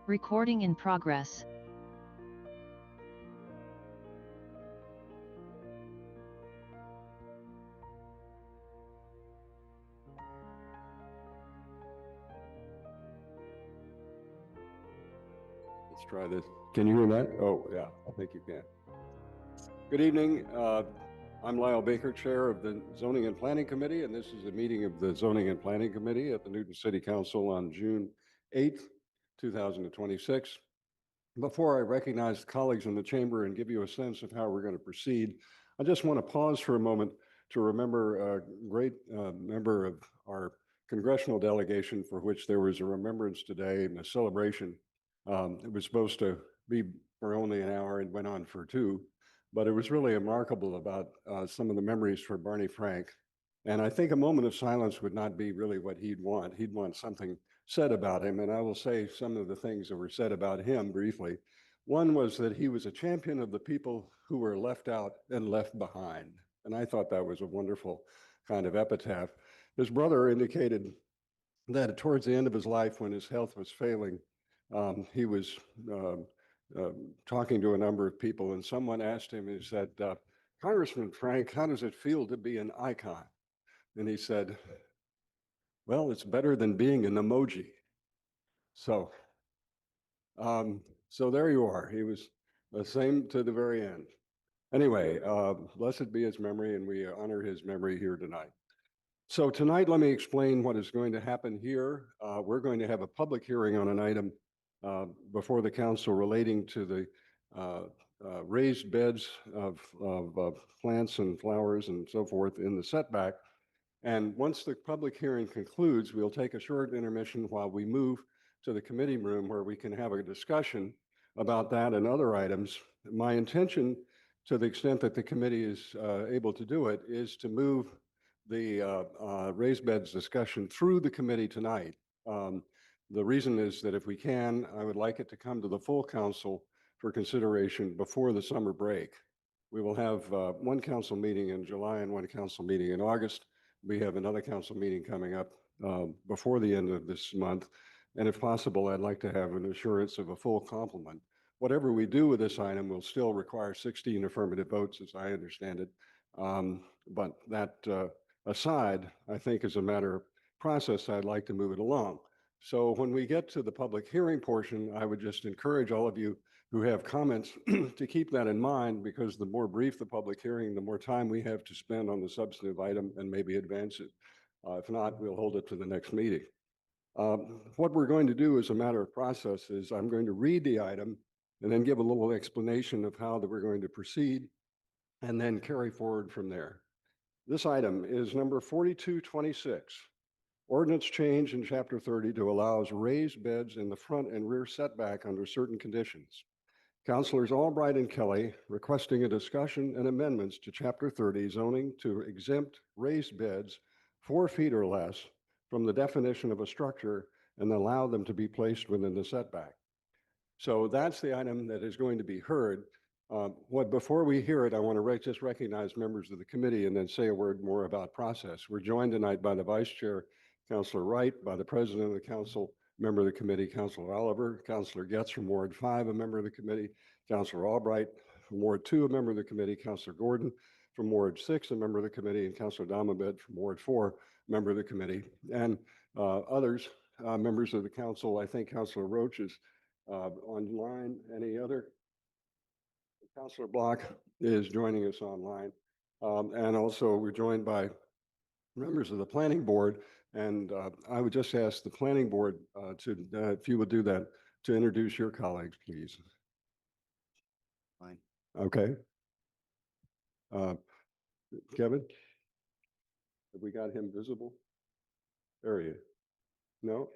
Recording in progress. Let's try this. Can you hear that? Oh, yeah, I think you can. Good evening. I'm Lyle Baker, Chair of the Zoning and Planning Committee, and this is a meeting of the Zoning and Planning Committee at the Newton City Council on June 8th, 2026. Before I recognize colleagues in the chamber and give you a sense of how we're going to proceed, I just want to pause for a moment to remember a great member of our congressional delegation for which there was a remembrance today and a celebration. It was supposed to be for only an hour and went on for two, but it was really remarkable about some of the memories for Barney Frank. And I think a moment of silence would not be really what he'd want. He'd want something said about him, and I will say some of the things that were said about him briefly. One was that he was a champion of the people who were left out and left behind, and I thought that was a wonderful kind of epitaph. His brother indicated that towards the end of his life, when his health was failing, he was talking to a number of people, and someone asked him, he said, Congressman Frank, how does it feel to be an icon? And he said, well, it's better than being an emoji. So, so there you are. He was the same to the very end. Anyway, blessed be his memory, and we honor his memory here tonight. So tonight, let me explain what is going to happen here. We're going to have a public hearing on an item before the council relating to the raised beds of plants and flowers and so forth in the setback. And once the public hearing concludes, we'll take a short intermission while we move to the committee room where we can have a discussion about that and other items. My intention, to the extent that the committee is able to do it, is to move the raised beds discussion through the committee tonight. The reason is that if we can, I would like it to come to the full council for consideration before the summer break. We will have one council meeting in July and one council meeting in August. We have another council meeting coming up before the end of this month. And if possible, I'd like to have an assurance of a full complement. Whatever we do with this item will still require 16 affirmative votes, as I understand it. But that aside, I think as a matter of process, I'd like to move it along. So when we get to the public hearing portion, I would just encourage all of you who have comments to keep that in mind, because the more brief the public hearing, the more time we have to spend on the substantive item and maybe advance it. If not, we'll hold it to the next meeting. What we're going to do as a matter of process is I'm going to read the item and then give a little explanation of how that we're going to proceed and then carry forward from there. This item is number 4226. Ordinance change in Chapter 30 to allow raised beds in the front and rear setback under certain conditions. Councilors Albright and Kelly requesting a discussion and amendments to Chapter 30 zoning to exempt raised beds 4 feet or less from the definition of a structure and allow them to be placed within the setback. So that's the item that is going to be heard. Before we hear it, I want to just recognize members of the committee and then say a word more about process. We're joined tonight by the Vice Chair, Councilor Wright, by the President of the Council, member of the committee, Councilor Oliver, Councilor Getz from Ward 5, a member of the committee, Councilor Albright from Ward 2, a member of the committee, Councilor Gordon from Ward 6, a member of the committee, and Councilor Domabed from Ward 4, member of the committee, and others, members of the council. I think Councilor Roach is online. Any other? Councilor Block is joining us online. And also we're joined by members of the planning board. And I would just ask the planning board if you would do that, to introduce your colleagues, please. Fine. Okay. Kevin, have we got him visible? There he is. No?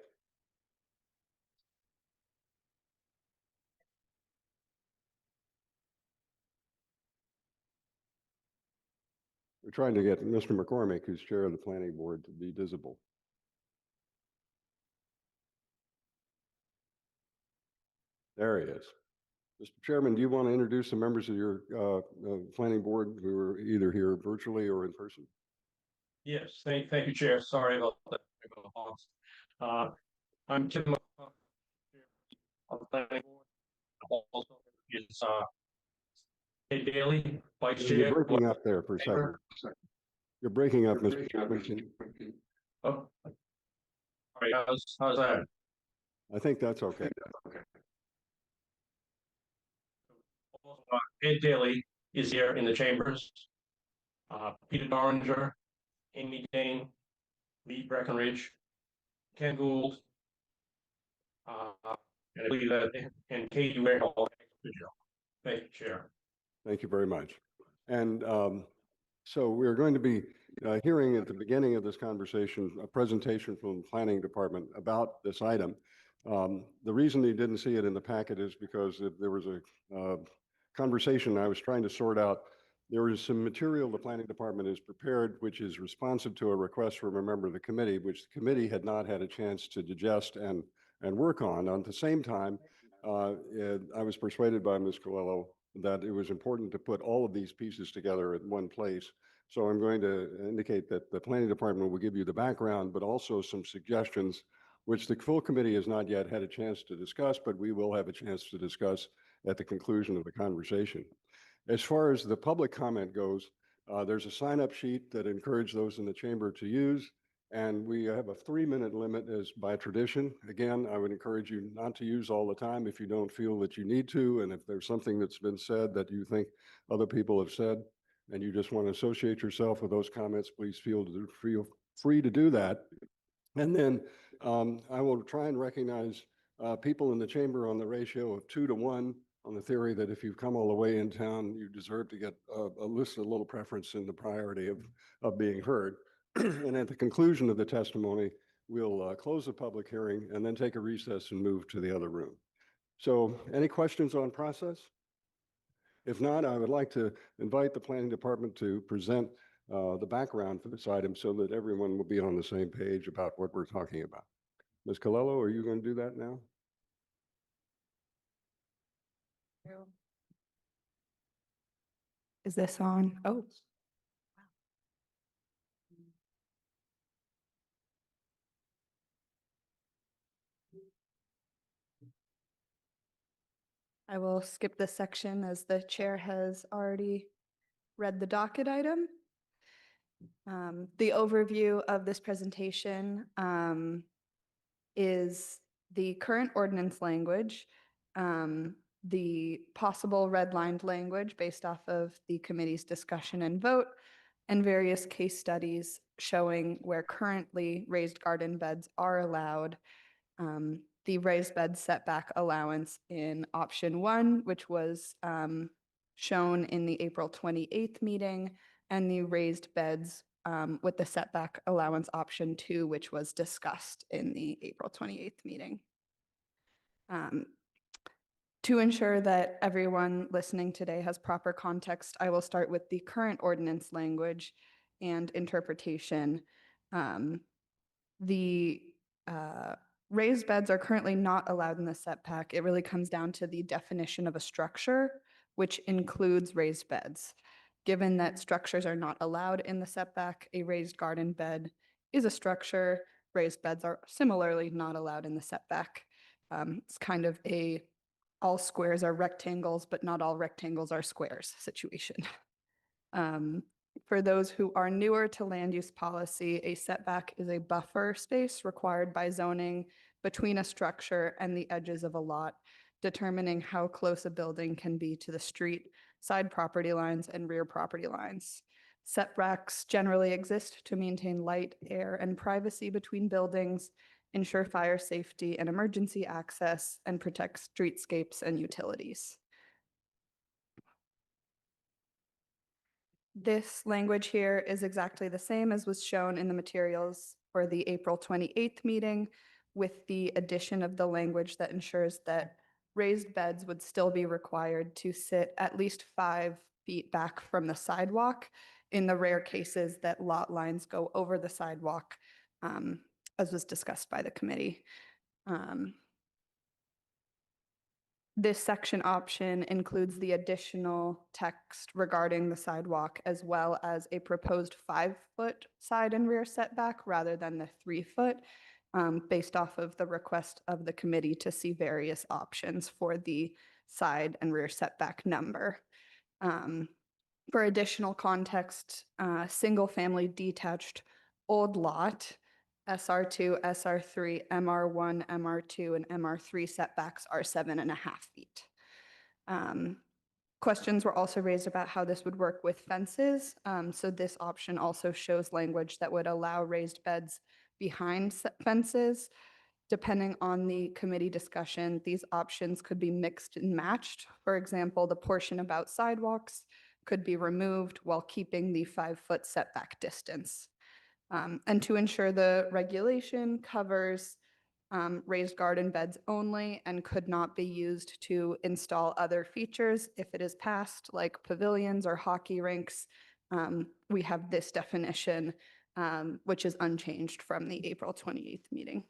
We're trying to get Mr. McCormick, who's chair of the planning board, to be visible. There he is. Mr. Chairman, do you want to introduce the members of your planning board who are either here virtually or in person? Yes, thank you, Chair. Sorry about that. I'm Tim on the planning board. Also, is Ed Daly, vice chair. You're breaking up there for a second. You're breaking up, Mr. Chairman. Oh. All right, how's that? I think that's okay. Ed Daly is here in the chambers. Peter Doringer, Amy Dane, Lee Breckenridge, Ken Gould. And I believe that, and Katie Warehol. Thank you, Chair. Thank you very much. And so we're going to be hearing at the beginning of this conversation a presentation from the Planning Department about this item. The reason you didn't see it in the packet is because there was a conversation I was trying to sort out. There is some material the Planning Department has prepared, which is responsive to a request from a member of the committee, which the committee had not had a chance to digest and work on. At the same time, I was persuaded by Ms. Colello that it was important to put all of these pieces together in one place. So I'm going to indicate that the Planning Department will give you the background, but also some suggestions, which the full committee has not yet had a chance to discuss, but we will have a chance to discuss at the conclusion of the conversation. As far as the public comment goes, there's a sign-up sheet that I encourage those in the chamber to use. And we have a 3-minute limit as by tradition. Again, I would encourage you not to use all the time if you don't feel that you need to. And if there's something that's been said that you think other people have said, and you just want to associate yourself with those comments, please feel free to do that. And then I will try and recognize people in the chamber on the ratio of 2 to 1, on the theory that if you've come all the way in town, you deserve to get a little preference in the priority of being heard. And at the conclusion of the testimony, we'll close the public hearing and then take a recess and move to the other room. So any questions on process? If not, I would like to invite the Planning Department to present the background for this item so that everyone will be on the same page about what we're talking about. Ms. Colello, are you going to do that now? Is this on? Oh. I will skip this section as the chair has already read the docket item. The overview of this presentation is the current ordinance language, the possible redlined language based off of the committee's discussion and vote, and various case studies showing where currently raised garden beds are allowed. The raised bed setback allowance in option 1, which was shown in the April 28th meeting, and the raised beds with the setback allowance option 2, which was discussed in the April 28th meeting. To ensure that everyone listening today has proper context, I will start with the current ordinance language and interpretation. The raised beds are currently not allowed in the setback. It really comes down to the definition of a structure, which includes raised beds. Given that structures are not allowed in the setback, a raised garden bed is a structure. Raised beds are similarly not allowed in the setback. It's kind of a all squares are rectangles, but not all rectangles are squares situation. For those who are newer to land use policy, a setback is a buffer space required by zoning between a structure and the edges of a lot, determining how close a building can be to the street, side property lines, and rear property lines. Setbacks generally exist to maintain light, air, and privacy between buildings, ensure fire safety and emergency access, and protect streetscapes and utilities. This language here is exactly the same as was shown in the materials for the April 28th meeting, with the addition of the language that ensures that raised beds would still be required to sit at least 5 feet back from the sidewalk in the rare cases that lot lines go over the sidewalk, as was discussed by the committee. This section option includes the additional text regarding the sidewalk, as well as a proposed 5-foot side and rear setback rather than the 3-foot. based off of the request of the committee to see various options for the side and rear setback number. For additional context, single-family detached old lot, SR2, SR3, MR1, MR2, and MR3 setbacks are 7.5 feet. Questions were also raised about how this would work with fences. So this option also shows language that would allow raised beds behind fences. Depending on the committee discussion, these options could be mixed and matched. For example, the portion about sidewalks could be removed while keeping the 5-foot setback distance. And to ensure the regulation covers raised garden beds only and could not be used to install other features if it is passed, like pavilions or hockey rinks. We have this definition, which is unchanged from the April 28th meeting.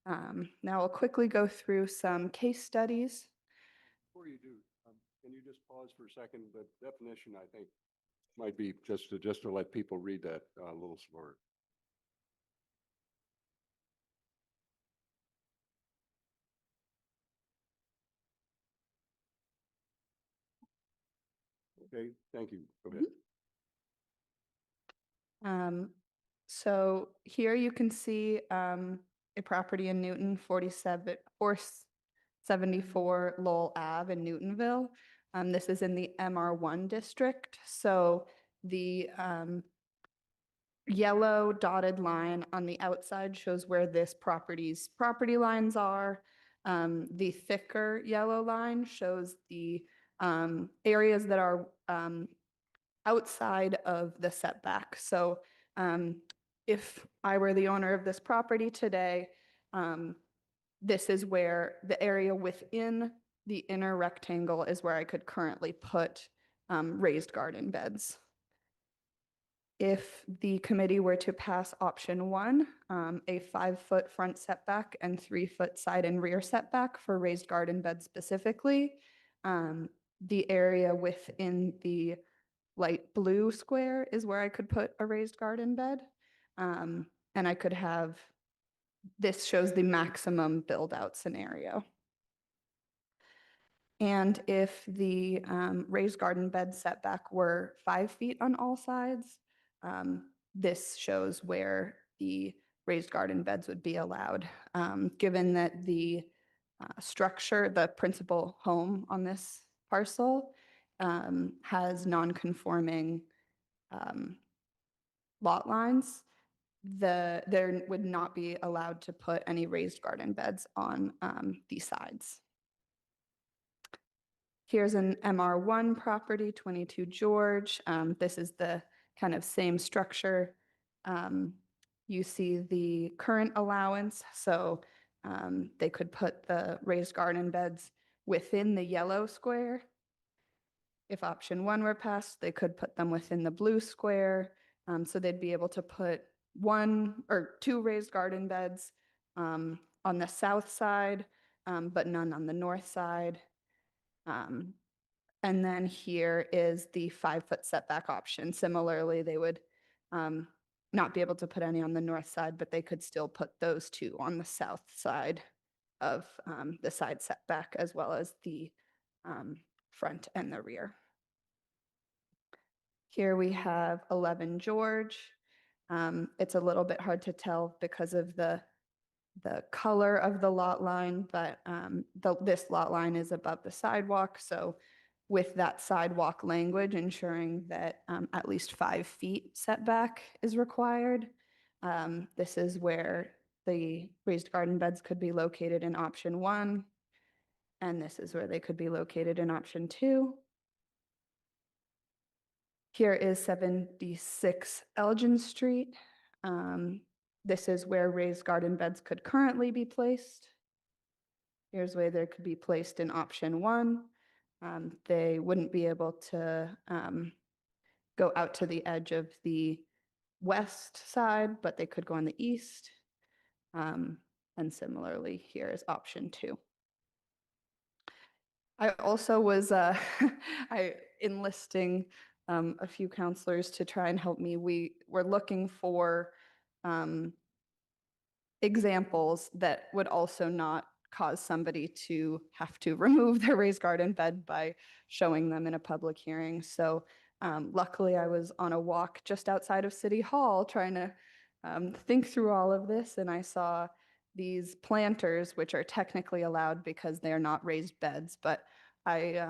Now I'll quickly go through some case studies. Before you do, can you just pause for a second? The definition, I think, might be just to let people read that a little slower. Okay, thank you. Go ahead. So here you can see a property in Newton, 474 Lowell Ave in Newtonville. This is in the MR1 district. So the yellow dotted line on the outside shows where this property's property lines are. The thicker yellow line shows the areas that are outside of the setback. So if I were the owner of this property today, this is where the area within the inner rectangle is where I could currently put raised garden beds. If the committee were to pass option 1, a 5-foot front setback and 3-foot side and rear setback for raised garden beds specifically, the area within the light blue square is where I could put a raised garden bed. And I could have, this shows the maximum build out scenario. And if the raised garden bed setback were 5 feet on all sides, this shows where the raised garden beds would be allowed. Given that the structure, the principal home on this parcel has non-conforming lot lines, there would not be allowed to put any raised garden beds on the sides. Here's an MR1 property, 22 George. This is the kind of same structure. You see the current allowance, so they could put the raised garden beds within the yellow square. If option 1 were passed, they could put them within the blue square. So they'd be able to put 1 or 2 raised garden beds on the south side, but none on the north side. And then here is the 5-foot setback option. Similarly, they would not be able to put any on the north side, but they could still put those 2 on the south side of the side setback, as well as the front and the rear. Here we have 11 George. It's a little bit hard to tell because of the color of the lot line, but this lot line is above the sidewalk. So with that sidewalk language, ensuring that at least 5 feet setback is required. This is where the raised garden beds could be located in option 1. And this is where they could be located in option 2. Here is 76 Elgin Street. This is where raised garden beds could currently be placed. Here's where they could be placed in option 1. They wouldn't be able to go out to the edge of the west side, but they could go on the east. And similarly, here is option 2. I also was enlisting a few counselors to try and help me. We were looking for examples that would also not cause somebody to have to remove their raised garden bed by showing them in a public hearing. So luckily, I was on a walk just outside of City Hall trying to think through all of this, and I saw these planters, which are technically allowed because they are not raised beds, but I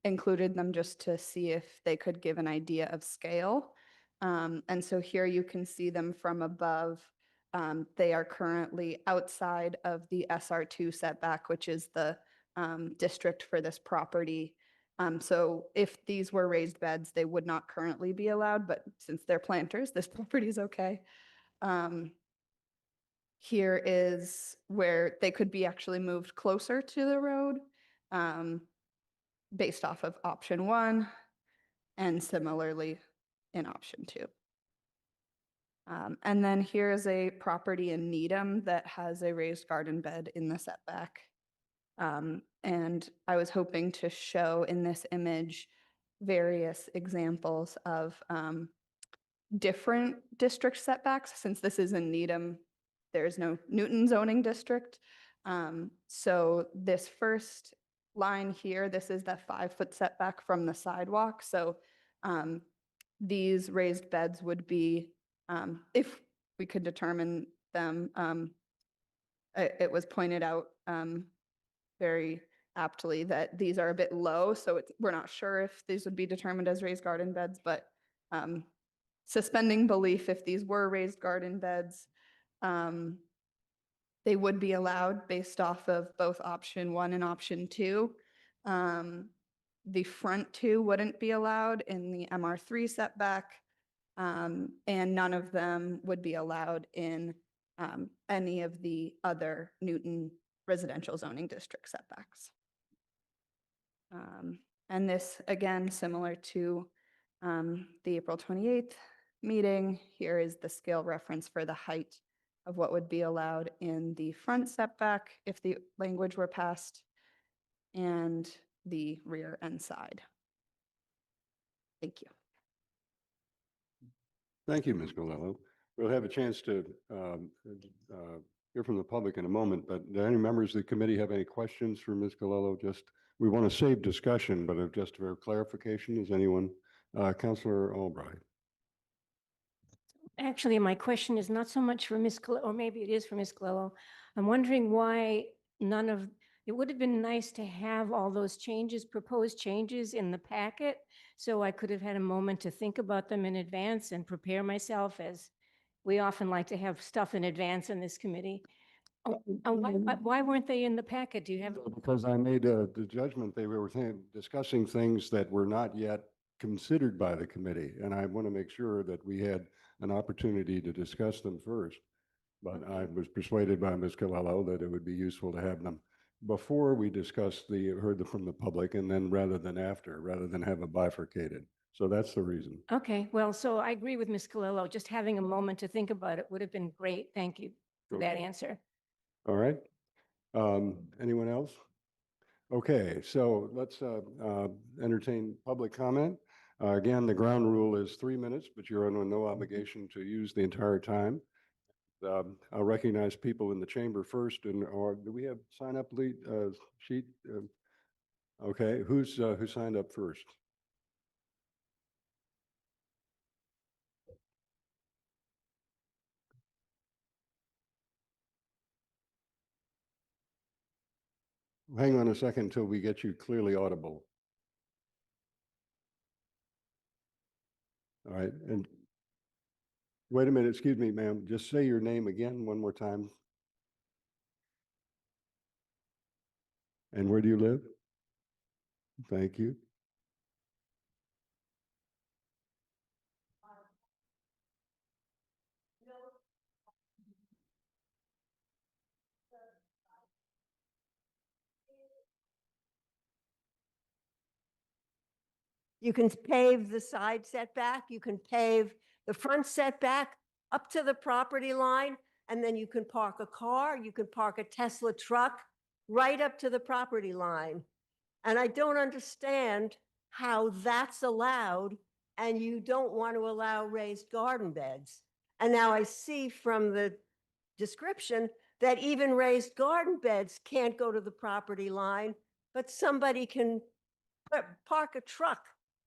included them just to see if they could give an idea of scale. And so here you can see them from above. They are currently outside of the SR2 setback, which is the district for this property. So if these were raised beds, they would not currently be allowed, but since they're planters, this property is okay. Here is where they could be actually moved closer to the road, based off of option 1, and similarly in option 2. And then here is a property in Needham that has a raised garden bed in the setback. And I was hoping to show in this image various examples of different district setbacks. Since this is in Needham, there's no Newton zoning district. So this first line here, this is the 5-foot setback from the sidewalk. So these raised beds would be, if we could determine them, it was pointed out very aptly that these are a bit low, so we're not sure if these would be determined as raised garden beds, but suspending belief, if these were raised garden beds, they would be allowed based off of both option 1 and option 2. The front 2 wouldn't be allowed in the MR3 setback, and none of them would be allowed in any of the other Newton residential zoning district setbacks. And this, again, similar to the April 28th meeting, here is the scale reference for the height of what would be allowed in the front setback if the language were passed, and the rear and side. Thank you. Thank you, Ms. Golello. We'll have a chance to hear from the public in a moment, but do any members of the committee have any questions for Ms. Golello? Just, we want to save discussion, but just for clarification, is anyone, Councilor Albright? Actually, my question is not so much for Ms. Colello, or maybe it is for Ms. Colello. I'm wondering why none of, it would have been nice to have all those changes, proposed changes in the packet, so I could have had a moment to think about them in advance and prepare myself, as we often like to have stuff in advance in this committee. Why weren't they in the packet? Do you have? Because I made the judgment they were discussing things that were not yet considered by the committee, and I want to make sure that we had an opportunity to discuss them first. But I was persuaded by Ms. Colello that it would be useful to have them before we discuss heard from the public, and then rather than after, rather than have a bifurcated. So that's the reason. Okay, well, so I agree with Ms. Colello. Just having a moment to think about it would have been great. Thank you for that answer. All right. Anyone else? Okay, so let's entertain public comment. Again, the ground rule is 3 minutes, but you're under no obligation to use the entire time. I'll recognize people in the chamber first, or do we have sign up lead sheet? Okay, who signed up first? Hang on a second until we get you clearly audible. All right, and wait a minute, excuse me, ma'am, just say your name again one more time. And where do you live? Thank you. You can pave the side setback, you can pave the front setback up to the property line, and then you can park a car, you can park a Tesla truck right up to the property line. And I don't understand how that's allowed and you don't want to allow raised garden beds. And now I see from the description that even raised garden beds can't go to the property line, but somebody can park a truck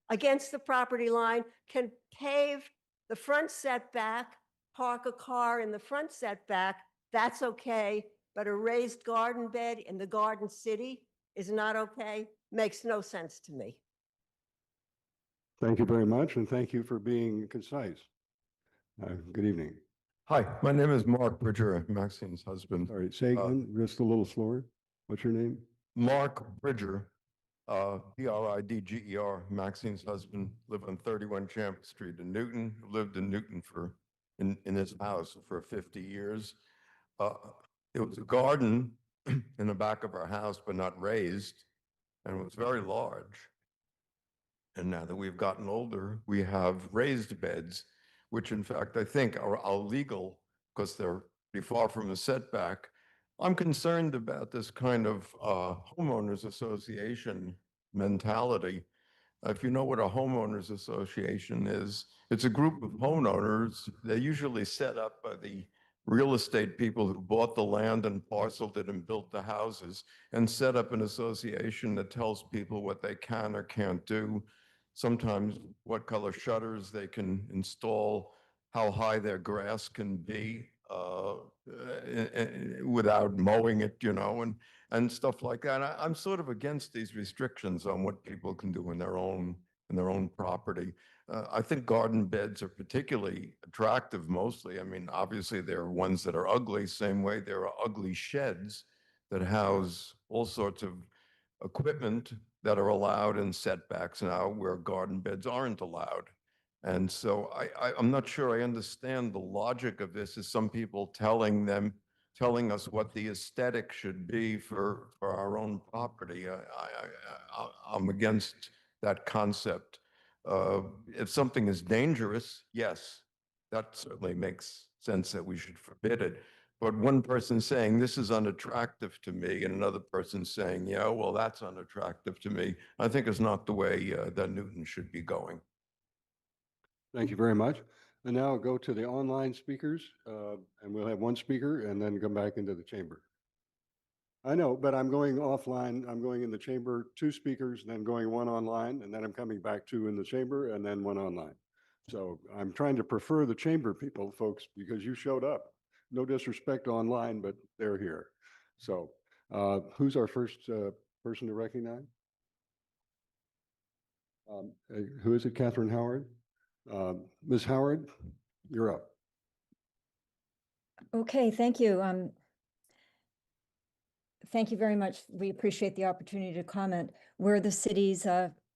against the property line, can pave the front setback, park a car in the front setback, that's okay. But a raised garden bed in the Garden City is not okay, makes no sense to me. Thank you very much, and thank you for being concise. Good evening. Hi, my name is Mark Bridger, Maxine's husband. Sorry, say again, just a little slower. What's your name? Mark Bridger, Bridger, Maxine's husband, live on 31 Champ Street in Newton, lived in Newton in his house for 50 years. There was a garden in the back of our house, but not raised, and it was very large. And now that we've gotten older, we have raised beds, which in fact I think are illegal because they're pretty far from a setback. I'm concerned about this kind of homeowners association mentality. If you know what a homeowners association is, it's a group of homeowners. They're usually set up by the real estate people who bought the land and parceled it and built the houses, and set up an association that tells people what they can or can't do. Sometimes what color shutters they can install, how high their grass can be without mowing it, and stuff like that. I'm sort of against these restrictions on what people can do in their own property. I think garden beds are particularly attractive mostly. I mean, obviously there are ones that are ugly, same way there are ugly sheds that house all sorts of equipment that are allowed in setbacks now where garden beds aren't allowed. And so I'm not sure I understand the logic of this, as some people telling us what the aesthetic should be for our own property. I'm against that concept. If something is dangerous, yes, that certainly makes sense that we should forbid it. But one person saying this is unattractive to me and another person saying, yeah, well, that's unattractive to me, I think is not the way that Newton should be going. Thank you very much. And now I'll go to the online speakers, and we'll have one speaker and then come back into the chamber. I know, but I'm going offline. I'm going in the chamber, 2 speakers, then going 1 online, and then I'm coming back 2 in the chamber and then 1 online. So I'm trying to prefer the chamber people, folks, because you showed up. No disrespect online, but they're here. So who's our first person to recognize? Who is it? Catherine Howard? Ms. Howard, you're up. Okay, thank you. Thank you very much. We appreciate the opportunity to comment. We're the city's,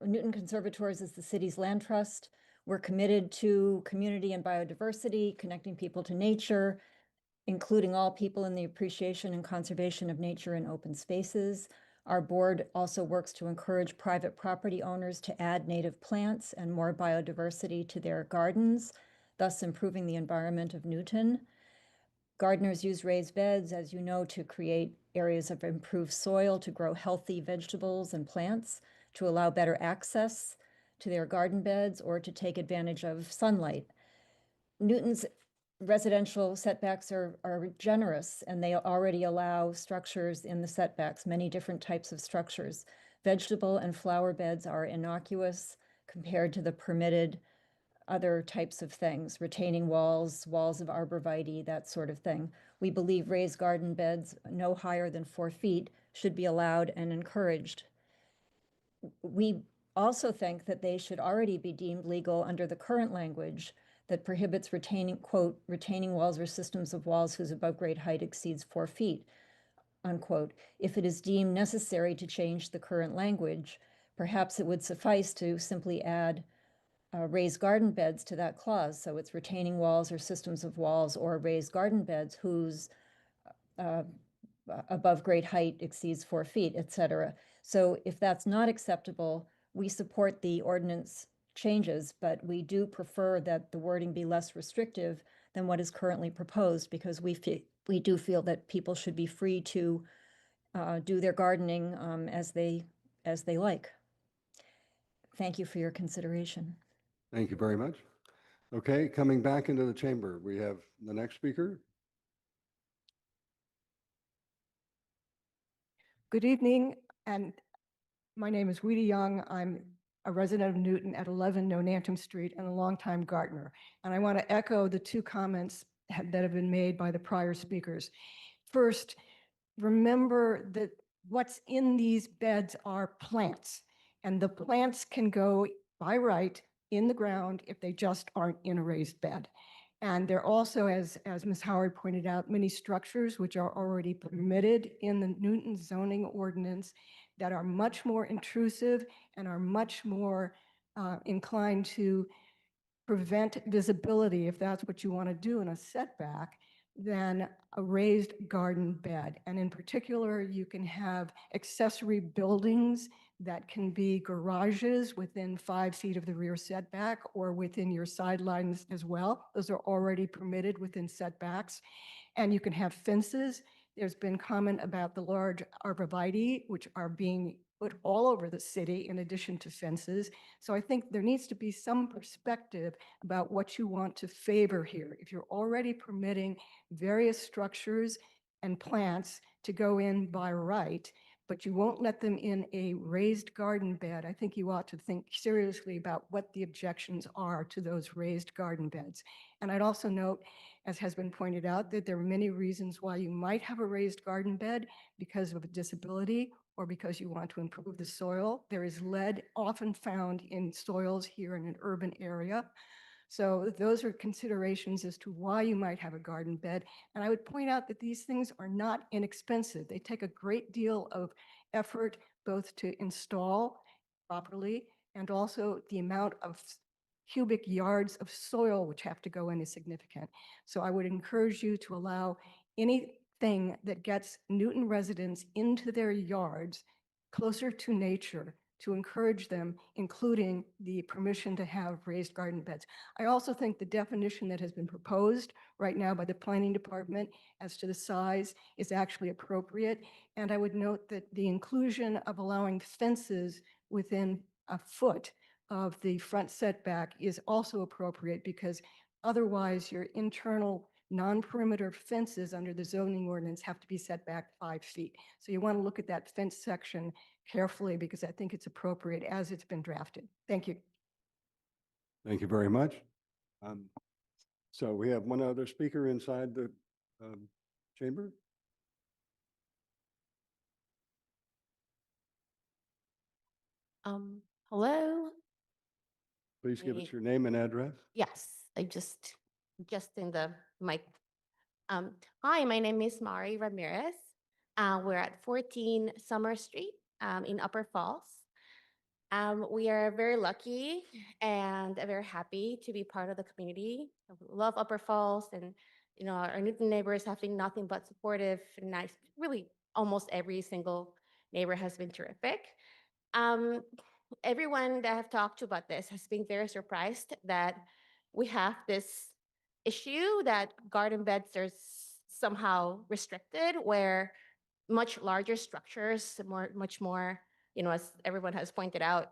Newton Conservators is the city's land trust. We're committed to community and biodiversity, connecting people to nature, including all people in the appreciation and conservation of nature and open spaces. Our board also works to encourage private property owners to add native plants and more biodiversity to their gardens, thus improving the environment of Newton. Gardeners use raised beds, as you know, to create areas of improved soil, to grow healthy vegetables and plants, to allow better access to their garden beds, or to take advantage of sunlight. Newton's residential setbacks are generous, and they already allow structures in the setbacks, many different types of structures. Vegetable and flower beds are innocuous compared to the permitted other types of things, retaining walls, walls of arborvitae, that sort of thing. We believe raised garden beds no higher than 4 feet should be allowed and encouraged. We also think that they should already be deemed legal under the current language that prohibits retaining, quote, retaining walls or systems of walls whose above grade height exceeds 4 feet, unquote. If it is deemed necessary to change the current language, perhaps it would suffice to simply add raised garden beds to that clause. So it's retaining walls or systems of walls or raised garden beds whose above grade height exceeds 4 feet, et cetera. So if that's not acceptable, we support the ordinance changes, but we do prefer that the wording be less restrictive than what is currently proposed, because we do feel that people should be free to do their gardening as they like. Thank you for your consideration. Thank you very much. Okay, coming back into the chamber, we have the next speaker. Good evening, and my name is Weedy Young. I'm a resident of Newton at 11 Nonantum Street and a longtime gardener. And I want to echo the two comments that have been made by the prior speakers. First, remember that what's in these beds are plants, and the plants can go by right in the ground if they just aren't in a raised bed. And there are also, as Ms. Howard pointed out, many structures which are already permitted in the Newton zoning ordinance that are much more intrusive and are much more inclined to prevent visibility, if that's what you want to do in a setback, than a raised garden bed. And in particular, you can have accessory buildings that can be garages within 5 feet of the rear setback or within your sidelines as well. Those are already permitted within setbacks. And you can have fences. There's been comment about the large arborvitae, which are being put all over the city in addition to fences. So I think there needs to be some perspective about what you want to favor here. If you're already permitting various structures and plants to go in by right, but you won't let them in a raised garden bed, I think you ought to think seriously about what the objections are to those raised garden beds. And I'd also note, as has been pointed out, that there are many reasons why you might have a raised garden bed because of a disability or because you want to improve the soil. There is lead often found in soils here in an urban area. So those are considerations as to why you might have a garden bed. And I would point out that these things are not inexpensive. They take a great deal of effort both to install properly and also the amount of cubic yards of soil which have to go in is significant. So I would encourage you to allow anything that gets Newton residents into their yards closer to nature to encourage them, including the permission to have raised garden beds. I also think the definition that has been proposed right now by the planning department as to the size is actually appropriate. And I would note that the inclusion of allowing fences within a foot of the front setback is also appropriate because otherwise your internal non-perimeter fences under the zoning ordinance have to be set back 5 feet. So you want to look at that fence section carefully because I think it's appropriate as it's been drafted. Thank you. Thank you very much. So we have one other speaker inside the chamber. Hello? Please give us Maybe- your name and address. Yes, I just in the mic. Hi, my name is Mari Ramirez. We're at 14 Summer Street in Upper Falls. We are very lucky and very happy to be part of the community. I love Upper Falls, and our Newton neighbors have been nothing but supportive and nice. Really, almost every single neighbor has been terrific. Everyone that I've talked to about this has been very surprised that we have this issue that garden beds are somehow restricted, where much larger structures, much more, as everyone has pointed out,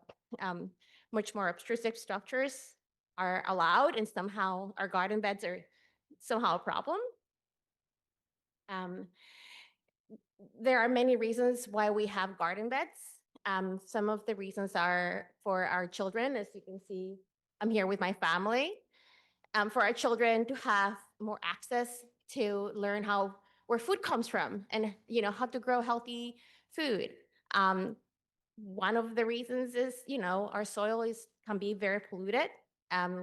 much more obtrusive structures are allowed, and somehow our garden beds are somehow a problem. There are many reasons why we have garden beds. Some of the reasons are for our children. As you can see, I'm here with my family. For our children to have more access to learn where food comes from and how to grow healthy food. One of the reasons is our soil can be very polluted.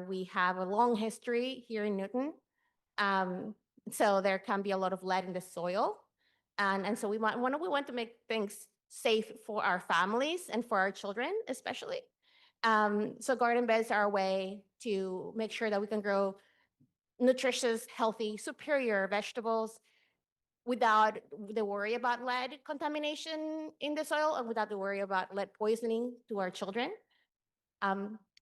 We have a long history here in Newton, so there can be a lot of lead in the soil, and so we want to make things safe for our families and for our children especially. So garden beds are a way to make sure that we can grow nutritious, healthy, superior vegetables without the worry about lead contamination in the soil or without the worry about lead poisoning to our children.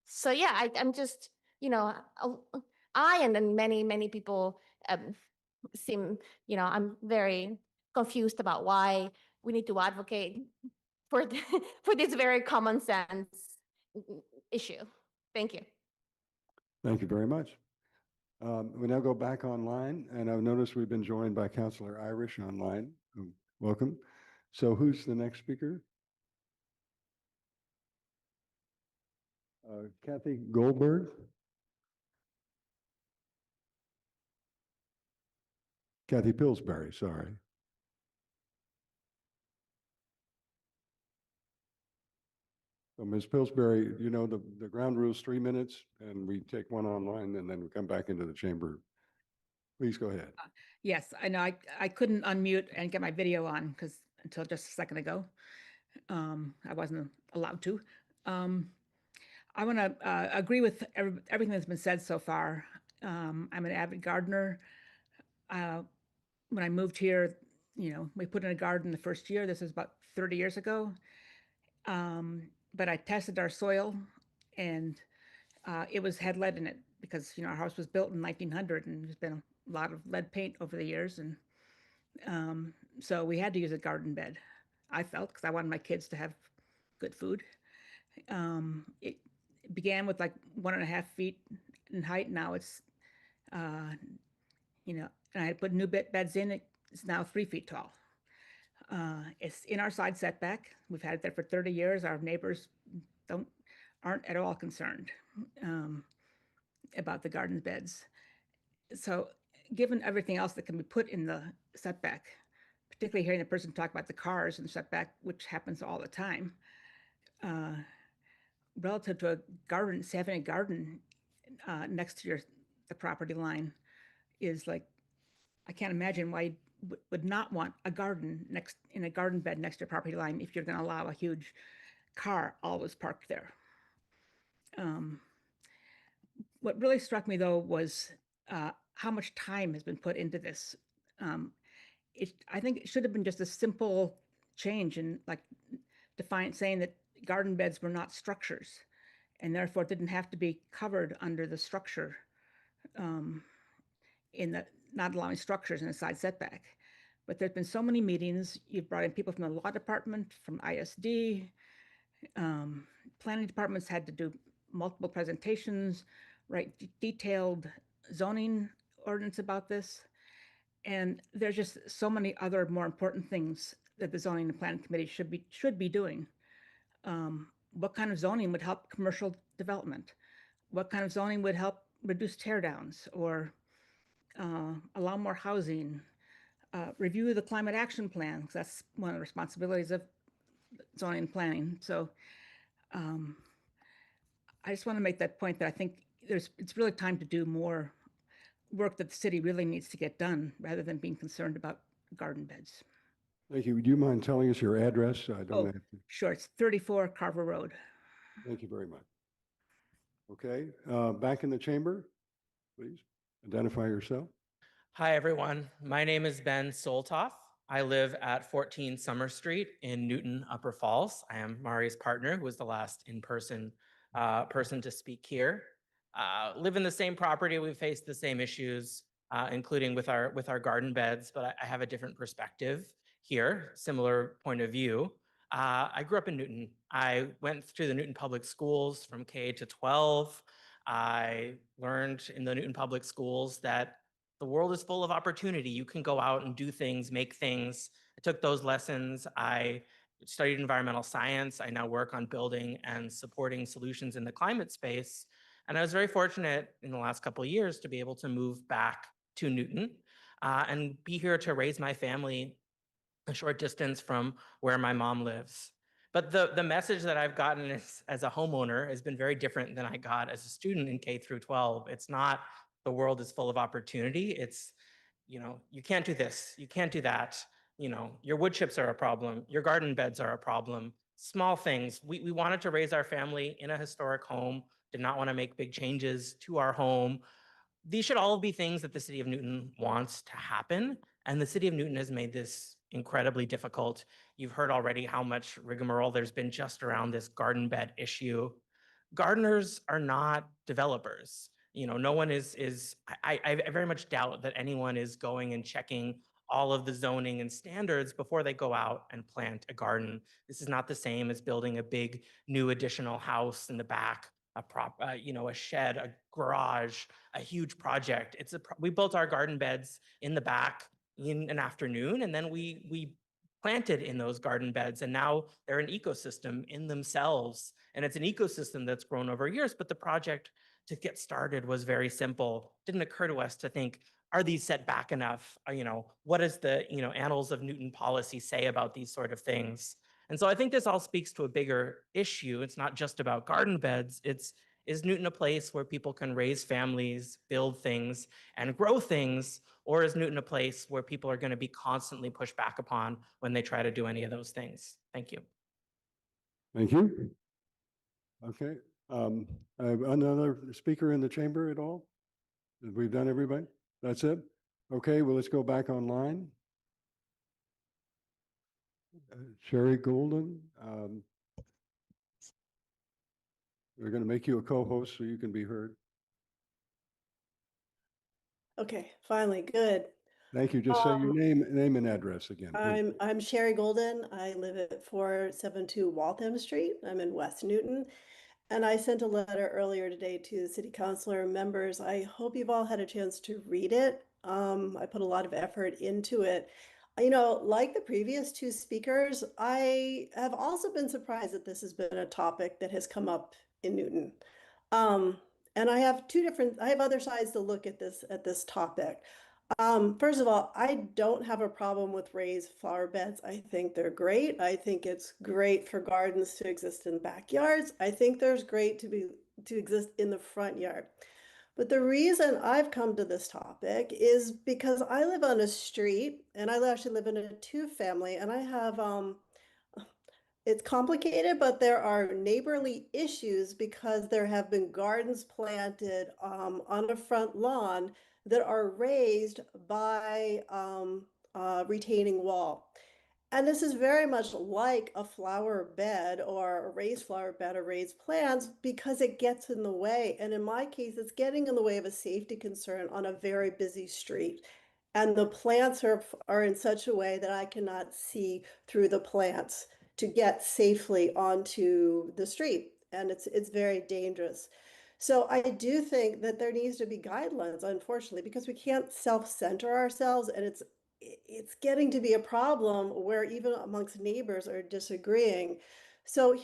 So yeah, I'm just, I and then many people seem, I'm very confused about why we need to advocate for for this very common sense issue. Thank you. Thank you very much. We now go back online, and I've noticed we've been joined by Councilor Irish online. Welcome. So who's the next speaker? Kathy Goldberg? Kathy Pillsbury, sorry. So Ms. Pillsbury, you know, the ground rule's 3 minutes, and we take one online, and then we come back into the chamber. Please go ahead. Yes, I know. I couldn't unmute and get my video on because until just a second ago, I wasn't allowed to. I want to agree with everything that's been said so far. I'm an avid gardener. When I moved here, we put in a garden the first year. This is about 30 years ago. But I tested our soil, and it had lead in it because our house was built in 1900, and there's been a lot of lead paint over the years, and so we had to use a garden bed. I felt because I wanted my kids to have good food. It began with like 1.5 feet in height. Now it's, and I had put new beds in. It's now 3 feet tall. It's in our side setback. We've had it there for 30 years. Our neighbors aren't at all concerned about the garden beds. So given everything else that can be put in the setback, particularly hearing the person talk about the cars in the setback, which happens all the time, relative to a garden, having a garden next to the property line is like, I can't imagine why you would not want a garden in a garden bed next to your property line if you're going to allow a huge car always parked there. What really struck me though was how much time has been put into this. I think it should have been just a simple change in saying that garden beds were not structures and therefore didn't have to be covered under the structure not allowing structures in a side setback. But there's been so many meetings. You've brought in people from the law department, from ISD, planning departments had to do multiple presentations, write detailed zoning ordinance about this. And there's just so many other more important things that the zoning and planning committee should be doing. What kind of zoning would help commercial development? What kind of zoning would help reduce tear downs or allow more housing? Review the climate action plan, because that's one of the responsibilities of zoning and planning. So I just want to make that point that I think it's really time to do more work that the city really needs to get done rather than being concerned about garden beds. Thank you. Would you mind telling us your address? I don't have to. Sure. It's 34 Carver Road. Thank you very much. Okay, back in the chamber, please identify yourself. Hi, everyone. My name is Ben Soltoff. I live at 14 Summer Street in Newton, Upper Falls. I am Mari's partner, who was the last in-person person to speak here. Live in the same property. We've faced the same issues, including with our garden beds, but I have a different perspective here, similar point of view. I grew up in Newton. I went through the Newton Public Schools from K to 12. I learned in the Newton Public Schools that the world is full of opportunity. You can go out and do things, make things. I took those lessons. I studied environmental science. I now work on building and supporting solutions in the climate space. And I was very fortunate in the last couple of years to be able to move back to Newton and be here to raise my family a short distance from where my mom lives. But the message that I've gotten as a homeowner has been very different than I got as a student in K through 12. It's not the world is full of opportunity. It's, you can't do this, you can't do that. Your wood chips are a problem. Your garden beds are a problem. Small things. We wanted to raise our family in a historic home, did not want to make big changes to our home. These should all be things that the city of Newton wants to happen. And the city of Newton has made this incredibly difficult. You've heard already how much rigmarole there's been just around this garden bed issue. Gardeners are not developers. No one I very much doubt that anyone is going and checking all of the zoning and standards before they go out and plant a garden. This is not the same as building a big new additional house in the back, a shed, a garage, a huge project. We built our garden beds in the back in an afternoon, and then we planted in those garden beds. And now they're an ecosystem in themselves. And it's an ecosystem that's grown over years. But the project to get started was very simple. Didn't occur to us to think, are these set back enough? What does the, Annals of Newton policy say about these sort of things? And so I think this all speaks to a bigger issue. It's not just about garden beds. Is Newton a place where people can raise families, build things, and grow things? Or is Newton a place where people are going to be constantly pushed back upon when they try to do any of those things? Thank you. Thank you. Okay. Another speaker in the chamber at all? We've done everybody? That's it? Okay, well, let's go back online. Sherry Golden. We're going to make you a co-host so you can be heard. Okay, finally, good. Thank you. Just say your name and address again. Please. I'm Sherry Golden. I live at 472 Waltham Street. I'm in West Newton. And I sent a letter earlier today to the city councilor members. I hope you've all had a chance to read it. I put a lot of effort into it. Like the previous two speakers, I have also been surprised that this has been a topic that has come up in Newton. And I have other sides to look at this topic. First of all, I don't have a problem with raised flower beds. I think they're great. I think it's great for gardens to exist in backyards. I think there's great to exist in the front yard. But the reason I've come to this topic is because I live on a street, and I actually live in a two-family, and I have it's complicated, but there are neighborly issues because there have been gardens planted on the front lawn that are raised by a retaining wall. And this is very much like a flower bed or a raised flower bed or raised plants because it gets in the way. And in my case, it's getting in the way of a safety concern on a very busy street. And the plants are in such a way that I cannot see through the plants to get safely onto the street. And it's very dangerous. So I do think that there needs to be guidelines, unfortunately, because we can't self-center ourselves, and it's getting to be a problem where even amongst neighbors are disagreeing. So I'm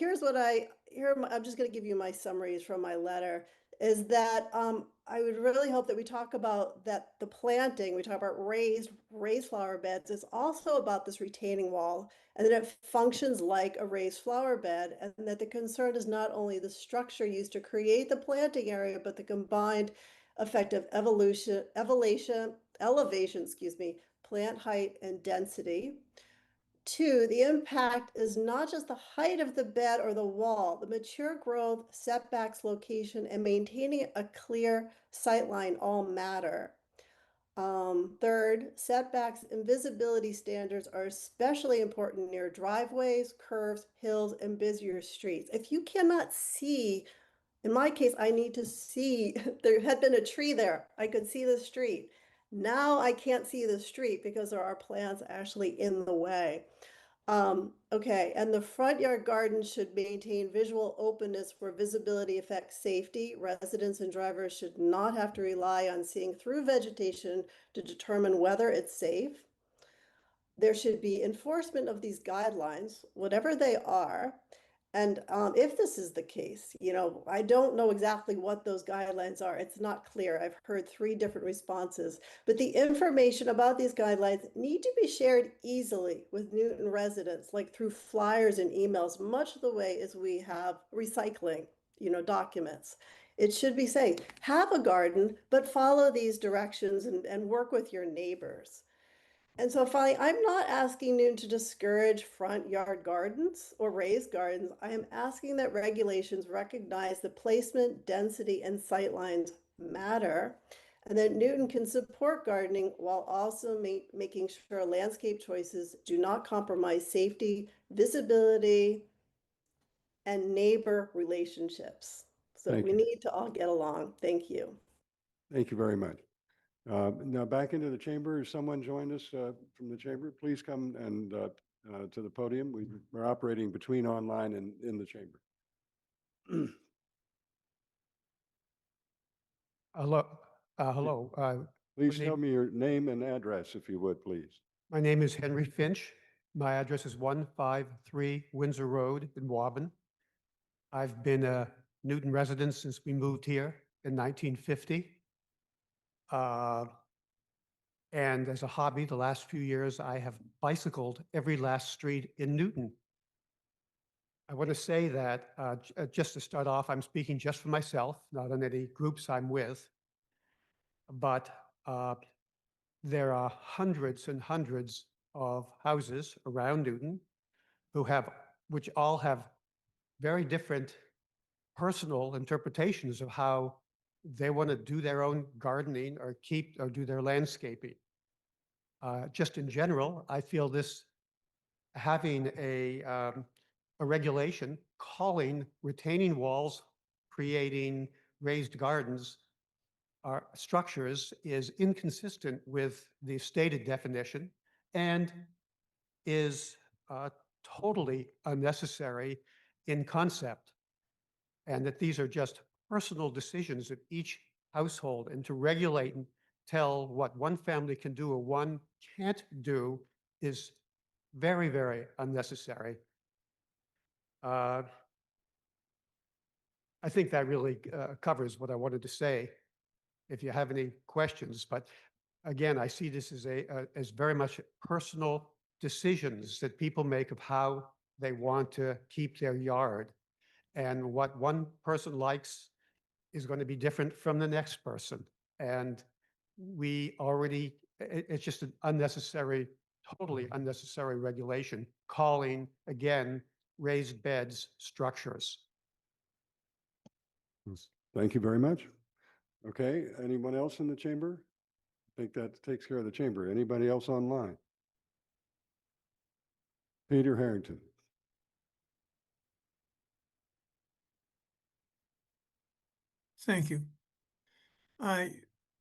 just going to give you my summaries from my letter, is that I would really hope that we talk about that the planting, we talk about raised flower beds, is also about this retaining wall, and that it functions like a raised flower bed, and that the concern is not only the structure used to create the planting area, but the combined effect of elevation, plant height and density. Two, the impact is not just the height of the bed or the wall, the mature growth, setbacks, location, and maintaining a clear sightline all matter. Third, setbacks and visibility standards are especially important near driveways, curves, hills, and busier streets. If you cannot see, in my case, I need to see, there had been a tree there. I could see the street. Now I can't see the street because there are plants actually in the way. Okay, and the front yard garden should maintain visual openness where visibility affects safety. Residents and drivers should not have to rely on seeing through vegetation to determine whether it's safe. There should be enforcement of these guidelines, whatever they are. And if this is the case, I don't know exactly what those guidelines are. It's not clear. I've heard 3 different responses, but the information about these guidelines need to be shared easily with Newton residents, like through flyers and emails, much the way as we have recycling, documents. It should be saying, have a garden, but follow these directions and work with your neighbors. And so finally, I'm not asking Newton to discourage front yard gardens or raised gardens. I am asking that regulations recognize the placement, density, and sightlines matter, and that Newton can support gardening while also making sure landscape choices do not compromise safety, visibility, and neighbor relationships. So we need to all get along. Thank you. Thank you very much. Now back into the chamber. Someone joined us from the chamber. Please come and to the podium. We're operating between online and in the chamber. Hello. Hello. Please tell me your name and address, if you would, please. My name is Henry Finch, My address is 153 Windsor Road in Woburn. I've been a Newton resident since we moved here in 1950. And as a hobby, the last few years, I have bicycled every last street in Newton. I want to say that just to start off, I'm speaking just for myself, not on any groups I'm with. But there are hundreds and hundreds of houses around Newton which all have very different personal interpretations of how they want to do their own gardening or do their landscaping. Just in general, I feel this having a regulation calling retaining walls, creating raised gardens, structures is inconsistent with the stated definition and is totally unnecessary in concept. And that these are just personal decisions of each household, and to regulate and tell what one family can do or one can't do is very, very unnecessary. I think that really covers what I wanted to say. If you have any questions, but again, I see this as very much personal decisions that people make of how they want to keep their yard. And what one person likes is going to be different from the next person. And it's just an unnecessary, totally unnecessary regulation, calling, again, raised beds structures. Thank you very much. Okay, anyone else in the chamber? I think that takes care of the chamber. Anybody else online? Peter Harrington. Thank you. I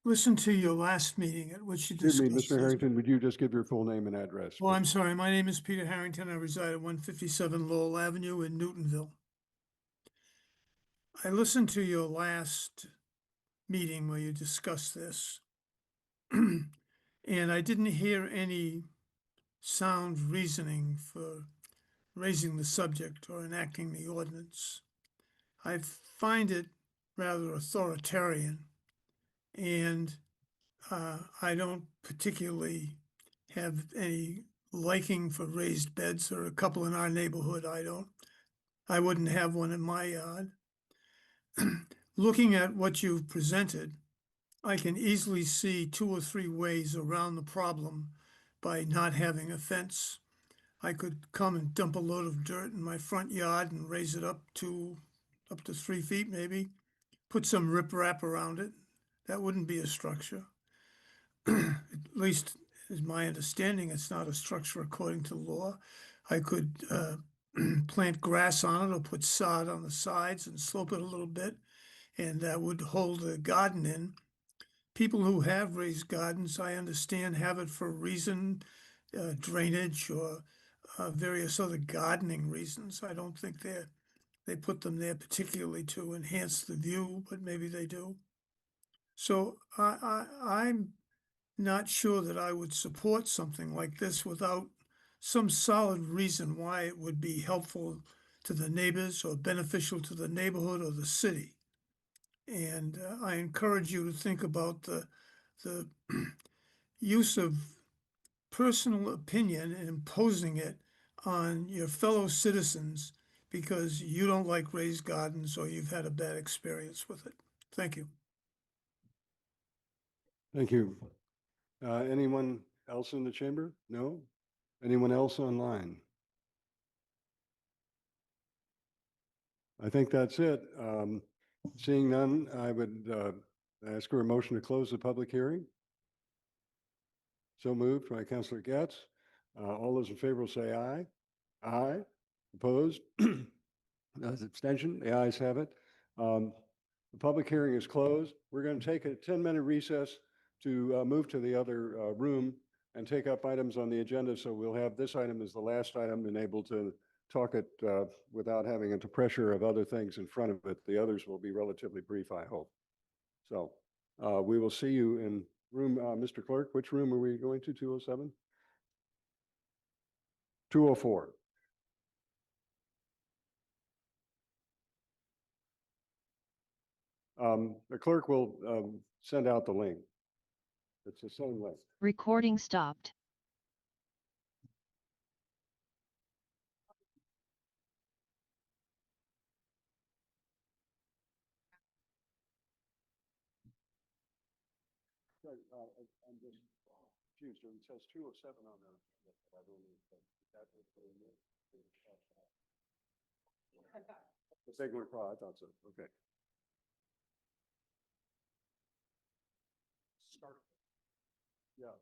listened to your last meeting at which you Excuse me, discussed. Mr. Harrington, would you just give your full name and address? Well, I'm sorry. My name is Peter Harrington. I reside at 157 Lowell Avenue in Newtonville. I listened to your last meeting where you discussed this, and I didn't hear any sound reasoning for raising the subject or enacting the ordinance. I find it rather authoritarian, and I don't particularly have any liking for raised beds. There are a couple in our neighborhood. I wouldn't have one in my yard. Looking at what you've presented, I can easily see 2 or 3 ways around the problem by not having a fence. I could come and dump a load of dirt in my front yard and raise it up to 3 feet maybe, put some riprap around it. That wouldn't be a structure. At least is my understanding, it's not a structure according to law. I could plant grass on it or put sod on the sides and slope it a little bit, and that would hold the garden in. People who have raised gardens, I understand, have it for a reason, drainage or various other gardening reasons. I don't think they put them there particularly to enhance the view, but maybe they do. So I'm not sure that I would support something like this without some solid reason why it would be helpful to the neighbors or beneficial to the neighborhood or the city. And I encourage you to think about the use of personal opinion and imposing it on your fellow citizens because you don't like raised gardens or you've had a bad experience with it. Thank you. Thank you. Anyone else in the chamber? No? Anyone else online? I think that's it. Seeing none, I would ask for a motion to close the public hearing. So moved by Councilor Getz. All those in favor will say aye. Aye. Opposed? Abstention? The ayes have it. The public hearing is closed. We're going to take a 10-minute recess to move to the other room and take up items on the agenda. So we'll have this item as the last item and able to talk it without having the pressure of other things in front of it. The others will be relatively brief, I hope. So we will see you in room, Mr. Clerk, which room are we going to, 207? 204. The clerk will send out the link. It's the same link. Recording stopped. I'm just confused. It says 207 on there. The big one, I thought so. Okay. Start. Yeah.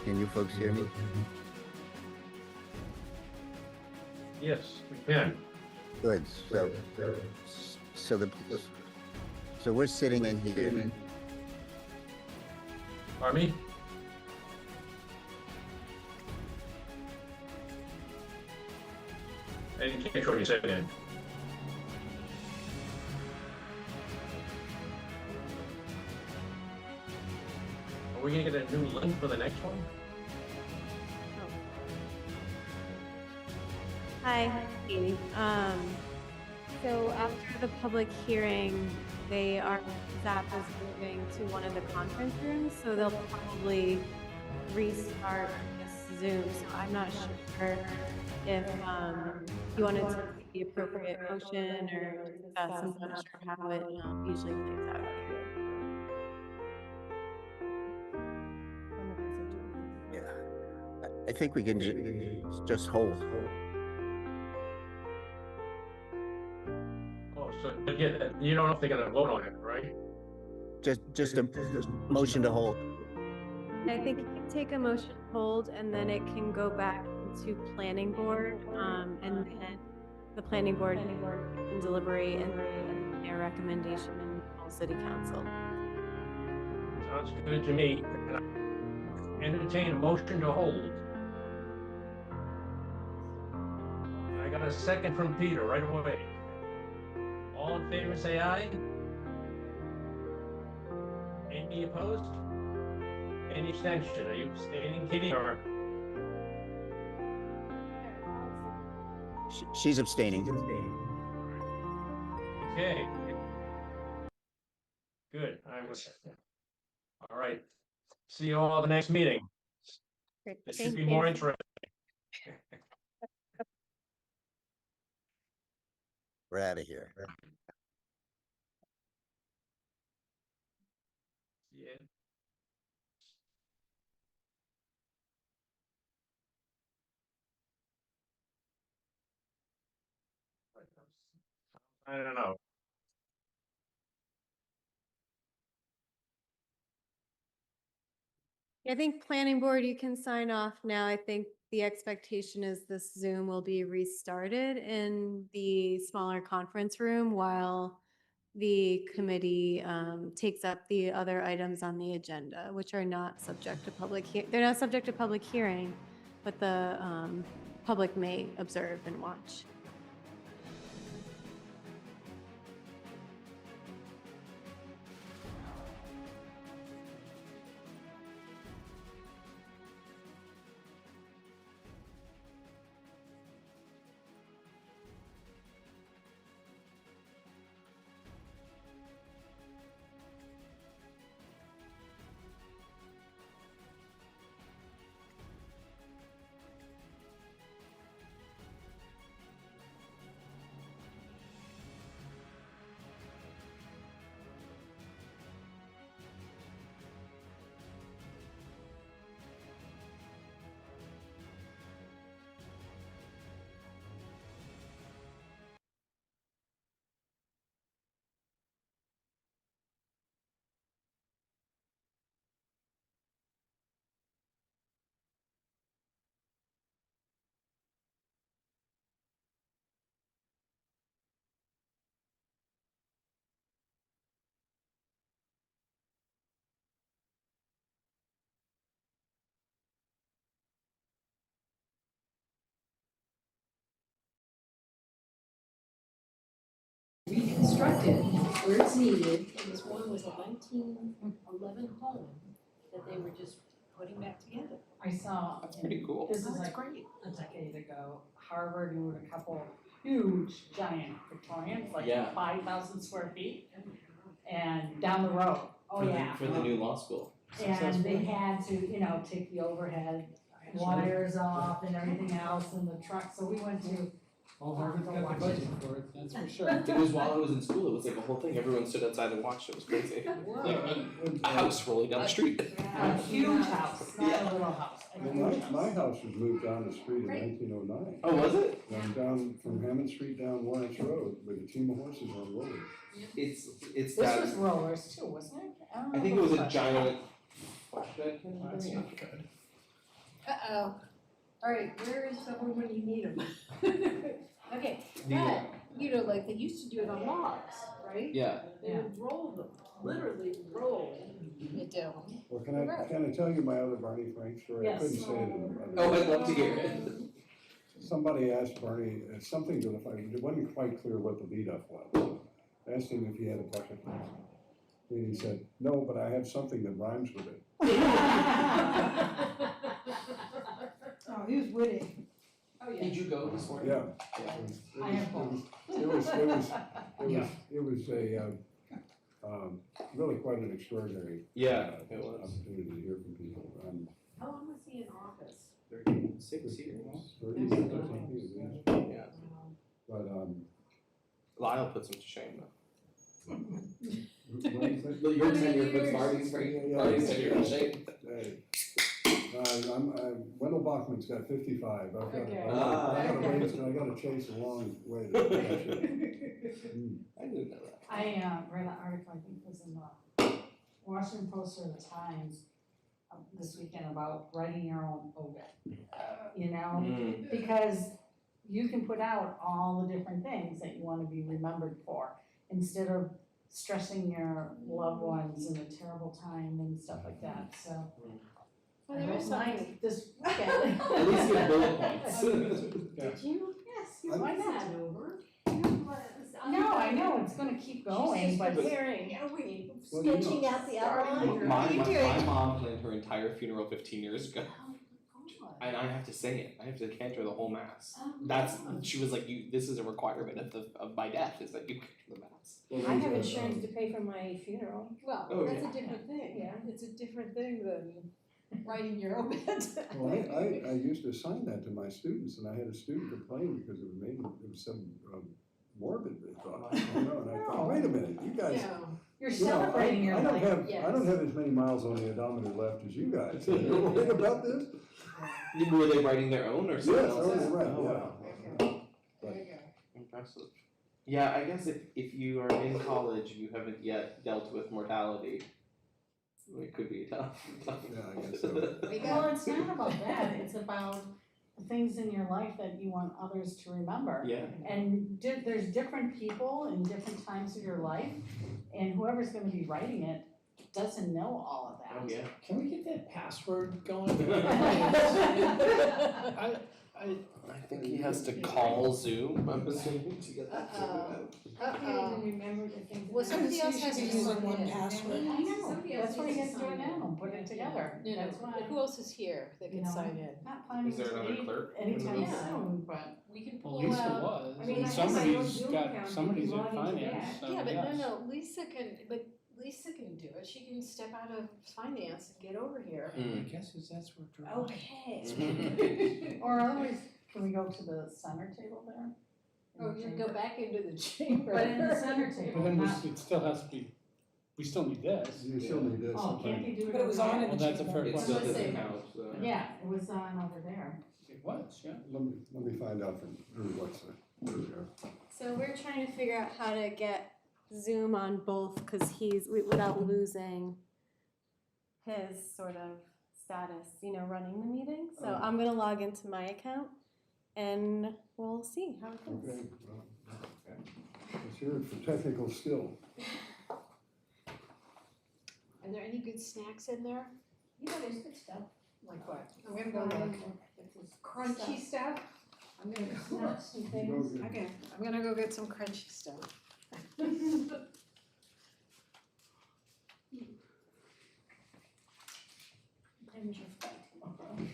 Can you folks hear me? Yes, we can. Good. So we're sitting in here. Pardon me? I didn't catch what you said again. Are we gonna get a new link for the next one? Hi, Katie. So after the public hearing, staff is moving to one of the conference rooms, so they'll probably restart this Zoom. So I'm not sure if you wanted to take the appropriate motion or discuss. I'm not sure how it usually plays out here. I think we can just hold. Oh, so you don't know if they're gonna vote on it, right? Just a motion to hold. I think you can take a motion to hold and then it can go back to planning board, and then the planning board can deliberate and then their recommendation in full city council. Sounds good to me. Entertain a motion to hold. I got a second from Peter right away. All in favor, say aye. Any opposed? Any abstention? Are you abstaining, Katie, or? She's abstaining. Okay. Good. All right. See you all at the next meeting. Great, This should thank be you. more interesting. We're out of here. Yeah. I don't know. I think planning board, you can sign off now. I think the expectation is this Zoom will be restarted in the smaller conference room while the committee takes up the other items on the agenda, which are not subject to they're not subject to public hearing, but the public may observe and watch. Reconstructed where it's needed, and this one was a 1911 home that they were just putting back together. I saw. Pretty cool. This is like a decade ago, Harvard moved a couple huge giant Victorians, like Yeah. 5,000 square feet, and down the road. Oh, yeah. For the new law school. And they had to, take the overhead wires off and everything else in the truck, so we went to. Well, Harvard's got the budget for it, that's for sure. It was while I was in school, it was like a whole thing, everyone stood outside and watched, it was crazy. A house rolling down the street. A huge house, not a little house. a Well, huge house. my house was moved down the street in 1909. Oh, was it? Down from Hammond Street down Lawrence Road with a team of horses on rollers. It's This that, was rollers too, wasn't it? don't I know think if it was a flatbed. giant flatbed. That's not good. Uh-oh. All right, where is someone when you need them? Okay, but, like they used to do it on logs, right? Yeah. They would roll them, literally roll it down. Well, can I tell you my other Barney Frank story? I Yes. couldn't say it in. Oh, I'd love to hear it. Somebody asked Barney, something to the effect, it wasn't quite clear what the lead up was. I asked him if he had a bucket list. And he said, no, but I have something that rhymes with it. Oh, he was witty. Oh, yeah. Did you go this morning? Yeah. Yeah. I have both. It was a, really quite an extraordinary. Yeah, it was. Opportunity to hear from people. How long was he in office? 36 years. 36 years. Yeah. But, Lyle puts him to shame though. Your tenure puts Marty's tenure to shame. Wendell Bachman's got 55. I've got, Okay. I gotta chase a long way. I didn't know that. I read an article, I think it was in the Washington Post or the Times this weekend about writing your own obit. Mm. Because you can put out all the different things that you want to be remembered for, instead of stressing your loved ones in a terrible time and stuff like that, so. Well, I there wrote is mine something- this weekend. At least you have bullet points. Did you? Yes, why not? No, I know, it's gonna keep going, but. Preparing. Sketching out the outline. My mom planned her entire funeral 15 years ago. And I have to say it. I have to cantor the whole mass. She was like, this is a requirement of my death, is that you cantor the mass. I have insurance to pay for my funeral. Well, Oh, that's yeah. a different thing. Yeah. It's a different thing than writing your obit. Well, I used to assign that to my students, and I had a student complain because it was so morbid, they thought, you know, and I thought, wait a minute, you guys. You're you know, celebrating your I don't life, have, yes. I don't have as many miles on the odometer left as you guys. You're worried about this? Were they writing their own or someone Yes, else's? right, Oh, yeah. wow. But- Impressive. Yeah, I guess if you are in college, you haven't yet dealt with mortality. It could be tough. Yeah, I guess so. Well, it's not about that, it's about the things in your life that you want others to remember. Yeah. And there's different people in different times of your life, and whoever's gonna be writing it doesn't know all of that. Oh, yeah. Can we get that password going? I think he has to call Zoom, I'm assuming, to get that figured out. I can't even remember the things. Well, that- somebody else has to use Somebody one else has to password. use it. I know, Somebody else that's what needs you to guys do sign now, in. put it together, No, no, that's why. who else is here that You can know, sign in? Not planning Is there to another leave clerk? anytime Yeah. soon, but. We can Well, pull Lisa out. was, I mean, and I have my own somebody's Zoom got, account, you somebody's can in log into finance, that. so Yeah, but yes. no, Lisa can do it. She can step out of finance and get over here. My guess is that's where Drew. Okay. Or otherwise, can we go to the center table there? Oh, you go back into the chamber. But in the center table, But then not. it still has to be, we still need this. You still need this. Oh, can't they do it? But it was over on there? in Well, that's a fair It question. still doesn't count, so. Yeah, it was on over there. It was, yeah. Let me find out from Drew what's the, there we go. So we're trying to figure out how to get Zoom on both because without losing his sort of status, running the meeting. So I'm gonna log into my account and we'll see how it goes. Okay, well, let's hear it for technical skill. Are there any good snacks in there? Yeah, there's good stuff. Like what? I'm gonna go look. Crunchy stuff? I'm gonna go. Nuts and Go things. get- Okay, I'm gonna go get some crunchy stuff.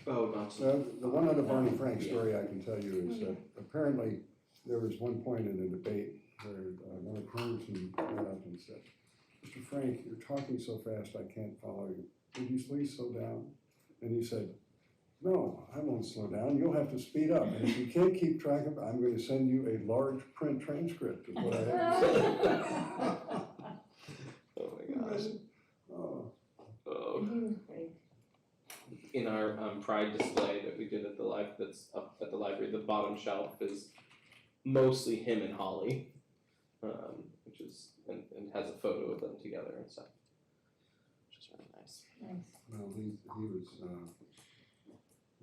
Oh, not so. So the one other Barney Frank story I can tell you is that apparently there was one point in a debate where one of Congressmen got up and said, "Mr. Frank, you're talking so fast I can't follow you. Would you please slow down?" And he said, "No, I won't slow down. You'll have to speed up. And if you can't keep track of it, I'm going to send you a large print transcript of what I have to say." Oh my gosh. Oh. Oh. In our pride display that we did at the that's up at the library, the bottom shelf is mostly him and Holly, which is and has a photo of them together and stuff, which is really nice. Nice. Well, he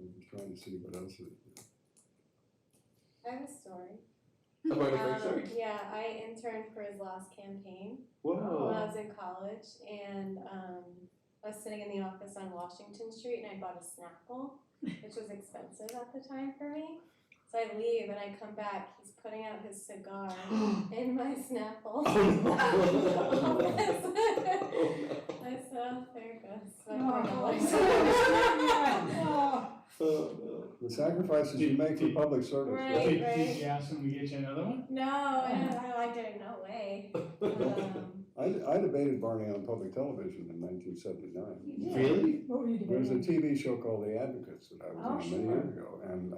was trying to see what else. I have a story. A Barney Frank story? Yeah, I interned for his last campaign Whoa. when I was in college, and I was sitting in the office on Washington Street, and I bought a Snapple, which was expensive at the time for me. So I leave, and I come back. He's putting out his cigar in my Snapple. I said, "Oh, there it goes." The sacrifices you make for public service. Right, Did right. you ask him to get you another one? No, I didn't. No way. I debated Barney on public television in 1979. Really? What were you There was a debating? TV show called The Advocates that I was on many years ago, and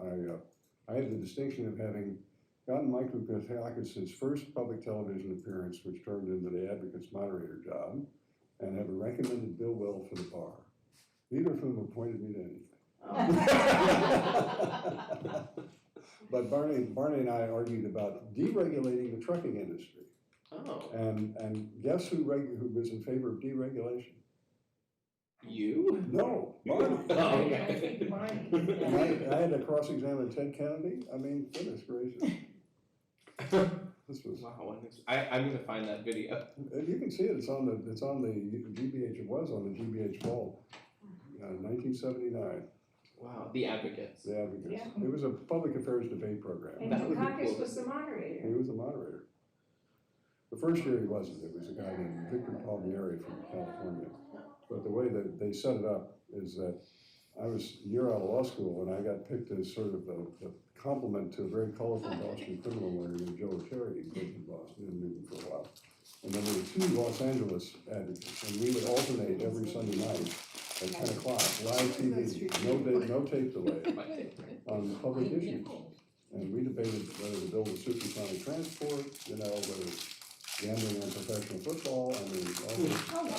I had the distinction of having gotten Mike Lukakis' first public television appearance, which turned into The Advocates moderator job, and have recommended Bill Well for the bar. Neither of whom appointed me to anything. But Barney and I argued about deregulating the trucking industry. Oh. And guess who was in favor of deregulation? You? No, Barney. Oh, okay. And I had to cross-examine Ted Kennedy. I mean, goodness gracious. This was. Wow, I'm gonna find that video. You can see it. It's on the GBH. It was on the GBH wall, 1979. Wow, The Advocates. The Advocates. Yeah. It was a public affairs debate program. And That would be Dukakis cool. was the moderator. He was the moderator. The first year he wasn't. It was a guy named Victor Palmieri from California. But the way that they set it up is that I was a year out of law school and I got picked as sort of the complement to a very colorful Boston criminal lawyer named Joe Terry, who lived in Boston and Newton for a while. And then there were two Los Angeles advocates, and we would alternate every Sunday night at 10 o'clock, live TV, no tape delay on public issues. And we debated whether to build a super county transport, whether it's gambling on professional football, I mean, all this. Oh, wow,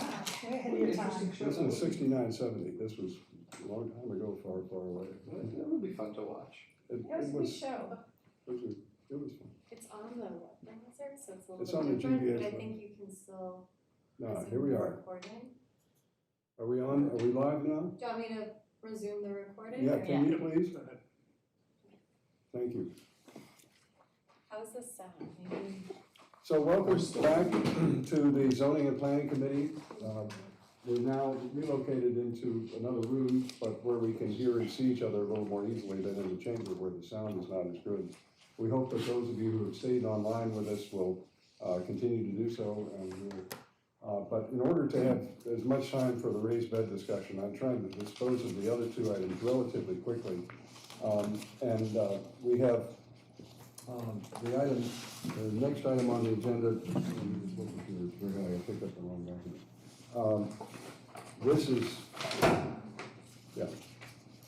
way ahead of your time. This is 69, 70. This was a long time ago, far, far away. That would be fun to watch. It It was a good show. It was fun. It's on the web browser, so it's a little It's bit on the different, GBS but I one. think you can still. No, resume here we the are. Recording. Are we on? Are we live now? Do you want me to resume the recording? Yeah, or- can you please? Thank you. How's this sound? Maybe. So welcome back to the Zoning and Planning Committee. We're now relocated into another room, but where we can hear and see each other a little more easily than in the chamber where the sound is not as good. We hope that those of you who have stayed online with us will continue to do so. But in order to have as much time for the raised bed discussion, I'm trying to dispose of the other two items relatively quickly. We have the next item on the agenda, we're going to pick up the wrong document.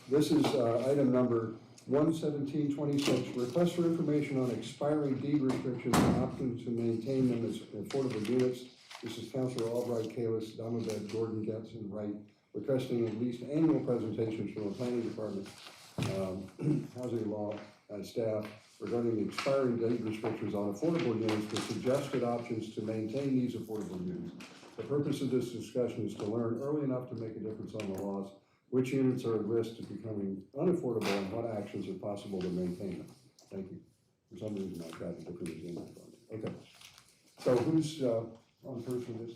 This is item number 11726, request for information on expiring deed restrictions and options to maintain them as affordable units. This is Councilor Albright, Kalis, Damabed, Gordon, Getz, and Wright, requesting at least annual presentations from the planning department, housing law, and staff regarding the expiring deed restrictions on affordable units with suggested options to maintain these affordable units. The purpose of this discussion is to learn early enough to make a difference on the laws, which units are at risk of becoming unaffordable, and what actions are possible to maintain them. Thank you. For some reason, I've got a different agenda. Okay. So who's on first for this?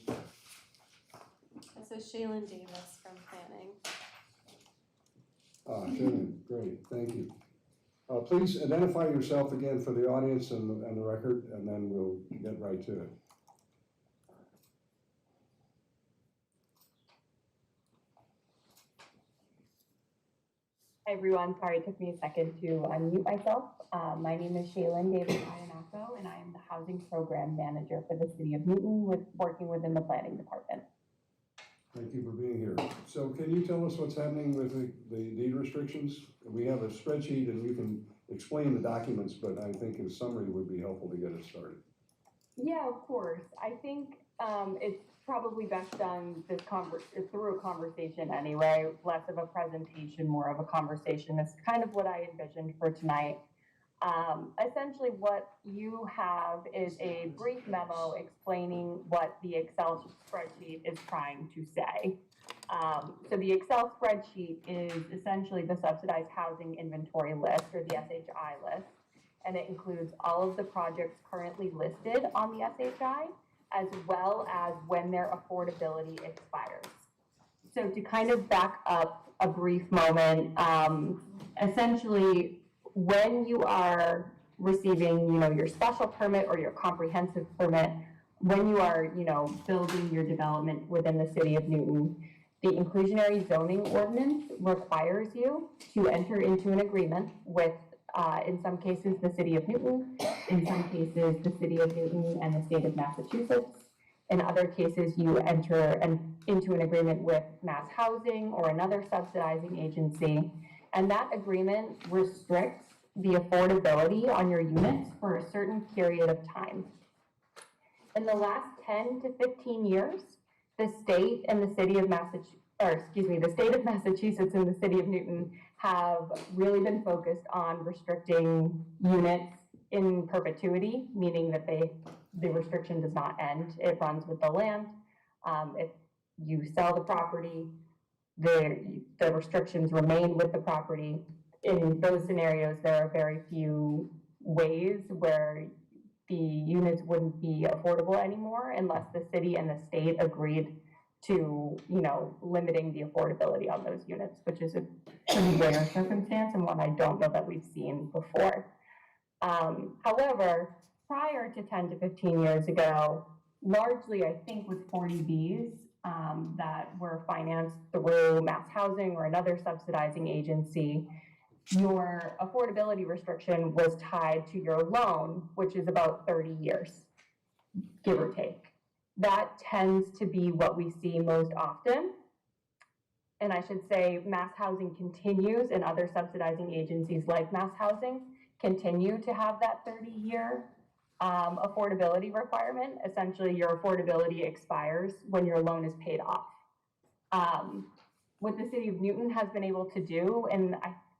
So Shaylin Davis from planning. Shannon, great, thank you. Please identify yourself again for the audience and the record, and then we'll get right to it. Hi everyone, sorry it took me a second to unmute myself. My name is Shaylin Davis Iannaco, and I am the Housing Program Manager for the City of Newton, working within the Planning Department. Thank you for being here. So can you tell us what's happening with the deed restrictions? We have a spreadsheet and you can explain the documents, but I think a summary would be helpful to get us started. Yeah, of course. I think it's probably best done through a conversation anyway, less of a presentation, more of a conversation. That's kind of what I envisioned for tonight. Essentially what you have is a brief memo explaining what the Excel spreadsheet is trying to say. So the Excel spreadsheet is essentially the subsidized housing inventory list, or the SHI list, and it includes all of the projects currently listed on the SHI, as well as when their affordability expires. So to kind of back up a brief moment, essentially when you are receiving, your special permit or your comprehensive permit, when you are, building your development within the city of Newton, the inclusionary zoning ordinance requires you to enter into an agreement with, in some cases, the city of Newton, in some cases, the city of Newton and the state of Massachusetts. In other cases, you enter into an agreement with Mass Housing or another subsidizing agency, and that agreement restricts the affordability on your units for a certain period of time. In the last 10 to 15 years, the state and the city of the state of Massachusetts and the city of Newton have really been focused on restricting units in perpetuity, meaning that the restriction does not end. It runs with the land. If you sell the property, the restrictions remain with the property. In those scenarios, there are very few ways where the units wouldn't be affordable anymore unless the city and the state agreed to, limiting the affordability on those units, which is a pretty rare circumstance and one I don't know that we've seen before. However, prior to 10 to 15 years ago, largely I think with 40Bs that were financed through Mass Housing or another subsidizing agency, your affordability restriction was tied to your loan, which is about 30 years, give or take. That tends to be what we see most often. and I should say Mass Housing continues, and other subsidizing agencies like Mass Housing continue to have that 30-year affordability requirement. Essentially, your affordability expires when your loan is paid off. What the city of Newton has been able to do in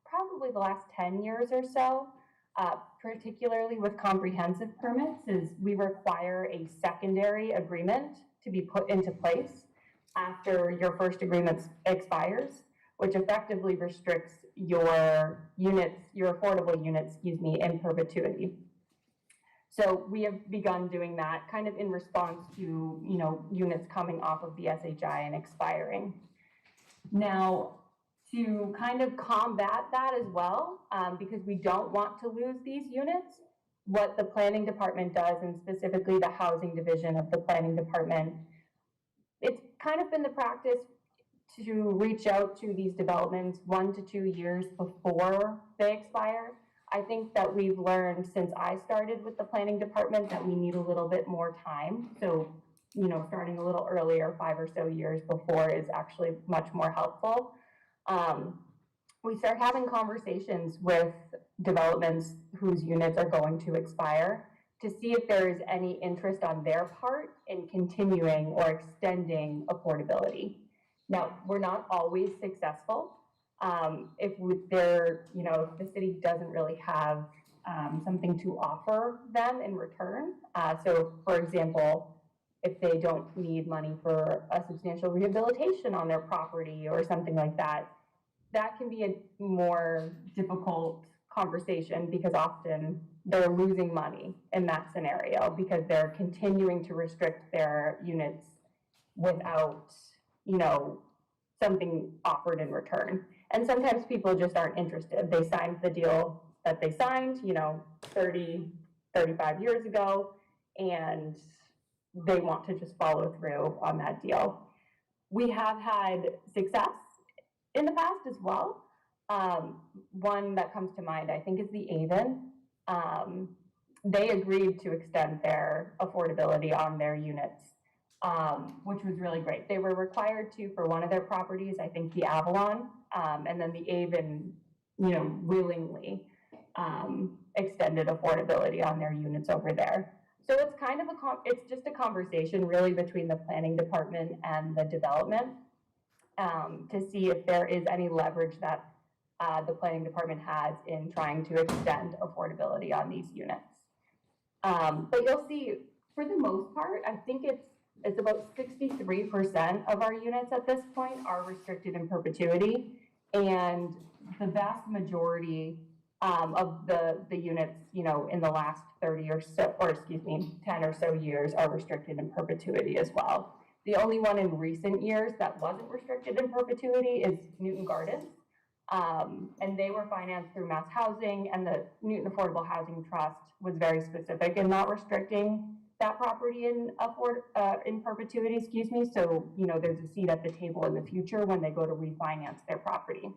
probably the last 10 years or so, particularly with comprehensive permits, is we require a secondary agreement to be put into place after your first agreement expires, which effectively restricts your units, your affordable units, in perpetuity. So we have begun doing that kind of in response to, units coming off of the SHI and expiring. Now, to kind of combat that as well, because we don't want to lose these units, what the planning department does, and specifically the housing division of the planning department, it's kind of been the practice to reach out to these developments 1 to 2 years before they expire. I think that we've learned since I started with the planning department that we need a little bit more time. So, starting a little earlier, 5 or so years before, is actually much more helpful. We start having conversations with developments whose units are going to expire to see if there is any interest on their part in continuing or extending affordability. Now, we're not always successful. If the city doesn't really have something to offer them in return. So, for example, if they don't need money for a substantial rehabilitation on their property or something like that, that can be a more difficult conversation, because often they're losing money in that scenario because they're continuing to restrict their units without, something offered in return. And sometimes people just aren't interested. They signed the deal that they signed, 30, 35 years ago, and they want to just follow through on that deal. We have had success in the past as well. One that comes to mind, I think, is the Avon. They agreed to extend their affordability on their units, which was really great. They were required to for one of their properties, I think the Avalon, and then the Avon, willingly extended affordability on their units over there. So it's kind of it's just a conversation really between the planning department and the development to see if there is any leverage that the planning department has in trying to extend affordability on these units. But you'll see, for the most part, I think it's about 63% of our units at this point are restricted in perpetuity, and the vast majority of the units, in the last 30 or so, 10 or so years are restricted in perpetuity as well. The only one in recent years that wasn't restricted in perpetuity is Newton Gardens. And they were financed through Mass Housing, and the Newton Affordable Housing Trust was very specific in not restricting that property in perpetuity, So, there's a seat at the table in the future when they go to refinance their property.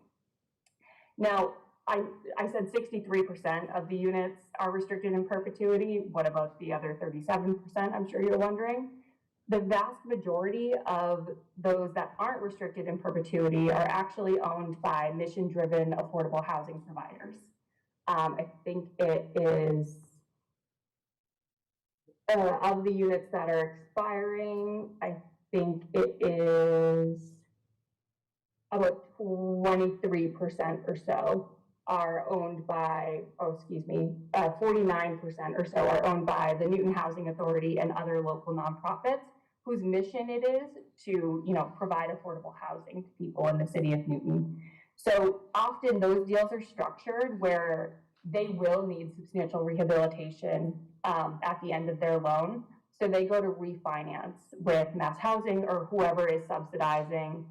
Now, I said 63% of the units are restricted in perpetuity. What about the other 37%? I'm sure you're wondering. The vast majority of those that aren't restricted in perpetuity are actually owned by mission-driven affordable housing providers. I think it is, of the units that are expiring, I think it is about 23% or so are owned by, 49% or so are owned by the Newton Housing Authority and other local nonprofits whose mission it is to, provide affordable housing to people in the city of Newton. So often those deals are structured where they will need substantial rehabilitation at the end of their loan. So they go to refinance with Mass Housing or whoever is subsidizing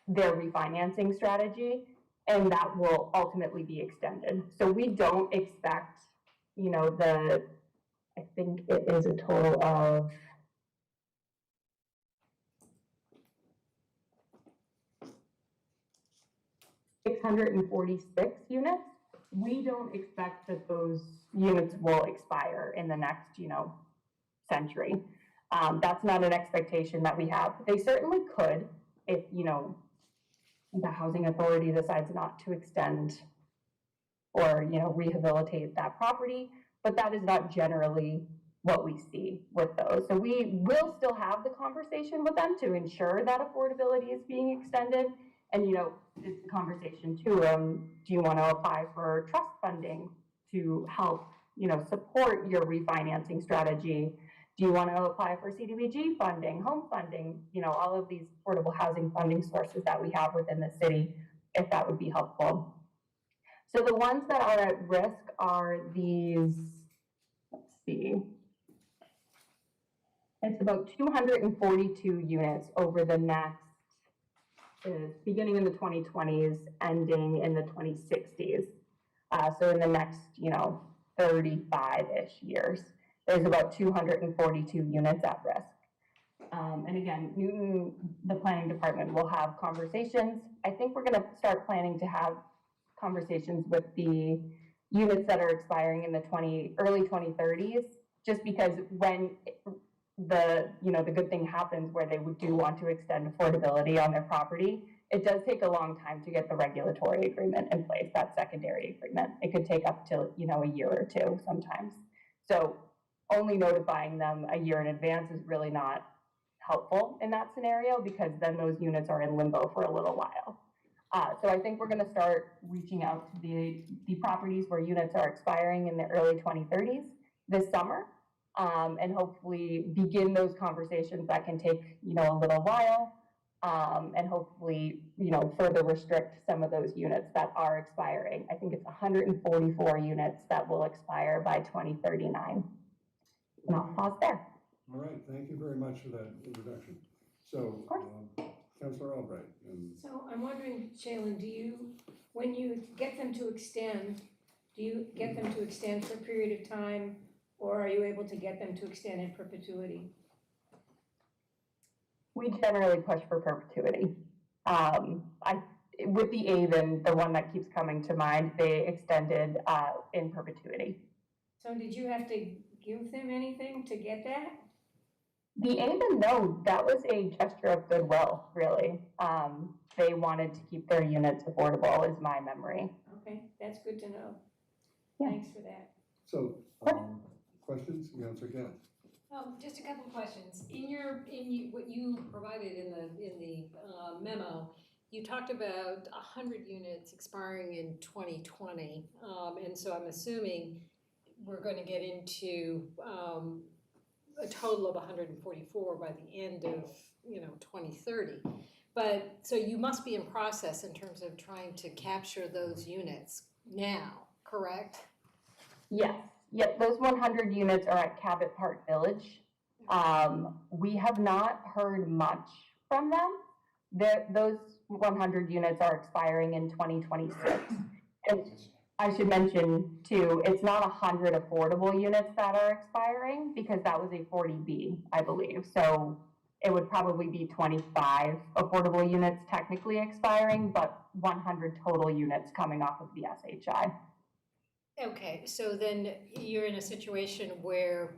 their refinancing strategy, and that will ultimately be extended. So we don't expect, I think it is a total of 646 units. We don't expect that those units will expire in the next, century. That's not an expectation that we have. They certainly could. if, you know, the housing authority decides not to extend or, you know, rehabilitate that property, but that is not generally what we see with those. So we will still have the conversation with them to ensure that affordability is being extended. And, you know, it's the conversation too, do you want to apply for trust funding to help, you know, support your refinancing strategy? Do you want to apply for CDBG funding, home funding, you know, all of these affordable housing funding sources that we have within the city, if that would be helpful. So the ones that are at risk are these, let's see, it's about 242 units over the next, beginning in the 2020s, ending in the 2060s. So in the next, you know, 35-ish years, there's about 242 units at risk. And again, Newton, the planning department will have conversations. I think we're gonna start planning to have conversations with the units that are expiring in the early 2030s, just because when the good thing happens where they do want to extend affordability on their property, it does take a long time to get the regulatory agreement in place, that secondary agreement. It could take up to, you know, a year or two sometimes. So only notifying them a year in advance is really not helpful in that scenario, because then those units are in limbo for a little while. So I think we're going to start reaching out to the properties where units are expiring in the early 2030s this summer, and hopefully begin those conversations that can take, you know, a little while, and hopefully, you know, further restrict some of those units that are expiring. I think it's 144 units that will expire by 2039. And I'll pause there. All right, thank you very much for that introduction. So, Councilor Albright. So I'm wondering, Shaylin, when you get them to extend, do you get them to extend for a period of time, or are you able to get them to extend in perpetuity? We generally push for perpetuity. With the Avon, the one that keeps coming to mind, they extended in perpetuity. So did you have to give them anything to get that? The Avon, no, that was a gesture of goodwill, really. They wanted to keep their units affordable, is my memory. Okay, that's good to know. Yeah. Thanks for that. So, questions? Councilor Gann. Just a couple of questions. What you provided in the memo, you talked about 100 units expiring in 2020, and so I'm assuming we're going to get into a total of 144 by the end of 2030. But so you must be in process in terms of trying to capture those units now, correct? Yes. Yep, those 100 units are at Cabot Park Village. We have not heard much from them. Those 100 units are expiring in 2026. And I should mention too, it's not 100 affordable units that are expiring, because that was a 40B, I believe. So it would probably be 25 affordable units technically expiring, but 100 total units coming off of the SHI. Okay, so then you're in a situation where,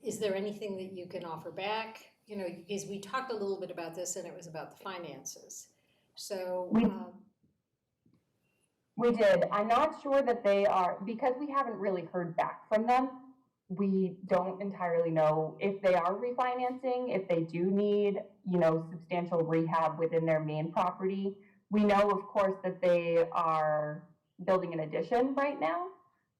is there anything that you can offer back? You know, because we talked a little bit about this and it was about the finances. So. We did. I'm not sure that they are, because we haven't really heard back from them. We don't entirely know if they are refinancing, if they do need, substantial rehab within their main property. We know, of course, that they are building an addition right now.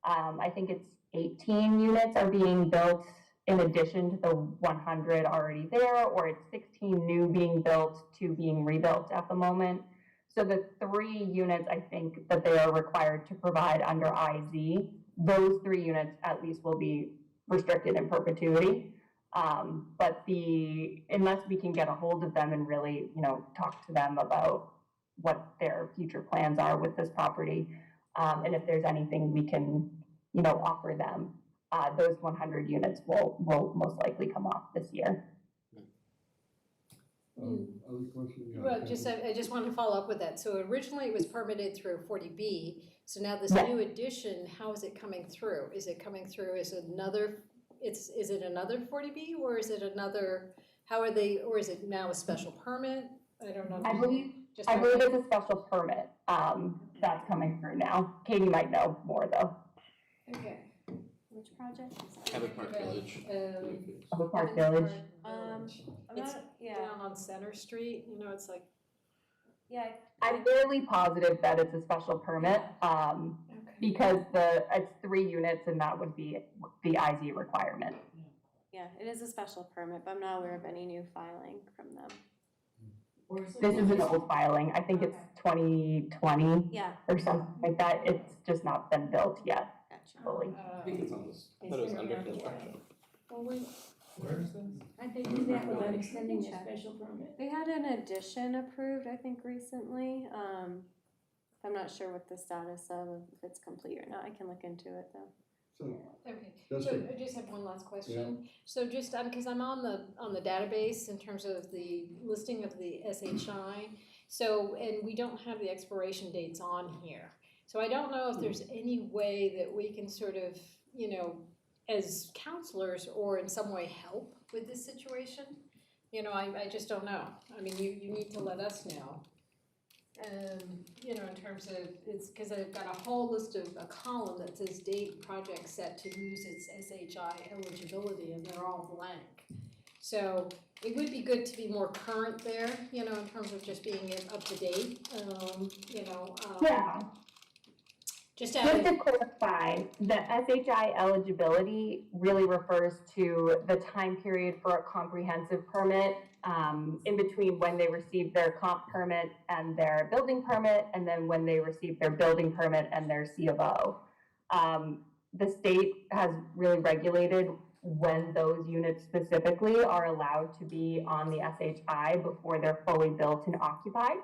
I think it's 18 units are being built in addition to the 100 already there, or it's 16 new being built, 2 being rebuilt at the moment. So the 3 units, I think, that they are required to provide under IZ, those 3 units at least will be restricted in perpetuity. But unless we can get a hold of them and really, talk to them about what their future plans are with this property, and if there's anything we can, offer them, those 100 units will most likely come off this year. Other questions? Yeah, Well, I just wanted to follow up with that. So originally it was permitted through 40B. So now this new addition, how is it coming through? Is it coming through as is it another 40B, or is it another, how are they, or is it now a special permit? I don't know. I believe, Just I how- believe it's a special permit, that's coming through now. Katie might know more though. Okay. Which project? Cabot Park Village. Cabot Park Village. I'm It's not, yeah, down on Center Street, you know, it's like, yeah. I'm fairly positive that it's a special permit, because it's 3 units and that would be the IZ requirement. Yeah, it is a special permit, but I'm not aware of any new filing from them. This is an old filing. I think it's 2020 Yeah. or something like that. It's just not been built yet fully. I think it's on this, I thought it was under construction. well, we, Where is this? I think do that without extending the special permit. They had an addition approved, I think, recently. I'm not sure what the status of, if it's complete or not. I can look into it though. okay, That's so good. I just have one last question. So just, because I'm on the database in terms of the listing of the SHI, so, and we don't have the expiration dates on here. So I don't know if there's any way that we can sort of, you know, as counselors or in some way help with this situation. You know, I just don't know. I mean, you need to let us know. You know, in terms of, it's because I've got a whole list of a column that says date project set to lose its SHI eligibility, and they're all blank. So it would be good to be more current there, you know, in terms of just being up to date, you know. Yeah. Just Just to clarify, the SHI eligibility really refers to the time period for a comprehensive permit, in between when they receive their comp permit and their building permit, and then when they receive their building permit and their C of O. The state has really regulated when those units specifically are allowed to be on the SHI before they're fully built and occupied,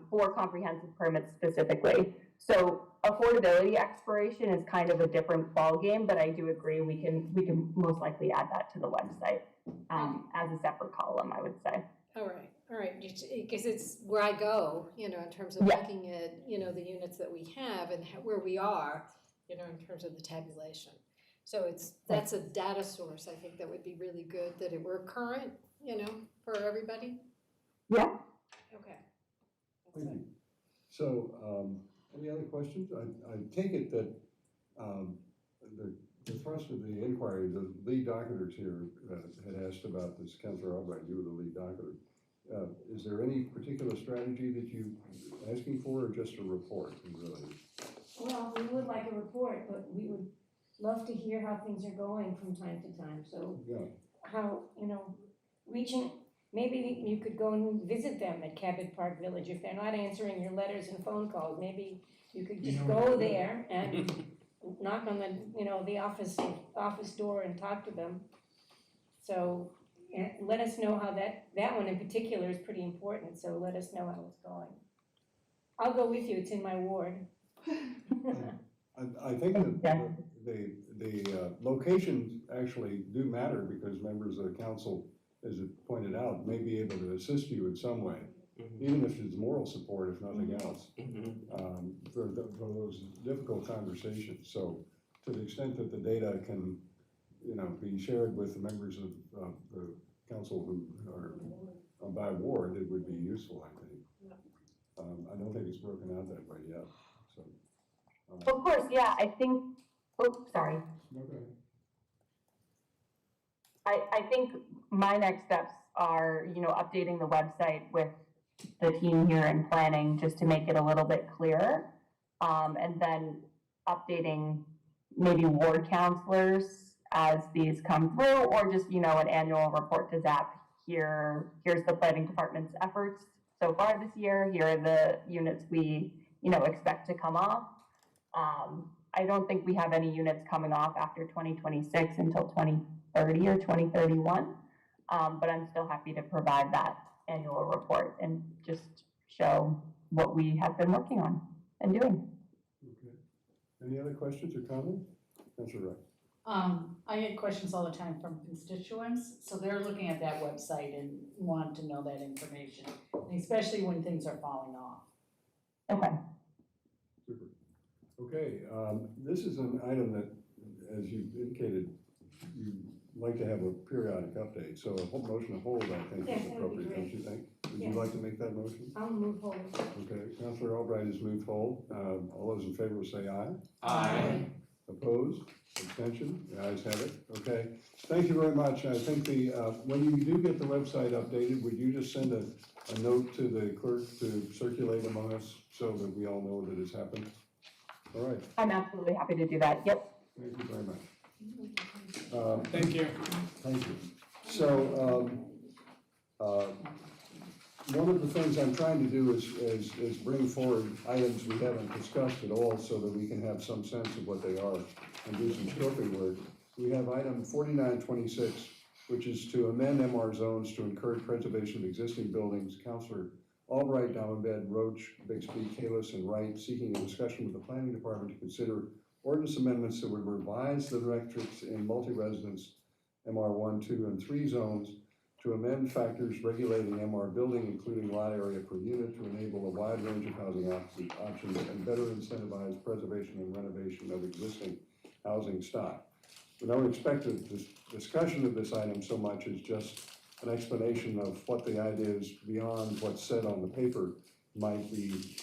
for comprehensive permits specifically. So affordability expiration is kind of a different ballgame, but I do agree we can most likely add that to the website as a separate column, I would say. all right, because it's where I go, you know, in terms of Yeah. looking at, you know, the units that we have and where we are, you know, in terms of the tabulation. So that's a data source, I think, that would be really good, that it were current, you know, for everybody. Yeah. Okay. Thank you. So, any other questions? I take it that the thrust of the inquiry, the lead docketers here had asked about this, Councilor Albright, you were the lead docketer. Is there any particular strategy that you asking for, or just a report, really? Well, we would like a report, but we would love to hear how things are going from time to time. So Yeah. how, you know, maybe you could go and visit them at Cabot Park Village. If they're not answering your letters and phone calls, maybe you could just go there and knock on the, you know, the office door and talk to them. So let us know how that one in particular is pretty important, so let us know how it's going. I'll go with you, it's in my ward. I think that the locations actually do matter, because members of the council, as it pointed out, may be able to assist you in some way, even if it's moral support, if nothing else, for those difficult conversations. So to the extent that the data can, you know, be shared with the members of the council who are by ward, it would be useful, I think. I don't think it's broken out that way yet, so. Of course, yeah, I think, oh, sorry. Okay. I think my next steps are, you know, updating the website with the team here in planning just to make it a little bit clearer. And then updating maybe ward counselors as these come through, or just, you know, an annual report to ZAP. Here's the planning department's efforts so far this year. Here are the units we, you know, expect to come off. I don't think we have any units coming off after 2026 until 2030 or 2031. But I'm still happy to provide that annual report and just show what we have been working on and doing. Okay. Any other questions or comments? Councilor Wright. I get questions all the time from constituents, so they're looking at that website and want to know that information, especially when things are falling off. Okay. Super. Okay, this is an item that, as you indicated, you like to have a periodic update, so a whole motion to hold, I think, Yes, is that would be appropriate, don't great. you think? Would Yes. you like to make that motion? I'll move forward. Okay, Counselor Albright has moved hold. All those in favor will say aye. Aye. Opposed? Abstention? The ayes have it. Okay. Thank you very much. I think when you do get the website updated, would you just send a note to the clerk to circulate among us so that we all know that it's happened? All right. I'm absolutely happy to do that. Yep. Thank you very much. Thank you. Thank you. So, one of the things I'm trying to do is bring forward items we haven't discussed at all so that we can have some sense of what they are and do some scoping work. We have item 4926, which is to amend MR zones to encourage preservation of existing buildings. Counselor Albright, Dallenbed, Roach, Bixby, Kalis, and Wright seeking a discussion with the planning department to consider ordinance amendments that would revise the metrics in multi-residence MR 1, 2, and 3 zones to amend factors regulating MR building, including lot area per unit, to enable a wide range of housing options and better incentivize preservation and renovation of existing housing stock. We don't expect a discussion of this item so much as just an explanation of what the ideas beyond what's said on the paper might be,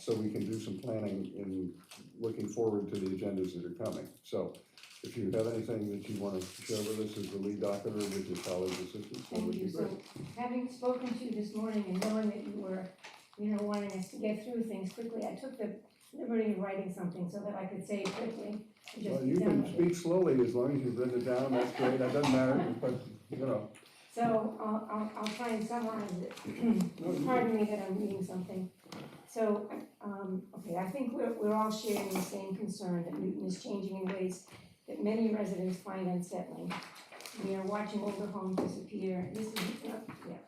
so we can do some planning in looking forward to the agendas that are coming. So if you have anything that you want to share with us as the lead doctor with your colleagues' assistants, that would Thank be you. great. So having spoken to you this morning and knowing that you were, wanting us to get through things quickly, I took the liberty of writing something so that I could say it quickly. And just Well, you get done can with it. speak slowly as long as you've written it down, that's great, that doesn't matter, but, So I'll try and summarize it. Pardon me that I'm reading something. So, okay, I think we're all sharing the same concern that Newton is changing in ways that many residents find unsettling. We are watching older homes disappear. This is,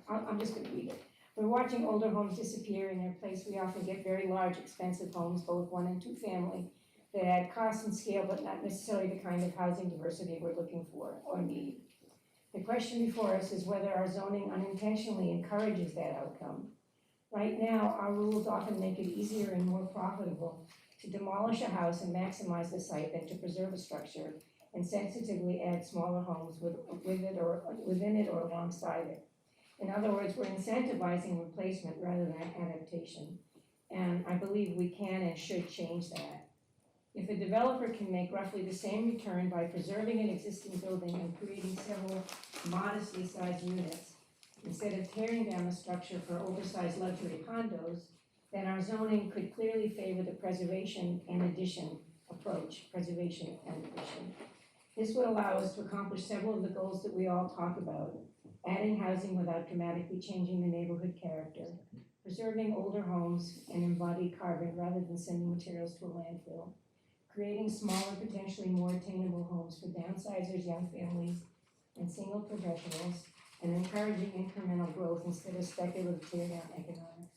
I'm just gonna read it. We're watching older homes disappear. In their place, we often get very large, expensive homes, both 1 and 2 family, that add cost and scale, but not necessarily the kind of housing diversity we're looking for or need. The question before us is whether our zoning unintentionally encourages that outcome. Right now, our rules often make it easier and more profitable to demolish a house and maximize the site than to preserve a structure and sensitively add smaller homes within it or alongside it. In other words, we're incentivizing replacement rather than adaptation. And I believe we can and should change that. If a developer can make roughly the same return by preserving an existing building and creating several modestly sized units, instead of tearing down the structure for oversized luxury condos, then our zoning could clearly favor the preservation and addition approach, preservation and addition. This would allow us to accomplish several of the goals that we all talk about: adding housing without dramatically changing the neighborhood character, preserving older homes and embodied carbon rather than sending materials to a landfill, creating smaller, potentially more attainable homes for downsizers, young families, and single professionals, and encouraging incremental growth instead of speculative teardown economics.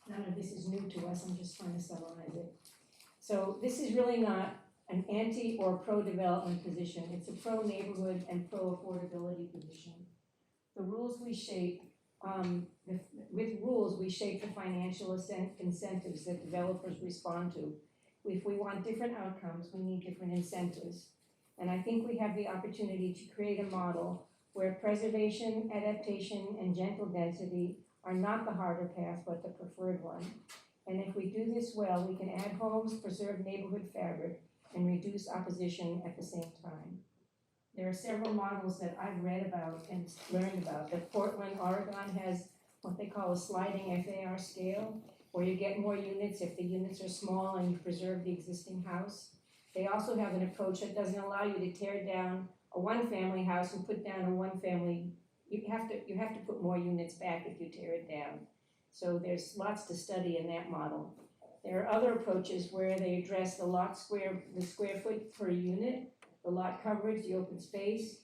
None of this is new to us, I'm just trying to summarize it. So this is really not an anti or pro-development position, it's a pro-neighborhood and pro-affordability position. The rules we shape, with rules, we shape the financial incentives that developers respond to. If we want different outcomes, we need different incentives. And I think we have the opportunity to create a model where preservation, adaptation, and gentle density are not the harder path, but the preferred one. And if we do this well, we can add homes, preserve neighborhood fabric, and reduce opposition at the same time. There are several models that I've read about and learned about. That Portland, Oregon has what they call a sliding FAR scale, where you get more units if the units are small and you preserve the existing house. They also have an approach that doesn't allow you to tear down a one-family house and put down a one-family. You have to put more units back if you tear it down. So there's lots to study in that model. There are other approaches where they address the square foot per unit, the lot coverage, the open space.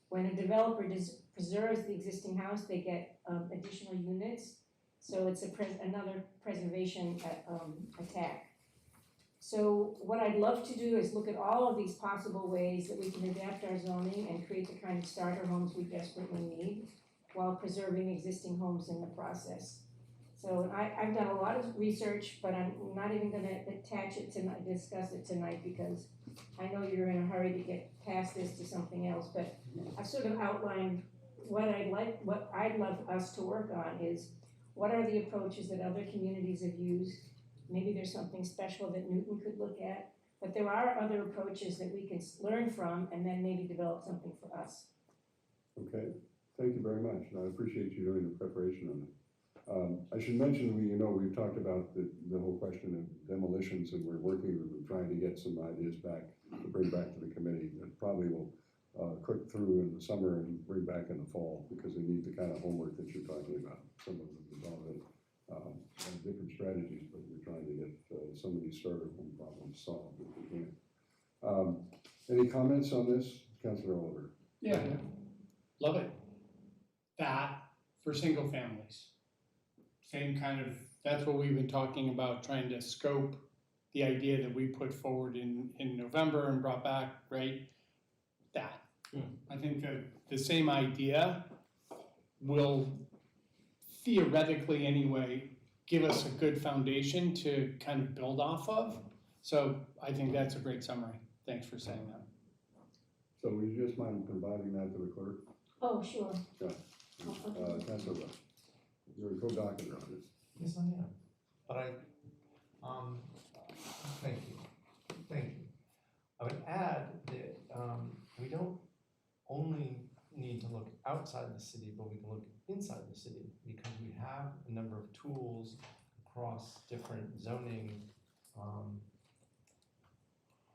When a developer preserves the existing house, they get additional units. So it's another preservation attack. So what I'd love to do is look at all of these possible ways that we can adapt our zoning and create the kind of starter homes we desperately need while preserving existing homes in the process. So I've done a lot of research, but I'm not even gonna attach it tonight, discuss it tonight, because I know you're in a hurry to get past this to something else, but I've sort of outlined what I'd love us to work on is, what are the approaches that other communities have used? Maybe there's something special that Newton could look at, but there are other approaches that we can learn from and then maybe develop something for us. Okay, thank you very much. And I appreciate you doing the preparation on it. I should mention, we've talked about the whole question of demolitions, and we're working, we're trying to get some ideas back to bring back to the committee that probably will cook through in the summer and bring back in the fall, because they need the kind of homework that you're talking about. Some of them involve different strategies, but we're trying to get some of these starter home problems solved if we can. Any comments on this, Councilor Oliver? Yeah, love it. That for single families. Same kind of, that's what we've been talking about, trying to scope the idea that we put forward in November and brought back, right? That. I think that the same idea will theoretically anyway give us a good foundation to kind of build off of. So I think that's a great summary. Thanks for saying that. So would you just mind providing that to the clerk? Oh, sure. Yeah. Councilor Rush, you're a co-document on this. Yes, I am. But thank you. I would add that we don't only need to look outside the city, but we can look inside the city, because we have a number of tools across different zoning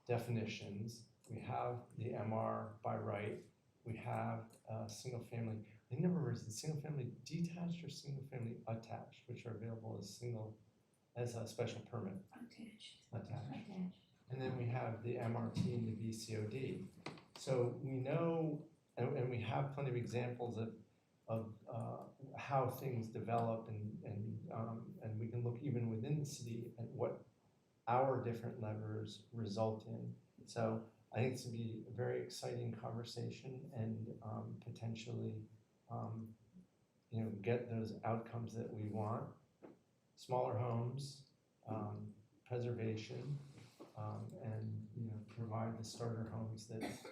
definitions. We have the MR by right. We have single family. The number is the single family detached or single family attached, which are available as a special permit. Attached. And then we have the MRT and the BCOD. So we know, and we have plenty of examples of how things develop, and we can look even within the city at what our different levers result in. So I think it's going to be a very exciting conversation, and potentially, get those outcomes that we want: smaller homes, preservation, and provide the starter homes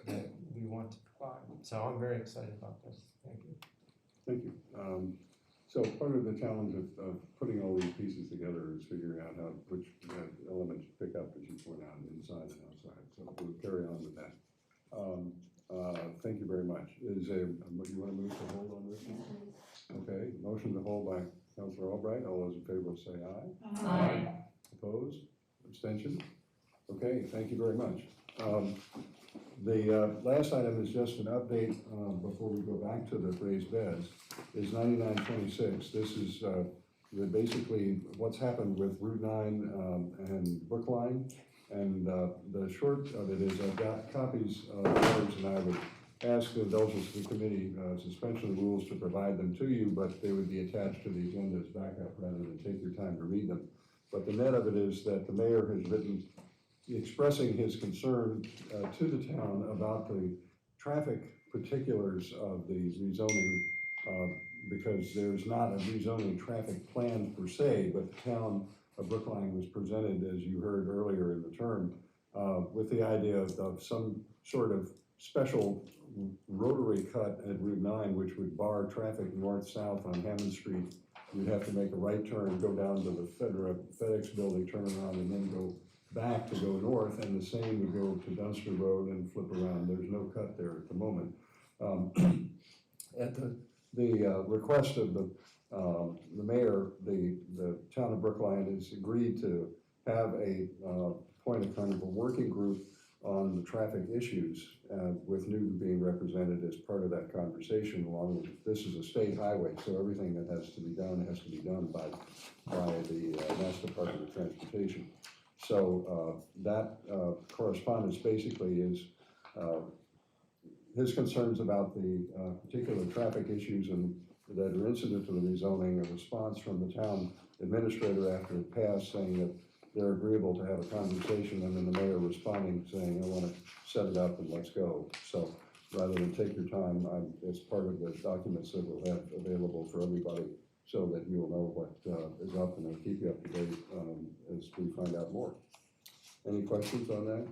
that we want to provide. So I'm very excited about this. Thank you. Thank you. So part of the challenge of putting all these pieces together is figuring out which elements to pick up, as you point out, inside and outside. So we'll carry on with that. Thank you very much. You want to move to hold on this one? Okay, motion to hold by Councilor Albright. All those in favor say aye. Aye. Opposed? Abstention? Okay, thank you very much. The last item is just an update before we go back to the raised beds, is 9926. This is basically what's happened with Route 9 and Brookline. And the short of it is I've got copies of yours, and I would ask the indulgence of the committee, suspension of rules to provide them to you, but they would be attached to the agenda as backup rather than take your time to read them. But the net of it is that the mayor has written expressing his concern to the town about the traffic particulars of the rezoning, because there's not a rezoning traffic plan per se, but the town of Brookline was presented, as you heard earlier in the term, with the idea of some sort of special rotary cut at Route 9, which would bar traffic north-south on Hammond Street. You'd have to make a right turn, go down to the FedEx building, turn around, and then go back to go north, and the same would go to Dunster Road and flip around. There's no cut there at the moment. At the request of the mayor, the town of Brookline has agreed to have a point of kind of a working group on the traffic issues, with Newton being represented as part of that conversation. Along with, this is a state highway, so everything that has to be done by the Mass Department of Transportation. So that correspondence basically is his concerns about the particular traffic issues that are incident to the rezoning, a response from the town administrator after it passed saying that they're agreeable to have a conversation, and then the mayor responding saying, I want to set it up and let's go. So rather than take your time, it's part of the documents that we'll have available for everybody so that you'll know what is up, and I'll keep you up to date as we find out more. Any questions on that?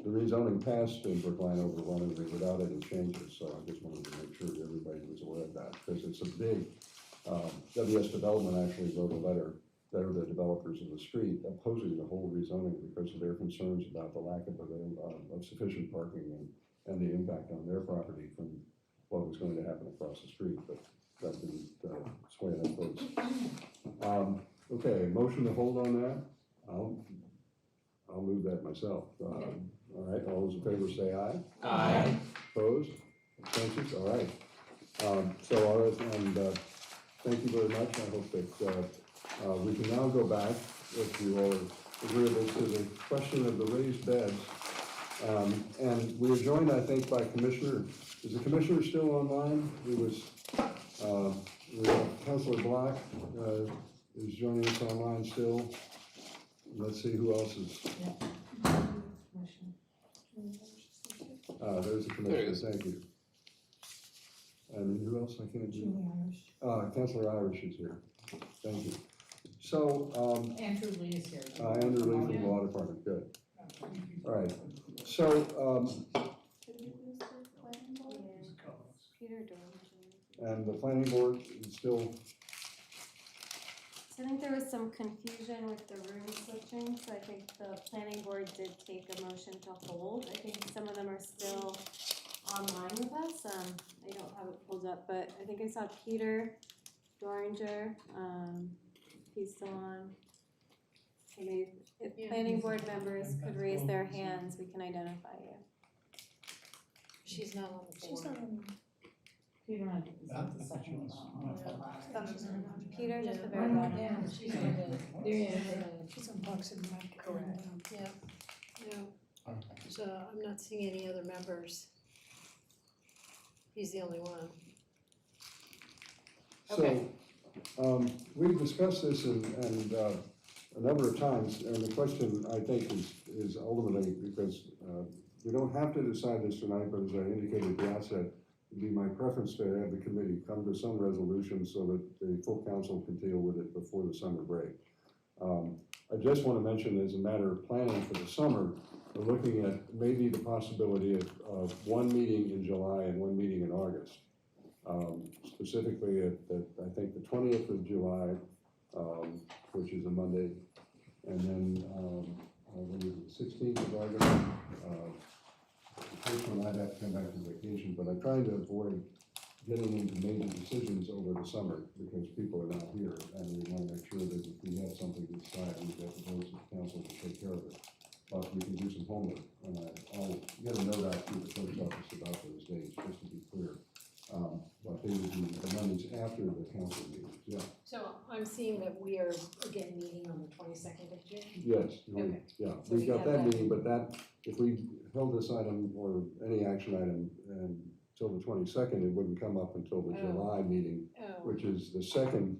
The rezoning passed in Brookline overwhelmingly without any changes, so I just wanted to make sure everybody was aware of that, because it's a big, WS Development actually wrote a letter, they're the developers of the street, opposing the whole rezoning because of their concerns about the lack of sufficient parking and the impact on their property from what was going to happen across the street, but that didn't sway enough votes. Okay, motion to hold on that? I'll move that myself. All right, all those in favor say aye. Aye. Opposed? Abstentions? All right. All right, and thank you very much. I hope that we can now go back, if you all are agreeable, to the question of the raised beds. And we are joined, I think, by Commissioner, is the Commissioner still online? We have Councilor Block is joining us online still. Let's see who else is. There's the Commissioner, thank you. And who else I can't do? Councilor Irish is here. Thank you. So, Andrew Lee is here. Andrew Lee from the Law Department, good. All right, so, and the planning board is still, So I think there was some confusion with the room switching, so I think the planning board did take a motion to hold. I think some of them are still online with us. I don't have it pulled up, but I think I saw Peter Doringer, he's still on. Maybe if planning board members could raise their hands, we can identify you. She's not on the board. Peter, I think, is at the second. Peter's at the very bottom. Yeah, she's on the, she's on Parks and Rec. Correct. Yeah, no, so I'm not seeing any other members. He's the only one. so, we've discussed this and a number of times, and the question, I think, is ultimately, because we don't have to decide this tonight, but as I indicated at the outset, it'd be my preference to have the committee come to some resolution so that the full council can deal with it before the summer break. I just want to mention, as a matter of planning for the summer, we're looking at maybe the possibility of one meeting in July and one meeting in August. Specifically at I think the 20th of July, which is a Monday, and then the 16th of August. The first one I'd have to come back from vacation, but I'm trying to avoid getting into major decisions over the summer because people are not here, and we want to make sure that if we have something to decide, we've got the votes of the council to take care of it. But we can do some homework, and I'll get a note out to the clerk's office about those dates, just to be clear. But they would be the Mondays after the council meetings, yeah. So I'm seeing that we are again meeting on the 22nd of June. Yes, Okay. yeah, So we've we got have that that. meeting, but that, if we held this item or any action item until the 22nd, it wouldn't come up until the Oh. July meeting, Oh. which is the second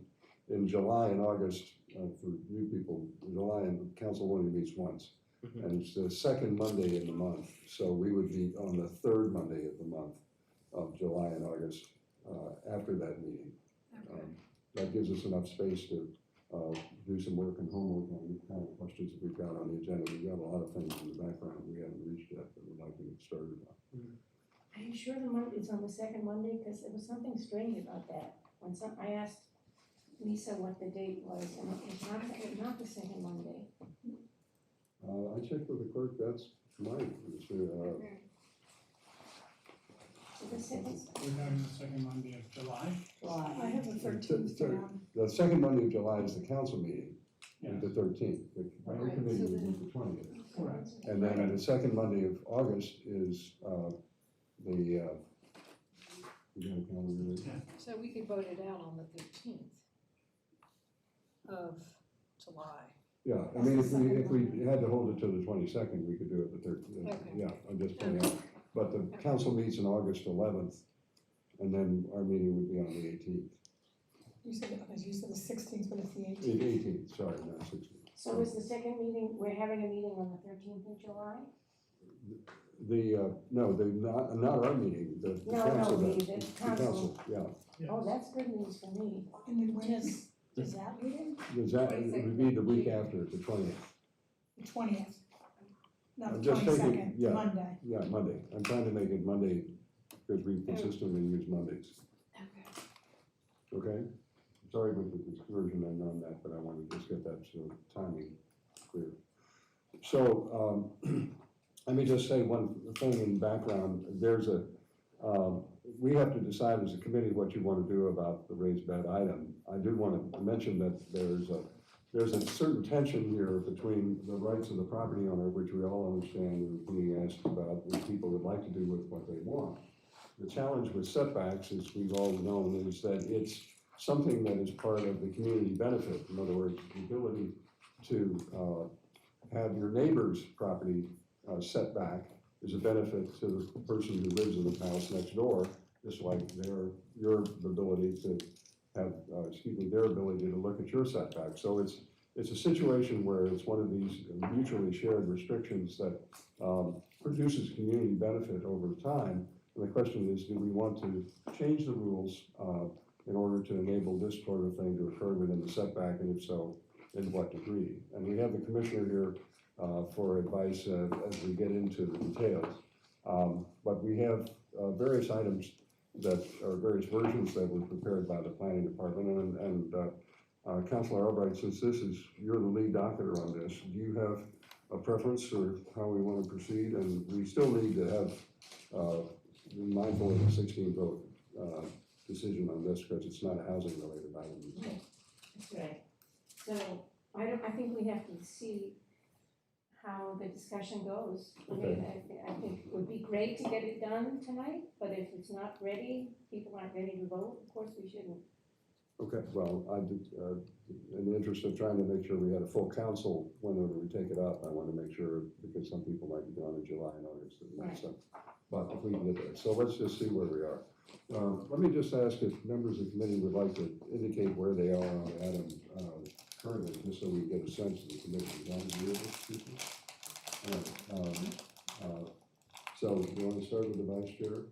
in July and August, for new people, July and council only meets once. And it's the second Monday in the month, so we would meet on the third Monday of the month of July and August, after that meeting. That gives us enough space to do some work and homework on the kind of questions that we've got on the agenda. We've got a lot of things in the background we haven't reached yet that we'd like to get started on. Are you sure the month is on the second Monday? Because there was something strange about that. When I asked Lisa what the date was, and it was not the second Monday. I checked with the clerk, that's mine. The second, We're having the second Monday of July. I have the 13th down. The second Monday of July is the council meeting, the 13th. The road Right, committee so would then- meet the 20th. Correct. And then the second Monday of August is you got a calendar there? So we could vote it out on the 13th of July. Yeah, I mean, if we had to hold it to the 22nd, we could do it the 13th. Okay. Yeah, I'm just pointing out. But the council meets on August 11th, and then our meeting would be on the 18th. You said the 16th, but it's the 18th. 18th, sorry, not 16th. so is the second meeting, we're having a meeting on the 13th of July? not our meeting, the council. the council. Yeah. Oh, that's good news for me. And then when is that meeting? It would be the week after, the 20th. The 20th. Not I'm the just thinking, 22nd, yeah. Monday. Yeah, Monday. I'm trying to make it Monday because we consistently use Mondays. Okay? Sorry about the excursion on that, but I want to just get that timing clear. So let me just say one thing in background. We have to decide as a committee what you want to do about the raised bed item. I do want to mention that there's a certain tension here between the rights of the property owner, which we all understand and being asked about, what people would like to do with what they want. The challenge with setbacks, as we've all known, is that it's something that is part of the community benefit. In other words, the ability to have your neighbor's property set back is a benefit to the person who lives in the house next door, just like your ability to have, their ability to look at your setback. So it's a situation where it's one of these mutually shared restrictions that produces community benefit over time. And the question is, do we want to change the rules in order to enable this sort of thing to occur within the setback, and if so, in what degree? And we have the commissioner here for advice as we get into the details. But we have various items that are various versions that were prepared by the planning department. And Councilor Albright, since you're the lead doctor on this, do you have a preference for how we want to proceed? And we still need to have be mindful of the 16 vote decision on this because it's not a housing related item. That's right. So I think we have to see how the discussion goes. I mean, I think it would be great to get it done tonight, but if it's not ready, people aren't ready to vote, of course we shouldn't. Okay, well, I did, in the interest of trying to make sure we had a full council whenever we take it up, I want to make sure, because some people might be gone in July and August and that stuff. But if we can get there, so let's just see where we are. Let me just ask if members of the committee would like to indicate where they are on the item currently, just so we get a sense of the committee. So you want to start with the vice chair?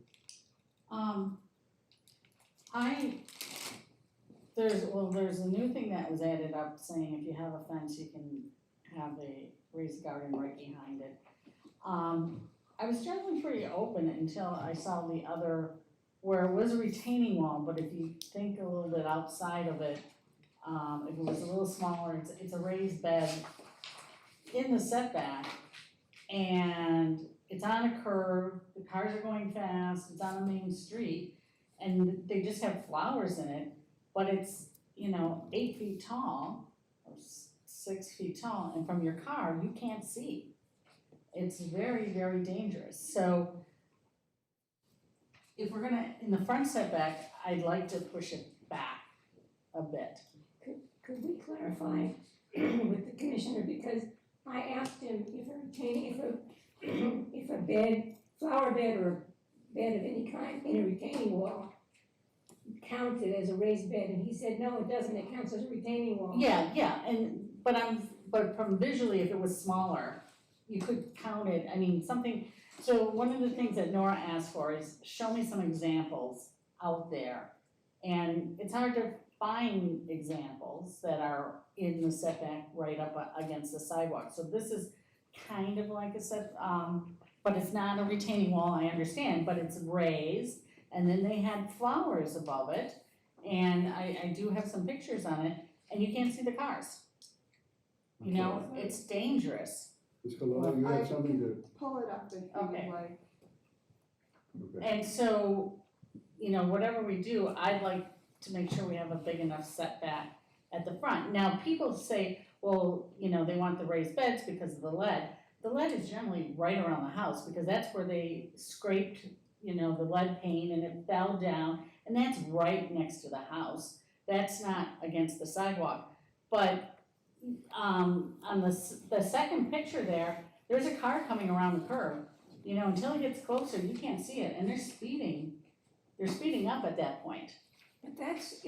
There's a new thing that was added up saying if you have a fence, you can have a raised garden right behind it. I was generally pretty open until I saw the other, where it was a retaining wall, but if you think a little bit outside of it, if it was a little smaller, it's a raised bed in the setback, and it's on a curve, the cars are going fast, it's on a main street, and they just have flowers in it, but it's, 8 feet tall, or 6 feet tall, and from your car, you can't see. It's very, very dangerous. So if we're gonna, in the front setback, I'd like to push it back a bit. Could we clarify with the commissioner, because I asked him if a bed, flower bed or bed of any kind in a retaining wall counted as a raised bed, and he said, no, it doesn't, it counts as a retaining wall. Yeah, but from visually, if it was smaller, you could count it, so one of the things that Nora asked for is, show me some examples out there. And it's hard to find examples that are in the setback right up against the sidewalk. So this is kind of like but it's not a retaining wall, I understand, but it's raised. And then they had flowers above it. And I do have some pictures on it, and you can't see the cars. It's dangerous. Ms. Colonna, you have something to? Pull it up if you Okay. would like. Okay. And so, whatever we do, I'd like to make sure we have a big enough setback at the front. Now, people say, well, they want the raised beds because of the lead. The lead is generally right around the house because that's where they scraped, the lead paint and it fell down, and that's right next to the house. That's not against the sidewalk. But on the second picture there's a car coming around the curve. Until it gets closer, you can't see it, and they're speeding up at that point. But that's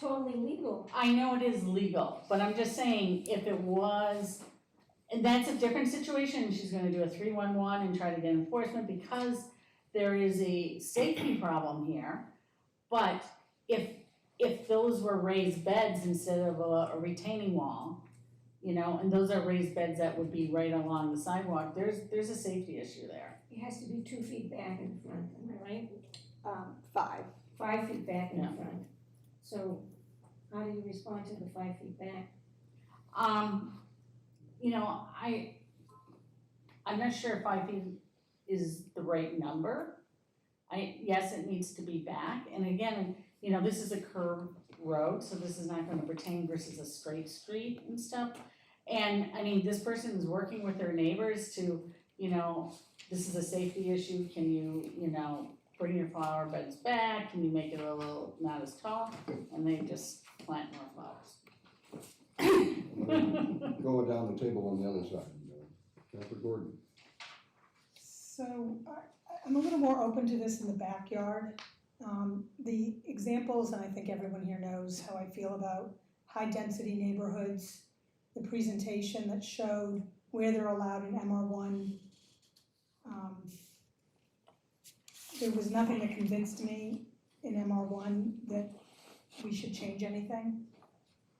totally legal. I know it is legal, but I'm just saying, if it was And that's a different situation. She's gonna do a 311 and try to get enforcement because there is a safety problem here. But if those were raised beds instead of a retaining wall, you know, and those are raised beds that would be right along the sidewalk, there's a safety issue there. It has to be 2 feet back in front, am I right? 5. 5 feet back in Yeah. front. So how do you respond to the 5 feet back? You know, I'm not sure if 5 feet is the right number. Yes, it needs to be back, and again, you know, this is a curved road, so this is not gonna pertain versus a straight street and stuff. And, I mean, this person is working with their neighbors to, you know, this is a safety issue, can you know, bring your flower beds back, can you make it a little not as tall? And they just plant more flowers. Going down the table on the other side, Councilor Gordon. So I'm a little more open to this in the backyard. The examples, and I think everyone here knows how I feel about high-density neighborhoods, the presentation that showed where they're allowed in MR1. There was nothing that convinced me in MR1 that we should change anything.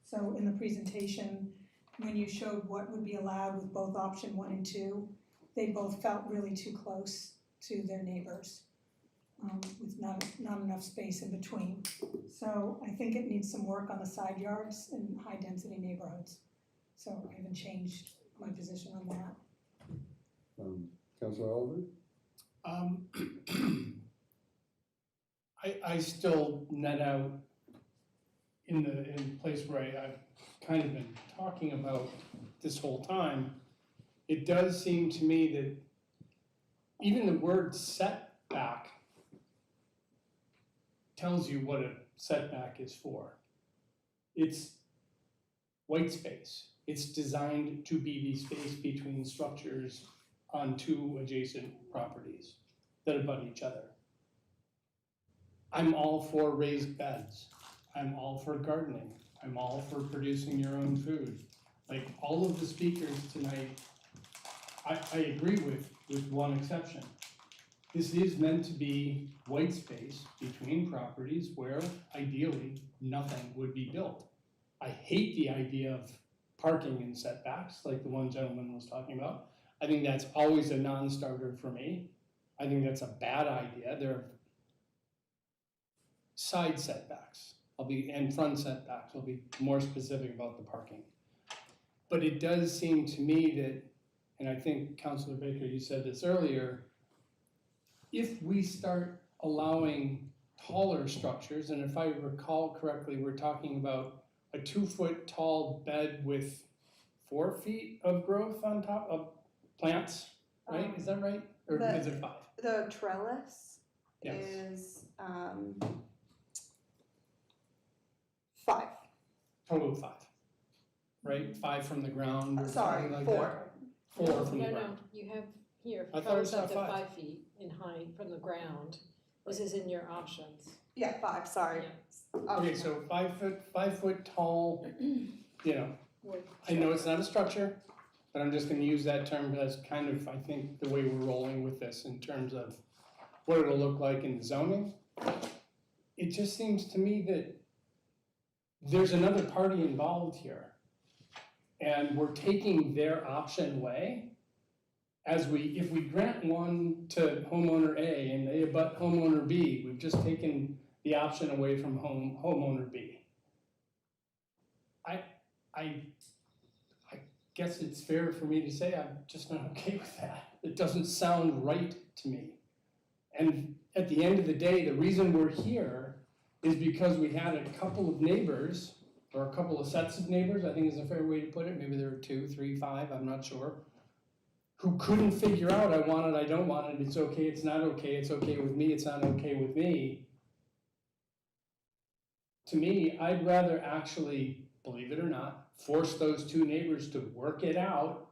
So in the presentation, when you showed what would be allowed with both option 1 and 2, they both felt really too close to their neighbors, with not enough space in between. So I think it needs some work on the side yards in high-density neighborhoods. So I haven't changed my position on that. Councilor Oliver? I still net out in the place where I've kind of been talking about this whole time. It does seem to me that even the word setback tells you what a setback is for. It's white space. It's designed to be the space between structures on 2 adjacent properties that abut each other. I'm all for raised beds. I'm all for gardening. I'm all for producing your own food. Like all of the speakers tonight, I agree with one exception. This is meant to be white space between properties where ideally nothing would be built. I hate the idea of parking in setbacks like the one gentleman was talking about. I think that's always a non-starter for me. I think that's a bad idea. There are side setbacks, and front setbacks. I'll be more specific about the parking. But it does seem to me that, and I think Councilor Baker, you said this earlier, if we start allowing taller structures, and if I recall correctly, we're talking about a 2-foot tall bed with 4 feet of growth on top of plants, right? Is that right? Or is it 5? The trellis Yes. is 5. Total of 5, right? 5 from the ground or Sorry, something like 4. that? 4 from the No, ground. you have here, I thought it trellis said up to 5. 5 feet in height from the ground. This is in your options. Yeah, 5, sorry. Okay, so 5 foot tall, you know, I know it's not a structure, but I'm just gonna use that term as kind of, I think, the way we're rolling with this in terms of what it'll look like in the zoning. It just seems to me that there's another party involved here. And we're taking their option away. If we grant one to homeowner A and they abut homeowner B, we've just taken the option away from homeowner B. I guess it's fair for me to say I'm just not okay with that. It doesn't sound right to me. And at the end of the day, the reason we're here is because we had a couple of neighbors, or a couple of sets of neighbors, I think is a fair way to put it. Maybe there were 2, 3, 5, I'm not sure, who couldn't figure out, I want it, I don't want it, it's okay, it's not okay, it's okay with me, it's not okay with me. To me, I'd rather actually, believe it or not, force those 2 neighbors to work it out.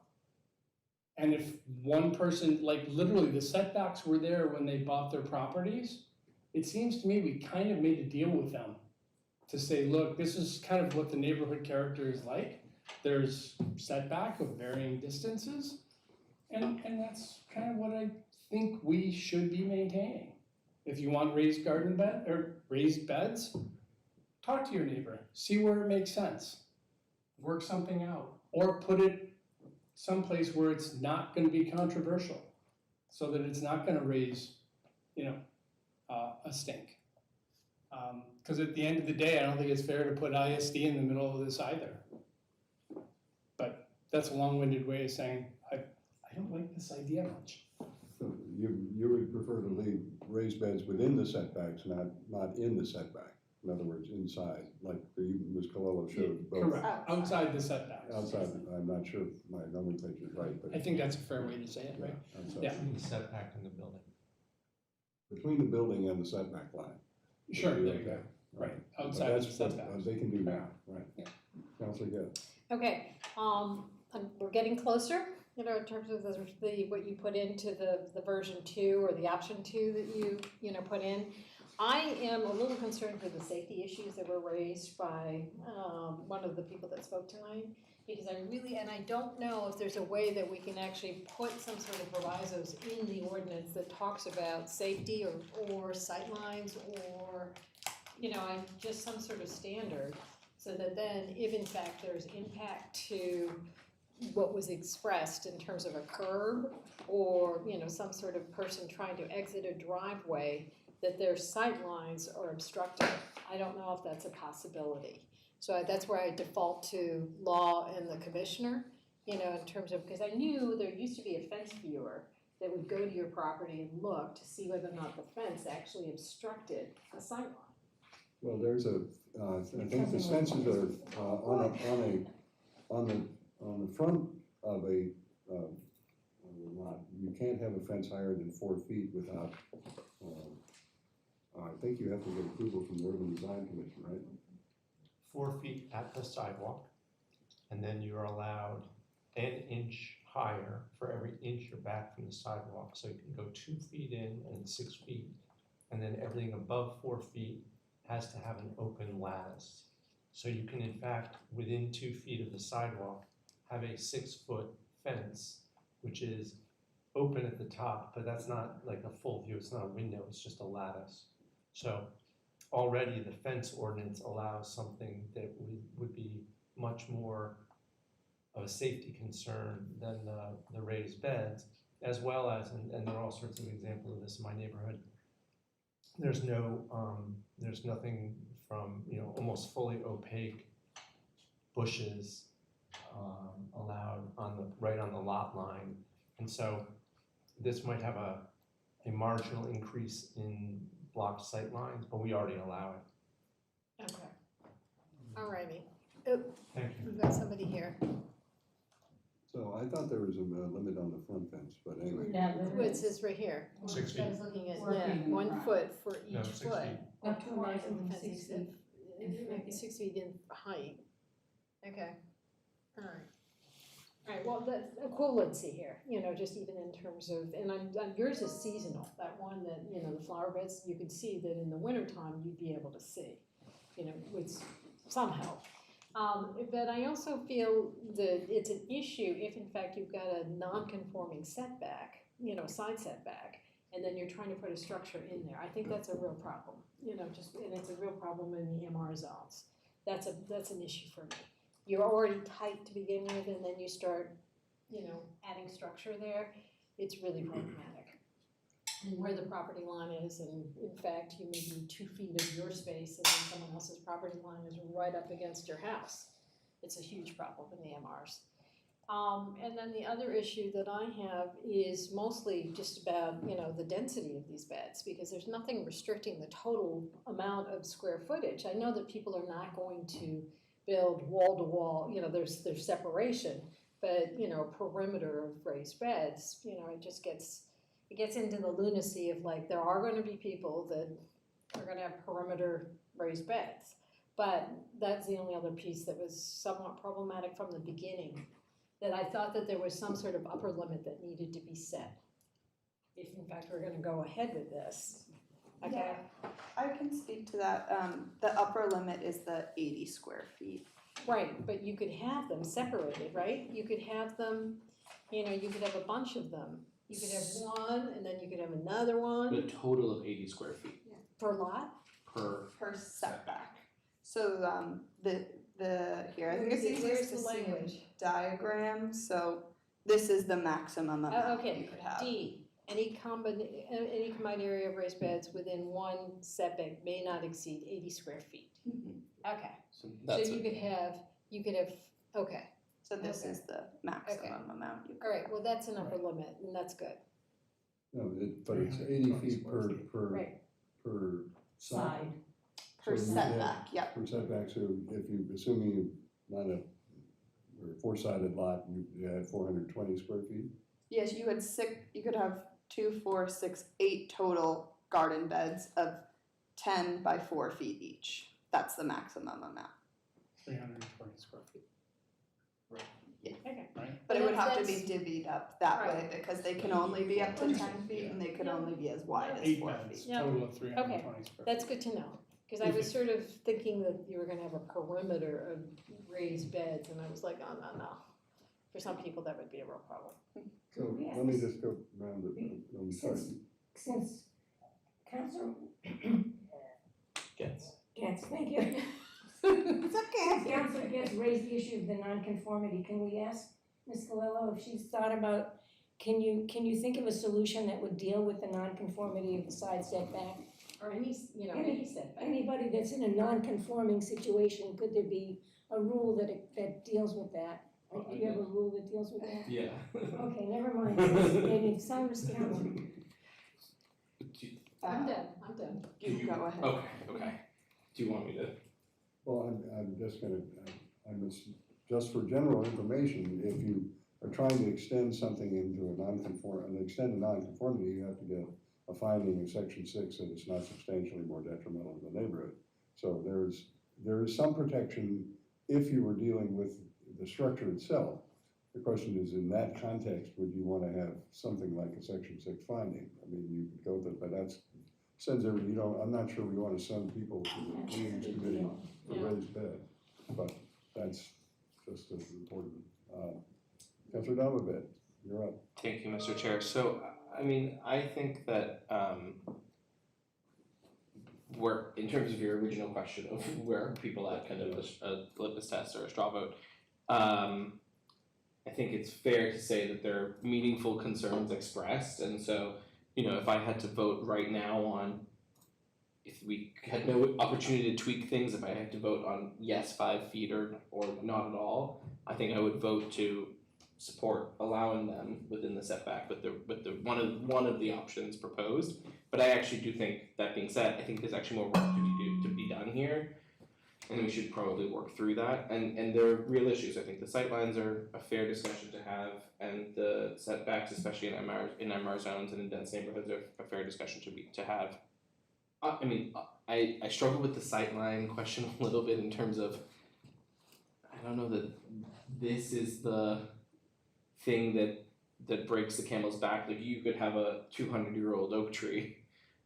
And if one person, like literally the setbacks were there when they bought their properties, it seems to me we kind of made a deal with them to say, look, this is kind of what the neighborhood character is like. there's setback of varying distances. And that's kind of what I think we should be maintaining. If you want raised garden bed or raised beds, talk to your neighbor, see where it makes sense. Work something out, or put it someplace where it's not gonna be controversial, so that it's not gonna raise, a stink. Cause at the end of the day, I don't think it's fair to put ISD in the middle of this either. But that's a long-winded way of saying, I don't like this idea much. So you would prefer to leave raised beds within the setbacks, not in the setback? In other words, inside, like Ms. Colello showed both. Correct, outside the setbacks. Outside, I'm not sure if my nomenclature is right, but. I think that's a fair way to say it, right? Outside. Yeah. Between the setback and the building. Between the building and the setback line. Sure, Would be there you go. okay. Right, But outside the that's what, setbacks. They can do now, right? Yeah. Counselor Gill. Okay, we're getting closer, in terms of what you put into the version 2 or the option 2 that you put in. I am a little concerned for the safety issues that were raised by one of the people that spoke tonight, because I don't know if there's a way that we can actually put some sort of provisos in the ordinance that talks about safety or sightlines or, just some sort of standard, so that then if in fact there's impact to what was expressed in terms of a curb or, some sort of person trying to exit a driveway, that their sight lines are obstructed. I don't know if that's a possibility. So that's where I default to law and the commissioner, in terms of, because I knew there used to be a fence viewer that would go to your property and look to see whether or not the fence actually obstructed a sight line. Well, there's I think the fences are on the front of a lot. You can't have a fence higher than 4 feet without, I think you have to get approval from the Urban Design Commission, right? 4 feet at the sidewalk, and then you're allowed an inch higher for every inch you're back from the sidewalk. So you can go 2 feet in and 6 feet, and then everything above 4 feet has to have an open lattice. So you can, in fact, within 2 feet of the sidewalk, have a 6-foot fence, which is open at the top, but that's not like a full view. It's not a window, it's just a lattice. So already the fence ordinance allows something that would be much more of a safety concern than the raised beds, as well as, and there are all sorts of examples of this in my neighborhood. There's nothing from, almost fully opaque bushes allowed right on the lot line. And so this might have a marginal increase in blocked sight lines, but we already allow it. Okay. All righty. Thank you. We've got somebody here. So I thought there was a limit on the front fence, but anyway. Yeah, Well, it says right here. 6 feet. I was looking at, 4 feet. 1 foot for each No, 6 foot. feet. Or Up to a maximum of 6 feet. Maybe 6 feet in height. Okay, all right. All right, well, that's equivalency here, just even in terms of, and yours is seasonal, that one that, the flower beds, you could see that in the wintertime, you'd be able to see, with some help. But I also feel that it's an issue if in fact you've got a non-conforming setback, side setback, and then you're trying to put a structure in there. I think that's a real problem, and it's a real problem in the MR zones. That's an issue for me. You're already tight to begin with, and then you start, adding structure there. It's really problematic. And where the property line is, and in fact, you may be 2 feet of your space, and then someone else's property line is right up against your house. It's a huge problem in the MRs. And then the other issue that I have is mostly just about, the density of these beds, because there's nothing restricting the total amount of square footage. I know that people are not going to build wall to wall, there's separation, but, perimeter of raised beds, it gets into the lunacy of like, there are going to be people that are going to have perimeter raised beds. But that's the only other piece that was somewhat problematic from the beginning, that I thought that there was some sort of upper limit that needed to be set. If in fact we're going to go ahead with this. Okay. Yeah, I can speak to that. The upper limit is the 80 square feet. Right, but you could have them separated, right? You could have them, you could have a bunch of them. You could have one, and then you could have another A one total of 80 square feet per lot? Per setback. So, here, I think it's Where's easiest the to see a language? diagram, so this is the maximum amount you Okay, could have. D, any combined area of raised beds within one setback may not exceed 80 square feet. Okay, So so that's you could have, okay, So this Okay. is the maximum amount you could all right, well, that's an upper limit, and that's good. No, but it's 80 feet per Right. side. per So you have- setback, yep. Per setback, so if you, assuming you not a, or a four-sided lot, you had 420 square feet? Yes, you could have 2, 4, 6, 8 total garden beds of 10 by 4 feet each. That's the maximum amount. 320 square feet. Okay. Right? But it would have to That's- be divvied up that way Right. because they can only be up to 10 feet and they could only be as wide as 8 4 beds, feet. Yeah. total of 320 square feet. That's good to know, because I was sort of thinking that you were gonna have a perimeter of raised beds, and I was like, oh, no. For some people, that would be a real problem. So Yes. let me just go around it, sorry. Since Councilor Gets. Getz, thank you. It's okay. Councilor Getz raised the issue of the nonconformity. Can we ask Ms. Galillo if she's thought about, can you think of a solution that would deal with the nonconformity of the side setback? Or any setback. Anybody that's in a non-conforming situation, could there be a rule that deals with that? Like, do you have a rule that deals with that? Yeah. Okay, never mind. Maybe Cyrus Council. I'm done. You go ahead. Okay. Do you want me to? Well, I'm just gonna, just for general information, if you are trying to extend something into a extend a nonconformity, you have to get a finding in section 6 that it's not substantially more detrimental to the neighborhood. So there is some protection if you were dealing with the structure itself. The question is, in that context, would you want to have something like a section 6 finding? I mean, you could go there, but I'm not sure we want to send people to the Communities Committee for raised bed, but that's just as important. Councilor Dalbert, you're up. Thank you, Mr. Chair. So, I mean, I think that in terms of your original question of where are people at, kind of a litmus test or a straw vote, I think it's fair to say that there are meaningful concerns expressed, and so, if I had to vote right now on if we had no opportunity to tweak things, if I had to vote on yes, 5 feet or not at all, I think I would vote to support allowing them within the setback with the one of the options proposed. But I actually do think, that being said, I think there's actually more work to be done here, and we should probably work through that. And there are real issues. I think the sightlines are a fair discussion to have, and the setbacks, especially in MR zones and in dense neighborhoods, are a fair discussion to have. I mean, I struggle with the sightline question a little bit in terms of, I don't know that this is the thing that breaks the camel's back. Like, you could have a 200-year-old oak tree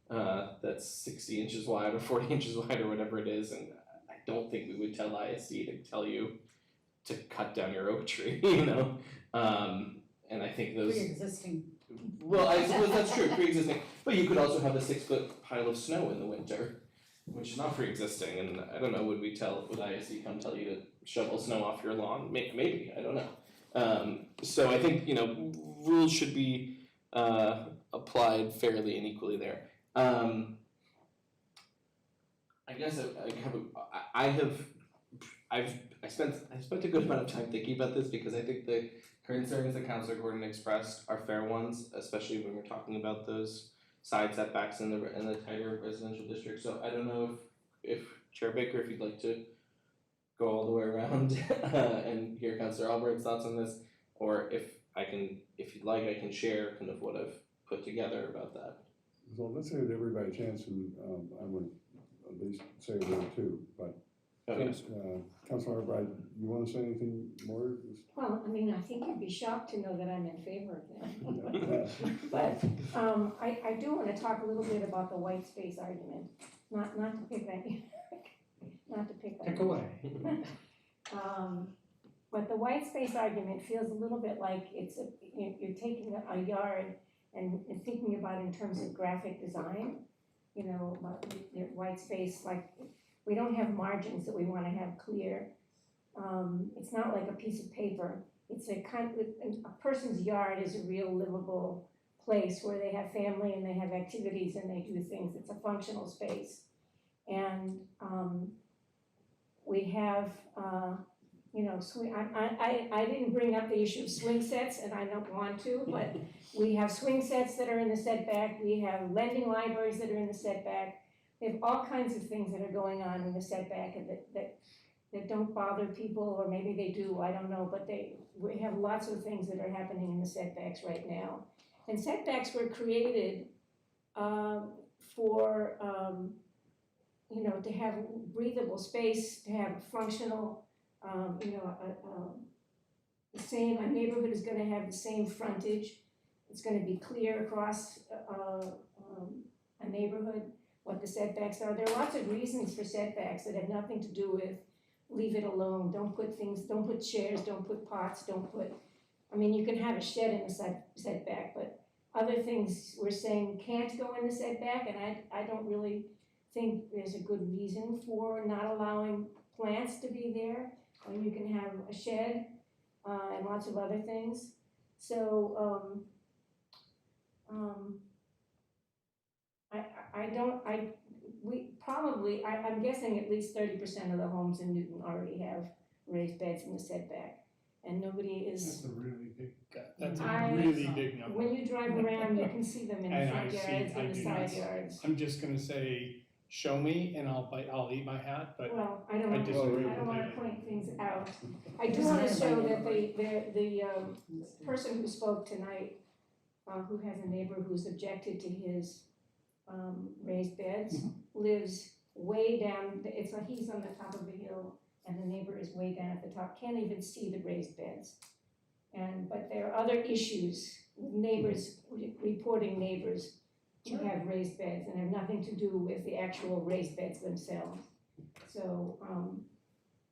that's 60 inches wide or 40 inches wide or whatever it is, and I don't think we would tell ISD to tell you to cut down your oak tree, and I think those Pre-existing. well, I suppose that's true, pre-existing, but you could also have a 6-foot pile of snow in the winter, which is not pre-existing, and I don't know, would ISD come tell you to shovel snow off your lawn? Maybe, I don't know. So I think, rules should be applied fairly and equally there. I guess I spent a good amount of time thinking about this, because I think the concerns that Councilor Gordon expressed are fair ones, especially when we're talking about those side setbacks in the tighter residential district. So I don't know if Chair Baker, if you'd like to go all the way around and hear Councilor Albright's thoughts on this, or if you'd like, I can share kind of what I've put together about that. So let's give everybody a chance, and I'm going to at least say a word too, but Councilor Albright, you want to say anything more? Well, I mean, I think you'd be shocked to know that I'm in favor of that. But I do want to talk a little bit about the white space argument, not to pick that, not to pick that. Pick away. But the white space argument feels a little bit like you're taking a yard and thinking about it in terms of graphic design. You know, about the white space, like, we don't have margins that we wanna have clear. It's not like a piece of paper. It's a person's yard is a real livable place where they have family and they have activities and they do things. It's a functional space. And we have, you know, I didn't bring up the issue of swing sets, and I don't want to, but we have swing sets that are in the setback. We have lending libraries that are in the setback. We have all kinds of things that are going on in the setback and that don't bother people, or maybe they do, I don't know, but we have lots of things that are happening in the setbacks right now. And setbacks were created for, you know, to have breathable space, to have functional, you know, a neighborhood is gonna have the same frontage. It's gonna be clear across a neighborhood what the setbacks are. There are lots of reasons for setbacks that have nothing to do with leave it alone, don't put things, don't put chairs, don't put pots, don't put, I mean, you can have a shed in the setback, but other things we're saying can't go in the setback, and I don't really think there's a good reason for not allowing plants to be there when you can have a shed and lots of other things. So I'm guessing at least 30% of the homes in Newton already have raised beds in the setback, and nobody is. That's a really big number. When you drive around, you can see them in the And front yards and the side yards. I'm just gonna say, show me and I'll eat my hat, but Well, I don't disagree wanna completely. point things out. I do wanna show that the person who spoke tonight, who has a neighbor who's objected to his raised beds, lives way down, it's like he's on the top of the hill and the neighbor is way down at the top, can't even see the raised beds. But there are other issues, neighbors, reporting neighbors to have raised beds and have nothing to do with the actual raised beds themselves. So,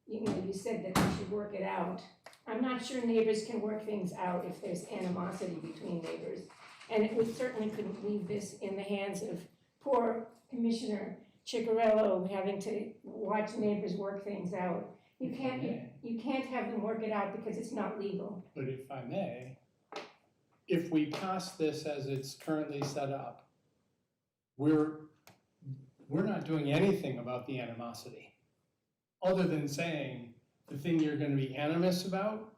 you know, you said that we should work it out. I'm not sure neighbors can work things out if there's animosity between neighbors. And we certainly couldn't leave this in the hands of poor Commissioner Ciccarello having to watch neighbors work things out. You can't have them work it out because it's not legal. But if I may, if we pass this as it's currently set up, we're not doing anything about the animosity, other than saying the thing you're gonna be animus about,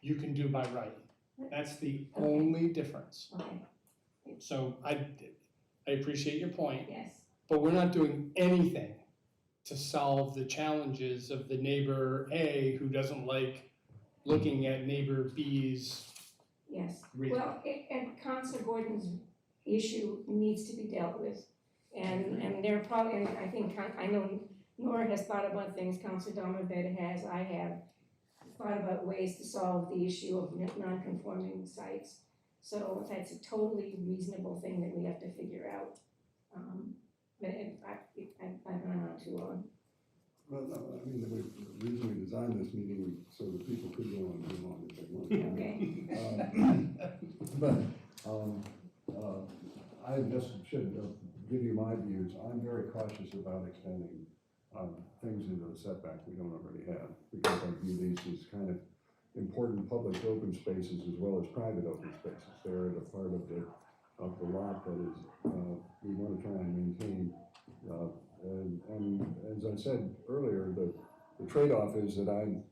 you can do by right. That's the only difference. Okay. So I appreciate your point. Yes. But we're not doing anything to solve the challenges of the neighbor A who doesn't like looking at neighbor B's. Yes, reason. well, and Counselor Gordon's issue needs to be dealt with. And there are probably, and I think, I know Nora has thought about things, Counselor Domerved has, I have thought about ways to solve the issue of non-conforming sites. So that's a totally reasonable thing that we have to figure out. But I've run on too long. Well, no, I mean, the reason we designed this meeting was so that people could go on too long if they wanted. I just should give you my views. I'm very cautious about extending things into the setback we don't already have, because I view these as kind of important public open spaces as well as private open spaces. They're at a part of the lot that is we want to try and maintain. And as I said earlier, the trade-off is that I'm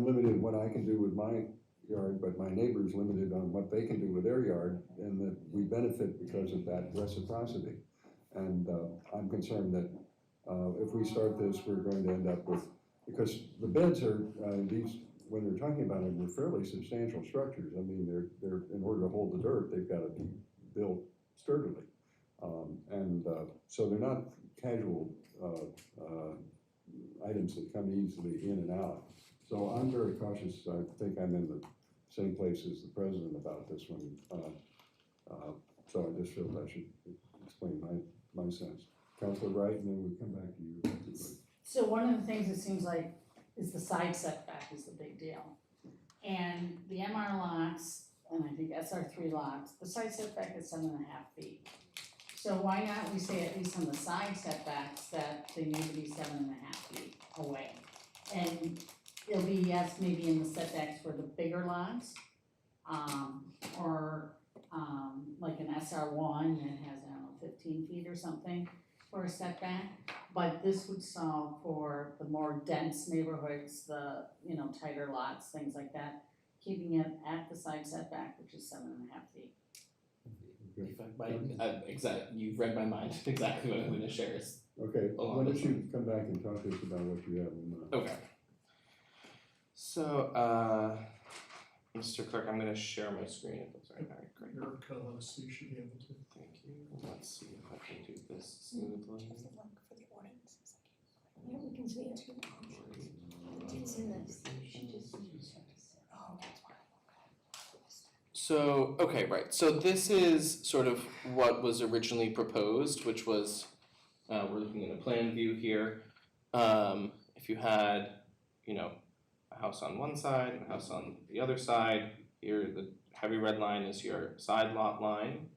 limited in what I can do with my yard, but my neighbor's limited on what they can do with their yard, and that we benefit because of that reciprocity. And I'm concerned that if we start this, we're going to end up with, because the beds are, these, when they're talking about them, they're fairly substantial structures. I mean, they're in order to hold the dirt, they've got to be built sturdily. So they're not casual items that come easily in and out. So I'm very cautious. I think I'm in the same place as the president about this one. So I just feel I should explain my sense. Councilor Wright, and then we'll come back to you. So one of the things it seems like is the side setback is the big deal. And the MR lots, and I think SR3 lots, the side setback is 7.5 feet. So why not we say at least on the side setbacks that they need to be 7.5 feet away? And it'll be, yes, maybe in the setbacks for the bigger lots, or like an SR1 that has, I don't know, 15 feet or something for a setback. But this would solve for the more dense neighborhoods, the, you know, tighter lots, things like that, keeping it at the side setback, which is 7.5 feet. If exactly, you've read my mind. Exactly what I'm going to share is Okay, along why don't this you come back and talk to us about what you have in mind? Okay. So, Mr. Clerk, I'm going to share my screen if that's all right. All right, great. You're a co-host, so you should be able to. Thank you. Let's see if I can do this smoothly. Yeah, we can see it. It's in this. So, okay, right. So this is sort of what was originally proposed, which was, we're looking at a plan view here. If you had, you know, a house on one side and a house on the other side, here the heavy red line is your side lot line,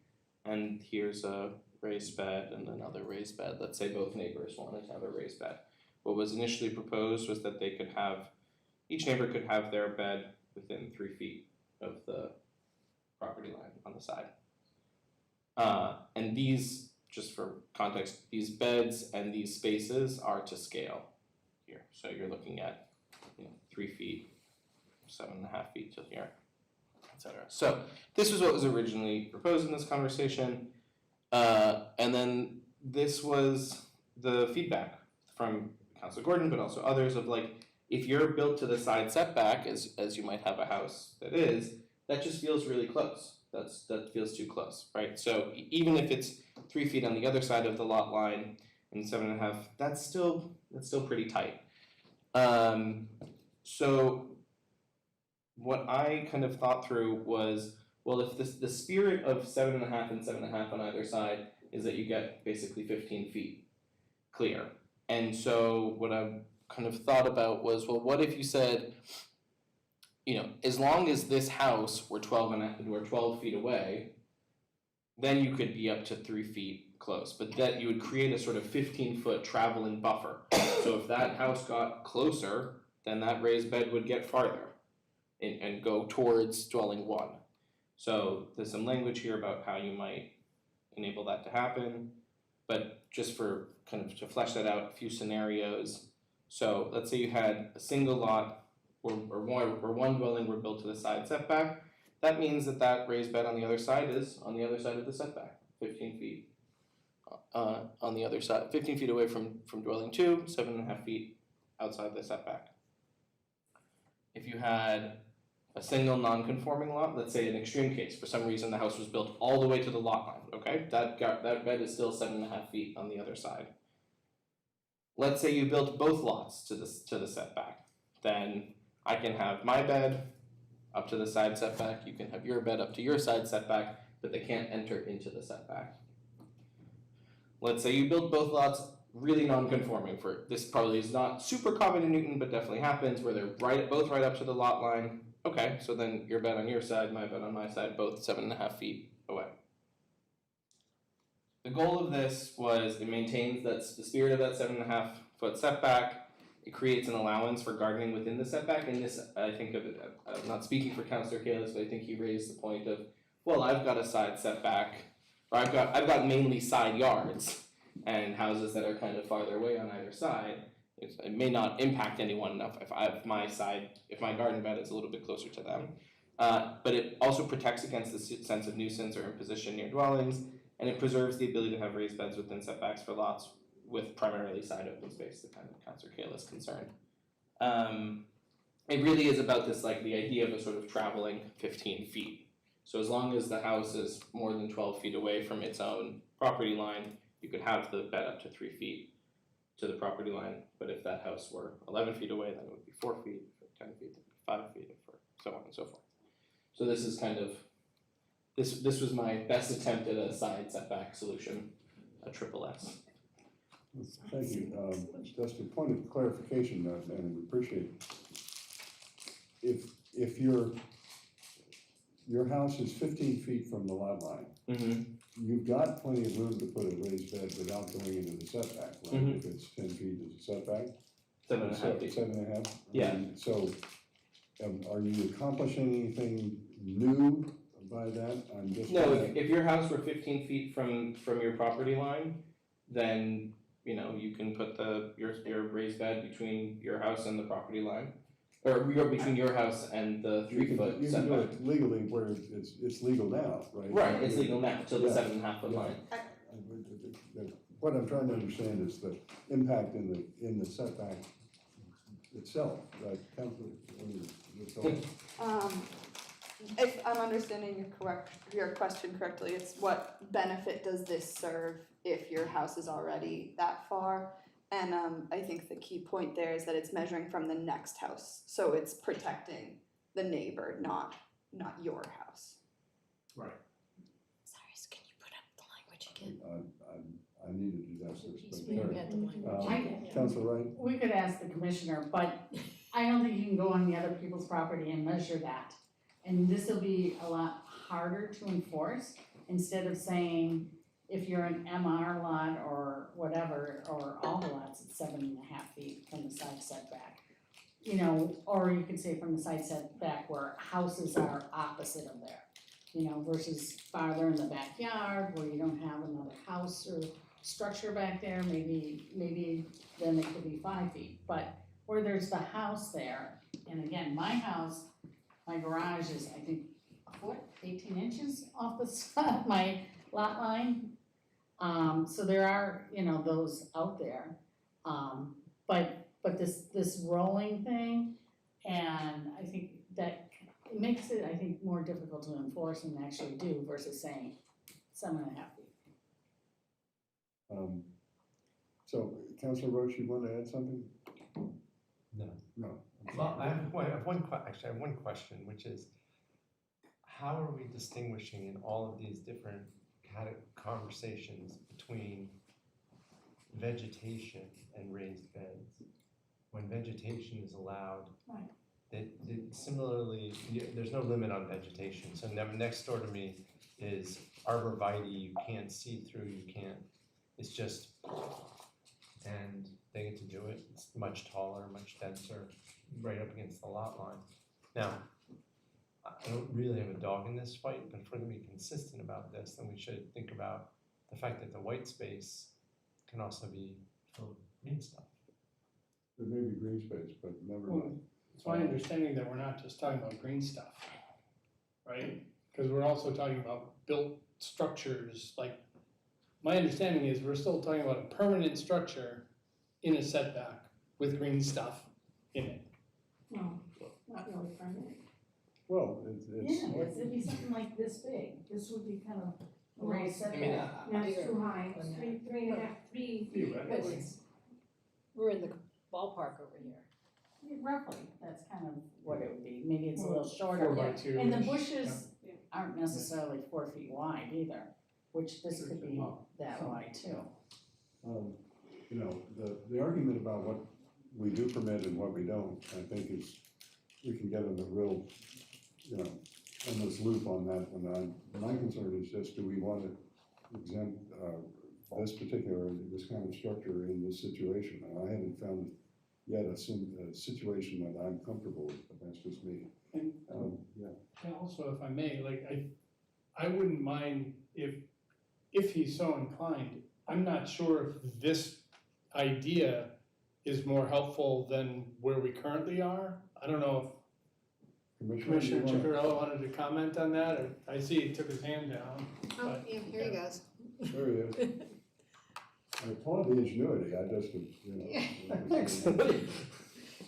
and here's a raised bed and another raised bed. Let's say both neighbors wanted to have a raised bed. What was initially proposed was that they could have, each neighbor could have their bed within 3 feet of the property line on the side. And these, just for context, these beds and these spaces are to scale here. So you're looking at, you know, 3 feet, 7.5 feet to here, etc. So this was what was originally proposed in this conversation. And then this was the feedback from Councilor Gordon, but also others of like, if you're built to the side setback, as you might have a house that is, that just feels really close. That feels too close, right? So even if it's 3 feet on the other side of the lot line and 7.5, that's still pretty tight. So what I kind of thought through was, well, if the spirit of 7.5 and 7.5 on either side is that you get basically 15 feet clear. And so what I kind of thought about was, well, what if you said, you know, as long as this house were 12 feet away, then you could be up to 3 feet close. But that you would create a sort of 15-foot traveling buffer. So if that house got closer, then that raised bed would get farther and go towards dwelling 1. So there's some language here about how you might enable that to happen. But just for kind of to flesh that out, a few scenarios. So let's say you had a single lot or one dwelling were built to the side setback. That means that raised bed on the other side is on the other side of the setback, 15 feet on the other side, 15 feet away from dwelling 2, 7.5 feet outside the setback. If you had a single non-conforming lot, let's say an extreme case, for some reason the house was built all the way to the lot line, okay? That bed is still 7.5 feet on the other side. Let's say you built both lots to the setback, then I can have my bed up to the side setback, you can have your bed up to your side setback, but they can't enter into the setback. Let's say you build both lots really non-conforming. For this probably is not super common in Newton, but definitely happens where they're both right up to the lot line. Okay, so then your bed on your side, my bed on my side, both 7.5 feet away. The goal of this was it maintains the spirit of that 7.5 foot setback. It creates an allowance for gardening within the setback, and this, I think of it, I'm not speaking for Councillor Kalis, but I think he raised the point of, well, I've got a side setback, or I've got mainly side yards, and houses that are kind of farther away on either side. It may not impact anyone enough if my garden bed is a little bit closer to them. But it also protects against the sense of nuisance or imposition near dwellings, and it preserves the ability to have raised beds within setbacks for lots with primarily side open space, the kind of Councillor Kalis concerned. It really is about this, like the idea of a sort of traveling 15 feet. So as long as the house is more than 12 feet away from its own property line, you could have the bed up to 3 feet to the property line. But if that house were 11 feet away, then it would be 4 feet, for 10 feet, 5 feet, for so on and so forth. So this is kind of, this was my best attempt at a side setback solution, a triple S. Thank you. Just a point of clarification, and we appreciate it. If your house is 15 feet from the lot line, you've got plenty of room to put a raised bed without going into the setback, right? If it's 10 feet is a setback? 7.5 feet. 7.5? Yeah. So, are you accomplishing anything new by that? I'm just. No, if your house were 15 feet from your property line, then, you know, you can put your raised bed between your house and the property line. Or between your house and the 3 foot You can do setback. it legally where it's legal now, right? Right, it's legal now, to the Yeah. 7.5 foot line. What I'm trying to understand is the impact in the setback itself, right? Councilor, your thoughts? If I'm understanding your question correctly, it's what benefit does this serve if your house is already that far? And I think the key point there is that it's measuring from the next house, so it's protecting the neighbor, not your house. Right. Cyrus, can you put up the language again? I needed to do that. Please, we had the language. Councilor Wright? We could ask the commissioner, but I don't think you can go on the other people's property and measure that. And this will be a lot harder to enforce, instead of saying, if you're an MR lot or whatever, or all the lots, it's 7.5 feet from the side setback. You know, or you could say from the side setback where houses are opposite of there, you know, versus farther in the backyard where you don't have another house or structure back there, maybe then it could be 5 feet. But where there's the house there, and again, my house, my garage is, I think, a foot, 18 inches off the side, my lot line. So there are, you know, those out there. But this rolling thing, and I think that it makes it, I think, more difficult to enforce and actually do versus saying 7.5 feet. So, Councilor Roach, you want to add something? No. No. Well, I have one question, which is, how are we distinguishing in all of these different conversations between vegetation and raised beds? When vegetation is allowed, Right. Similarly, there's no limit on vegetation. So next door to me is arborvitae, you can't see through, you can't, it's just, and they get to do it. It's much taller, much denser, right up against the lot line. Now, I don't really have a dog in this fight, but if we're gonna be consistent about this, then we should think about the fact that the white space can also be filled with green stuff. There may be green space, but never mind. It's my understanding that we're not just talking about green stuff, right? Because we're also talking about built structures, like, my understanding is we're still talking about a permanent structure in a setback with green stuff in it. No, not really permanent. Well, it's. Yeah, it'd be something like this big. This would be kind of a raised I mean, setback. That's too high. Three and a half, Theoretically. But we're in the ballpark over here. Roughly, that's kind of what it would be. Maybe it's a little 4 shorter. by 2 And the -ish, bushes aren't necessarily 4 feet wide either, which this could be that wide too. You know, the argument about what we do permit and what we don't, I think is, we can get in a real, you know, endless loop on that. And my concern is just, do we want to exempt this kind of structure in this situation? And I haven't found yet a situation that I'm comfortable with, but that's just me. And Yeah. and also, if I may, like, I wouldn't mind if he's so inclined, I'm not sure if this idea is more helpful than where we currently are. I don't know if Commissioner Ciccarello wanted to comment on that, or I see he took his hand down. Oh, but- yeah, here he goes. There he is. I applaud the ingenuity, I just, you know.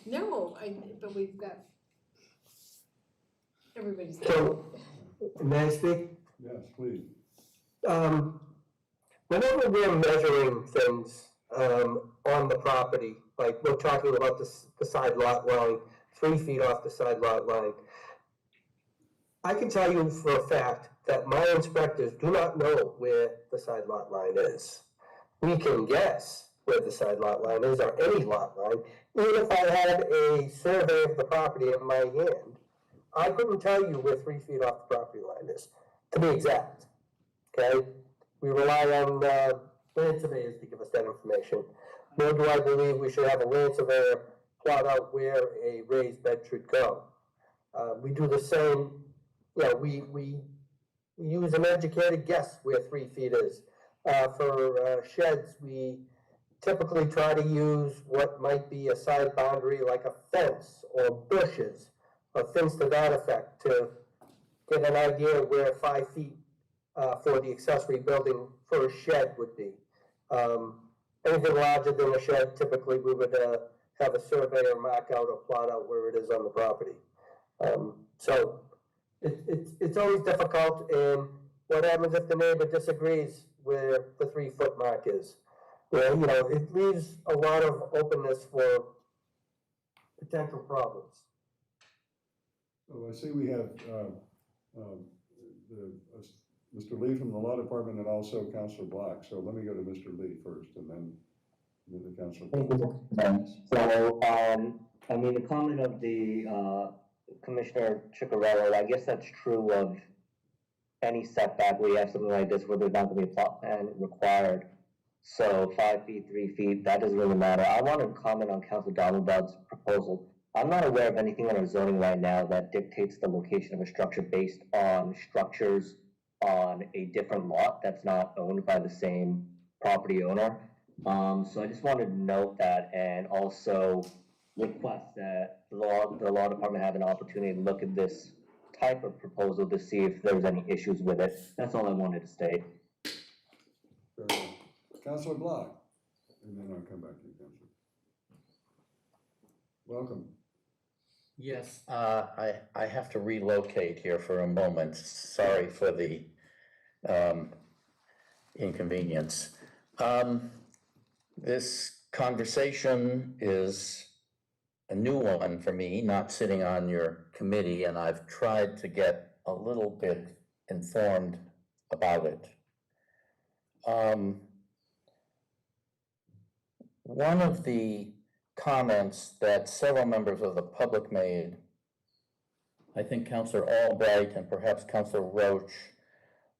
No, but we've got, everybody's. So, may I speak? Yes, please. Whenever we're measuring things on the property, like we're talking about the side lot line, 3 feet off the side lot line, I can tell you for a fact that my inspectors do not know where the side lot line is. We can guess, where the side lot line is, or any lot line. Even if I had a survey of the property in my hand, I couldn't tell you where 3 feet off the property line is, to be exact. Okay? We rely on land surveyors to give us that information. Nor do I believe we should have a land surveyor plot out where a raised bed should go. We do the same, we use an educated guess where 3 feet is. For sheds, we typically try to use what might be a side boundary like a fence or bushes or things to that effect to get an idea of where 5 feet for the accessory building for a shed would be. Anything larger than a shed, typically we would have a surveyor mark out or plot out where it is on the property. So it's always difficult, and what happens if the neighbor disagrees where the 3 foot mark is? Well, it leaves a lot of openness for potential problems. So I see we have Mr. Lee from the Law Department and also Councilor Block. So let me go to Mr. Lee first and then the Councilor Block. So, I mean, the comment of the Commissioner Ciccarello, I guess that's true of any setback where you have something like this where there's not going to be a plot plan required. So 5 feet, 3 feet, that doesn't really matter. I want to comment on Councilor Donald's proposal. I'm not aware of anything in our zoning right now that dictates the location of a structure based on structures on a different lot that's not owned by the same property owner. So I just wanted to note that and also request that the law department have an opportunity to look at this type of proposal to see if there's any issues with it. That's all I wanted to state. Councilor Block, and then I'll come back to you, Councilor. Welcome. Yes, I have to relocate here for a moment. Sorry for the inconvenience. This conversation is a new one for me, not sitting on your committee, and I've tried to get a little bit informed about it. One of the comments that several members of the public made, I think Councilor Albright and perhaps Councilor Roach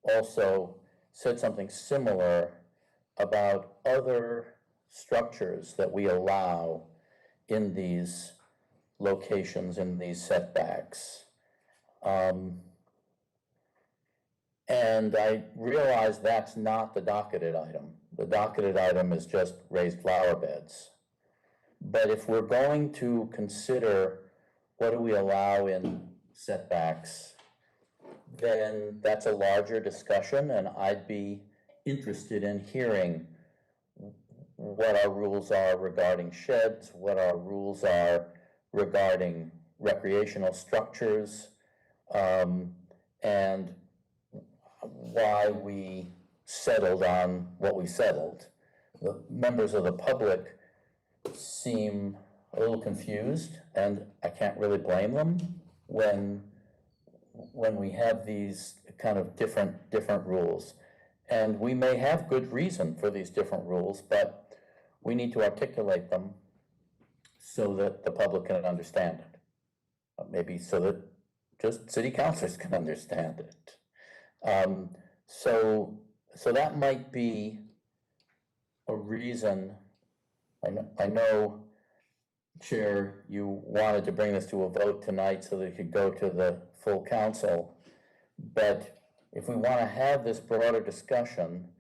also said something similar about other structures that we allow in these locations, in these setbacks. And I realize that's not the docketed item. The docketed item is just raised flower beds. But if we're going to consider what do we allow in setbacks, then that's a larger discussion, and I'd be interested in hearing what our rules are regarding sheds, what our rules are regarding recreational structures, and why we settled on what we settled. The members of the public seem a little confused, and I can't really blame them when we have these kind of different rules. And we may have good reason for these different rules, but we need to articulate them so that the public can understand it. Maybe so that just city councilors can understand it. So that might be a reason. I know, Chair, you wanted to bring this to a vote tonight so that it could go to the full council. But if we want to have this broader discussion,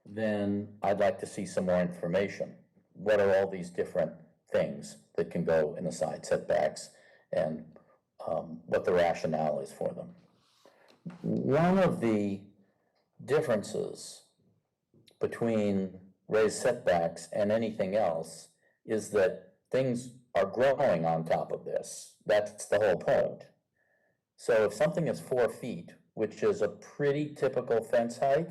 then I'd like to see some more information. What are all these different things that can go in the side setbacks and what the rationale is for them? One of the differences between raised setbacks and anything else is that things are growing on top of this. That's the whole point. So if something is 4 feet, which is a pretty typical fence height,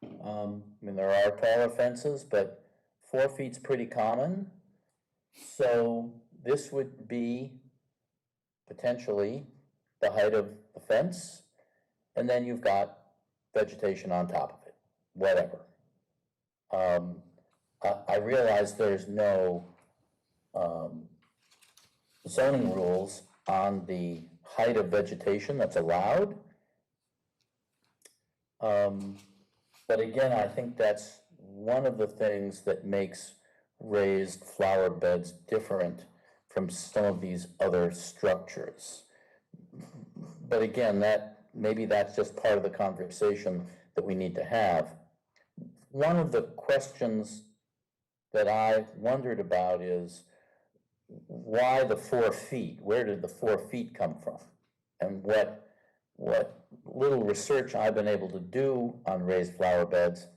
I mean, there are taller fences, but 4 feet's pretty common. So this would be potentially the height of the fence, and then you've got vegetation on top of it, whatever. I realize there's no zoning rules on the height of vegetation that's allowed. But again, I think that's one of the things that makes raised flower beds different from some of these other structures. But again, maybe that's just part of the conversation that we need to have. One of the questions that I wondered about is why the 4 feet? Where did the 4 feet come from? And what little research I've been able to do on raised flower beds,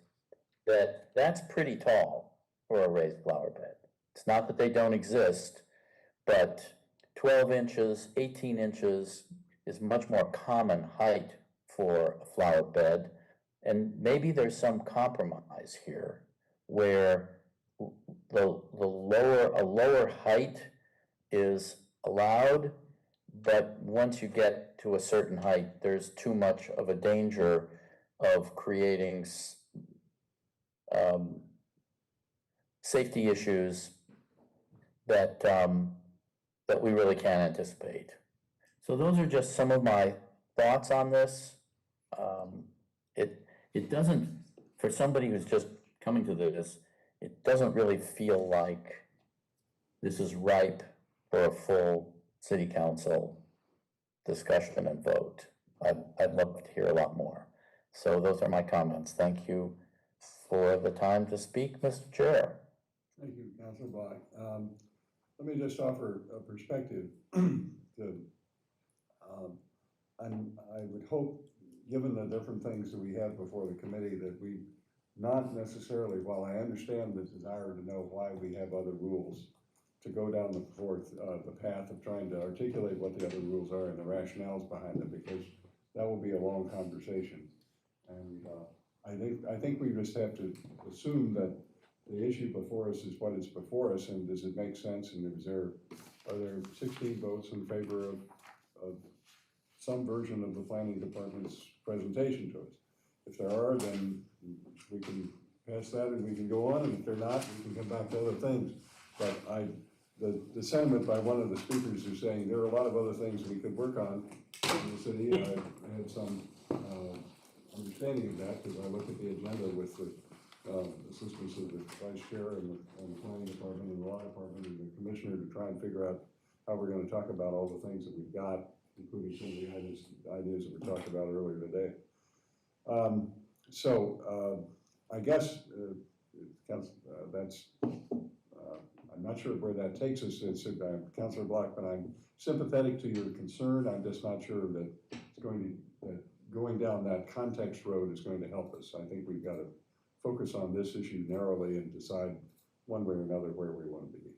that's pretty tall for a raised flower bed. It's not that they don't exist, but 12 inches, 18 inches is much more common height for a flower bed. And maybe there's some compromise here where a lower height is allowed, but once you get to a certain height, there's too much of a danger of creating safety issues that we really can't anticipate. So those are just some of my thoughts on this. It doesn't, for somebody who's just coming to this, it doesn't really feel like this is ripe for a full city council discussion and vote. I'd love to hear a lot more. So those are my comments. Thank you for the time to speak, Mr. Chair. Thank you, Councilor Black. Let me just offer a perspective. I would hope, given the different things that we have before the committee, that we not necessarily, while I understand the desire to know why we have other rules, to go down the path of trying to articulate what the other rules are and the rationales behind them, because that will be a long conversation. And I think we just have to assume that the issue before us is what is before us, and does it make sense? And are there 16 votes in favor of some version of the planning department's presentation to us? If there are, then we can pass that and we can go on, and if they're not, we can come back to other things. But the sentiment by one of the speakers is saying there are a lot of other things we could work on in the city. I had some understanding of that because I looked at the agenda with the assistance of the vice chair and the planning department and the law department and the commissioner to try and figure out how we're going to talk about all the things that we've got, including some of the ideas that we talked about earlier today. I guess that's, I'm not sure where that takes us. It's Councilor Black, but I'm sympathetic to your concern. I'm just not sure that going down that context road is going to help us. I think we've got to focus on this issue narrowly and decide one way or another where we want to be.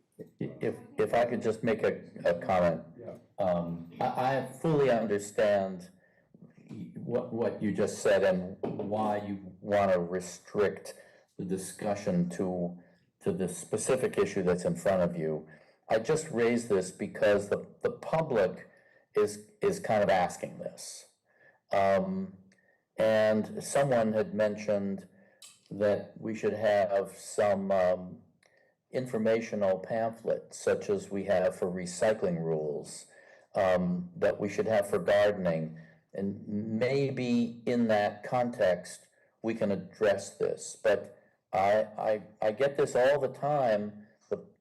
If I could just make a comment. Yeah. I fully understand what you just said and why you want to restrict the discussion to the specific issue that's in front of you. I just raised this because the public is kind of asking this. And someone had mentioned that we should have some informational pamphlets, such as we have for recycling rules, that we should have for gardening. And maybe in that context, we can address this. But I get this all the time.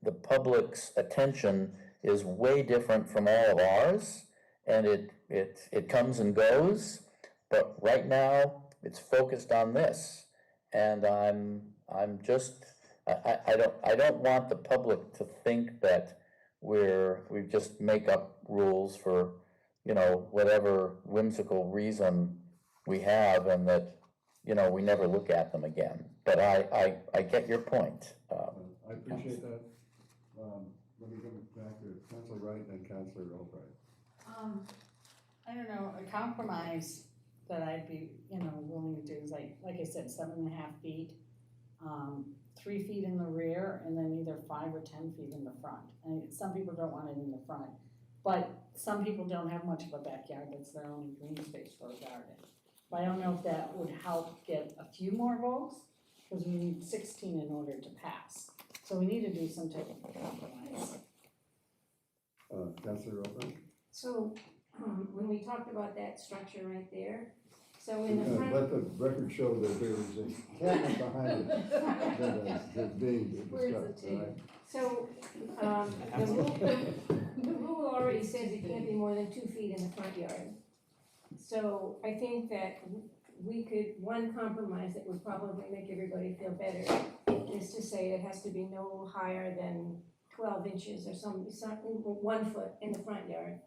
The public's attention is way different from all of ours, and it comes and goes. But right now, it's focused on this, and I'm just I don't want the public to think that we just make up rules for whatever whimsical reason we have, and that we never look at them again. But I get your point. I appreciate that. Let me go back to Councilor Wright and Councilor Albright. I don't know, a compromise that I'd be, willing to do is like I said, 7.5 feet, 3 feet in the rear, and then either 5 or 10 feet in the front. And some people don't want it in the front, but some people don't have much of a backyard. That's their only green space for a garden. But I don't know if that would help get a few more votes, because we need 16 in order to pass. So we need to do some type of compromise. Councilor O'Brien? So, when we talked about that structure right there, so in the front. Let the record show that there is a cabinet behind it that's being Where's the discussed, tape? right? So, the rule already says it can't be more than 2 feet in the front yard. So I think that we could, one compromise that would probably make everybody feel better is to say it has to be no higher than 12 inches or something, 1 foot in the front yard.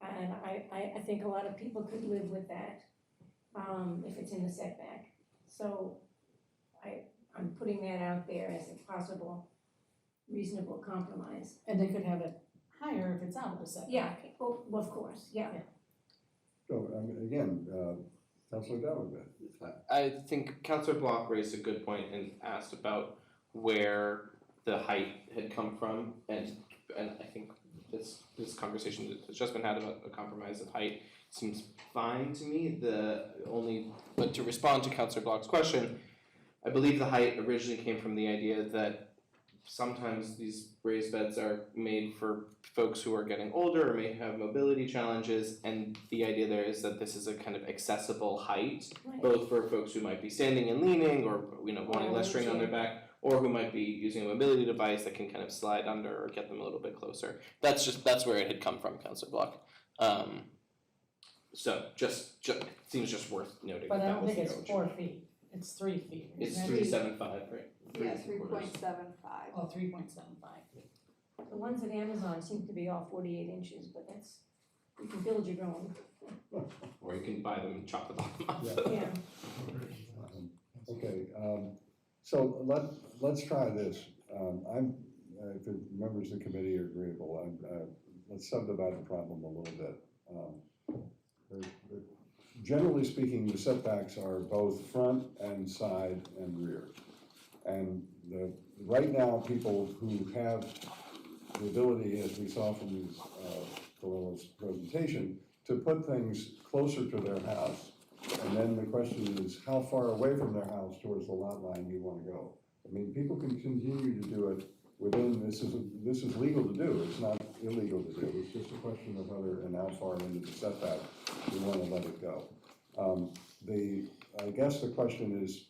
And I think a lot of people could live with that, if it's in the setback. So I'm putting that out there as a possible reasonable compromise. And they could have it higher if it's out of the setback. Yeah, well, of course, yeah. So, again, Councilor Davenport. I think Councilor Block raised a good point and asked about where the height had come from, and I think this conversation that's just been had about a compromise of height seems fine to me. But to respond to Councilor Block's question, I believe the height originally came from the idea that sometimes these raised beds are made for folks who are getting older or may have mobility challenges, and the idea there is that this is a kind of accessible height, Right. both for folks who might be standing and leaning, or wanting less strain on their back, or who might be using a mobility device that can kind of slide under or get them a little bit closer. That's where it had come from, Councilor Block. So just seems just worth noting. But I that don't was think the it's origin. 4 feet, it's 3 feet. It's isn't it? 375, right? Yeah, 3.75. 3.75. Oh, 3.75. The ones at Amazon seem to be all 48 inches, but that's, you can build your own. Or you can buy them and chop the bottom off. Yeah. Okay, so let's try this. If the members of the committee are agreeable, let's subdivide the problem a little bit. Generally speaking, the setbacks are both front and side and rear. And right now, people who have the ability, as we saw from Colilla's presentation, to put things closer to their house. And then the question is, how far away from their house towards the lot line do you want to go? I mean, people can continue to do it within, this is legal to do, it's not illegal to do, it's just a question of whether and how far into the setback you want to let it go. I guess the question is,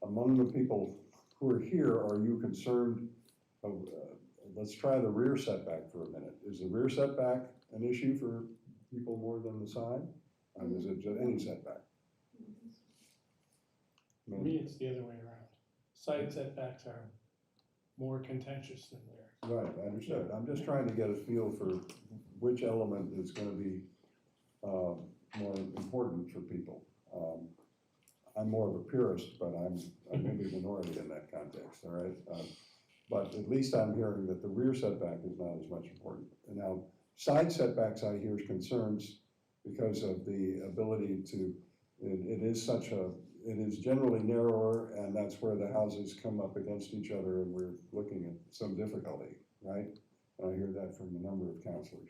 among the people who are here, are you concerned of, let's try the rear setback for a minute. Is the rear setback an issue for people more than the side? And is it just any setback? For me, it's the other way around. Side setbacks are more contentious than rear. Right, I understood. I'm just trying to get a feel for which element is gonna be more important for people. I'm more of a purist, but I'm maybe a minority in that context, all right? But at least I'm hearing that the rear setback is not as much important. And now, side setbacks I hear concerns because of the ability to, it is generally narrower, and that's where the houses come up against each other, and we're looking at some difficulty, right? And I hear that from a number of counselors.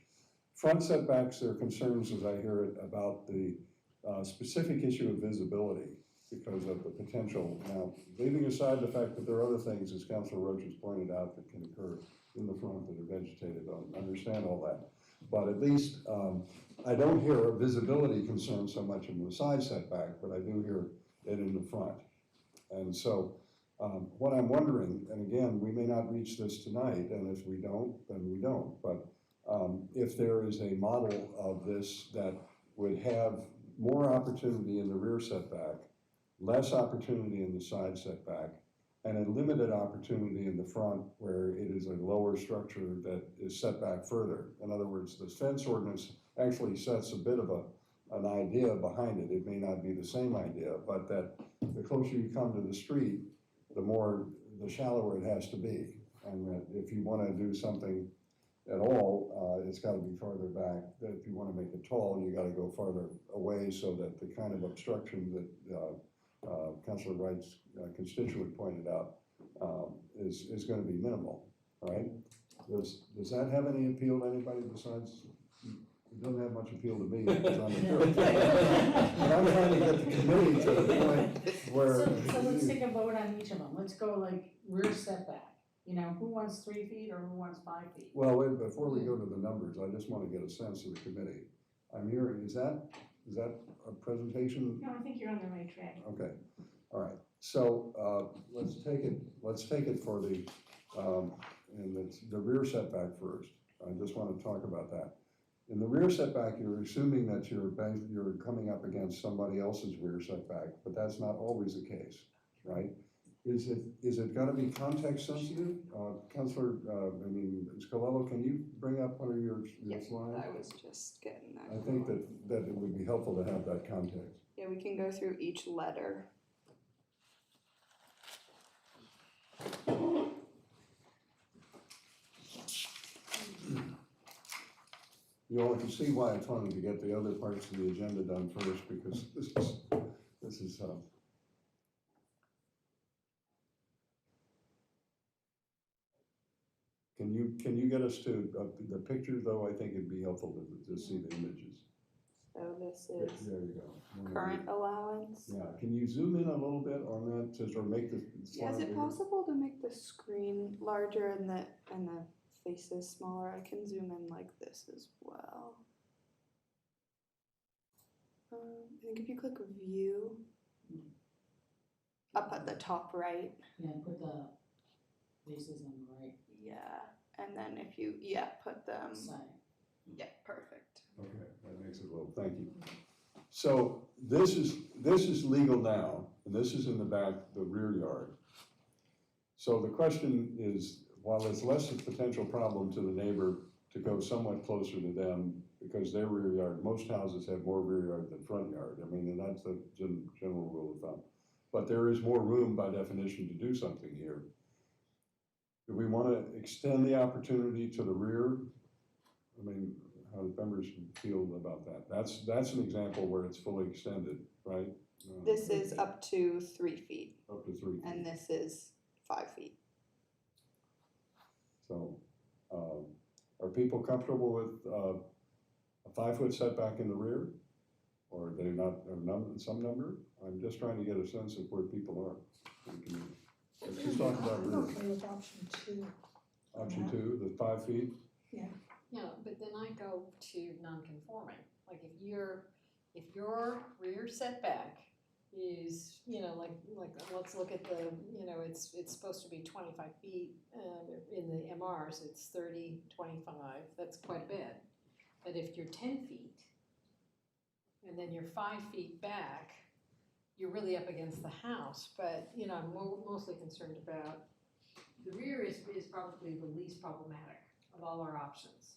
Front setbacks, there are concerns, as I hear it, about the specific issue of visibility because of the potential. Now, leaving aside the fact that there are other things, as Councilor Roach has pointed out, that can occur in the front that are vegetated, I understand all that. But at least, I don't hear a visibility concern so much in the side setback, but I do hear it in the front. And so, what I'm wondering, and again, we may not reach this tonight, and if we don't, then we don't, but if there is a model of this that would have more opportunity in the rear setback, less opportunity in the side setback, and a limited opportunity in the front where it is a lower structure that is set back further. In other words, the fence ordinance actually sets a bit of an idea behind it. It may not be the same idea, but that the closer you come to the street, the shallower it has to be. And that if you want to do something at all, it's got to be farther back. That if you want to make it tall, you got to go farther away so that the kind of obstruction that Councilor Wright's constituent pointed out is going to be minimal, right? Does that have any appeal to anybody besides doesn't have much appeal to me because I'm a church. But I'm trying to get the committee to the point where. So let's take a vote on each of them. Let's go like rear setback. You know, who wants 3 feet or who wants 5 feet? Well, wait, before we go to the numbers, I just want to get a sense of the committee. I'm hearing, is that a presentation? No, I think you're on the right track. Okay, all right. So, let's take it for the, and it's the rear setback first. I just want to talk about that. In the rear setback, you're assuming that you're coming up against somebody else's rear setback, but that's not always the case, right? Is it gonna be context sensitive? Counselor, Scalello, can you bring up one of your slides? I was just getting that. I think that it would be helpful to have that context. Yeah, we can go through each letter. You all can see why I'm trying to get the other parts of the agenda done first, because this is Can you get us to the pictures though? I think it'd be helpful to see the images. So this is There you go. current allowance. Yeah, can you zoom in a little bit on that to sort of make the Yeah, is slide it bigger? possible to make the screen larger and the faces smaller? I can zoom in like this as well. I think if you click view, up at the top right. Yeah, put the faces on the right Yeah, and then if you, put them. side. Yeah, perfect. Okay, that makes it a little, thank you. So this is legal now, and this is in the back, the rear yard. So the question is, while it's less a potential problem to the neighbor to go somewhat closer to them, because their rear yard, most houses have more rear yard than front yard. I mean, and that's the general rule of thumb. But there is more room by definition to do something here. Do we want to extend the opportunity to the rear? I mean, how do members feel about that? That's an example where it's fully extended, right? This is up to 3 feet. Up to 3 feet. And this is 5 feet. So, are people comfortable with a 5-foot setback in the rear? Or are they not, some number? I'm just trying to get a sense of where people are. Let's just talk about I'm rear. okay with option 2. Option 2, the 5 feet? Yeah. Yeah, but then I go to non-conforming, like if your rear setback is, like, let's look at the, it's supposed to be 25 feet, in the MRs, it's 30, 25, that's quite a bit. But if you're 10 feet, and then you're 5 feet back, you're really up against the house, but, I'm mostly concerned about, the rear is probably the least problematic of all our options.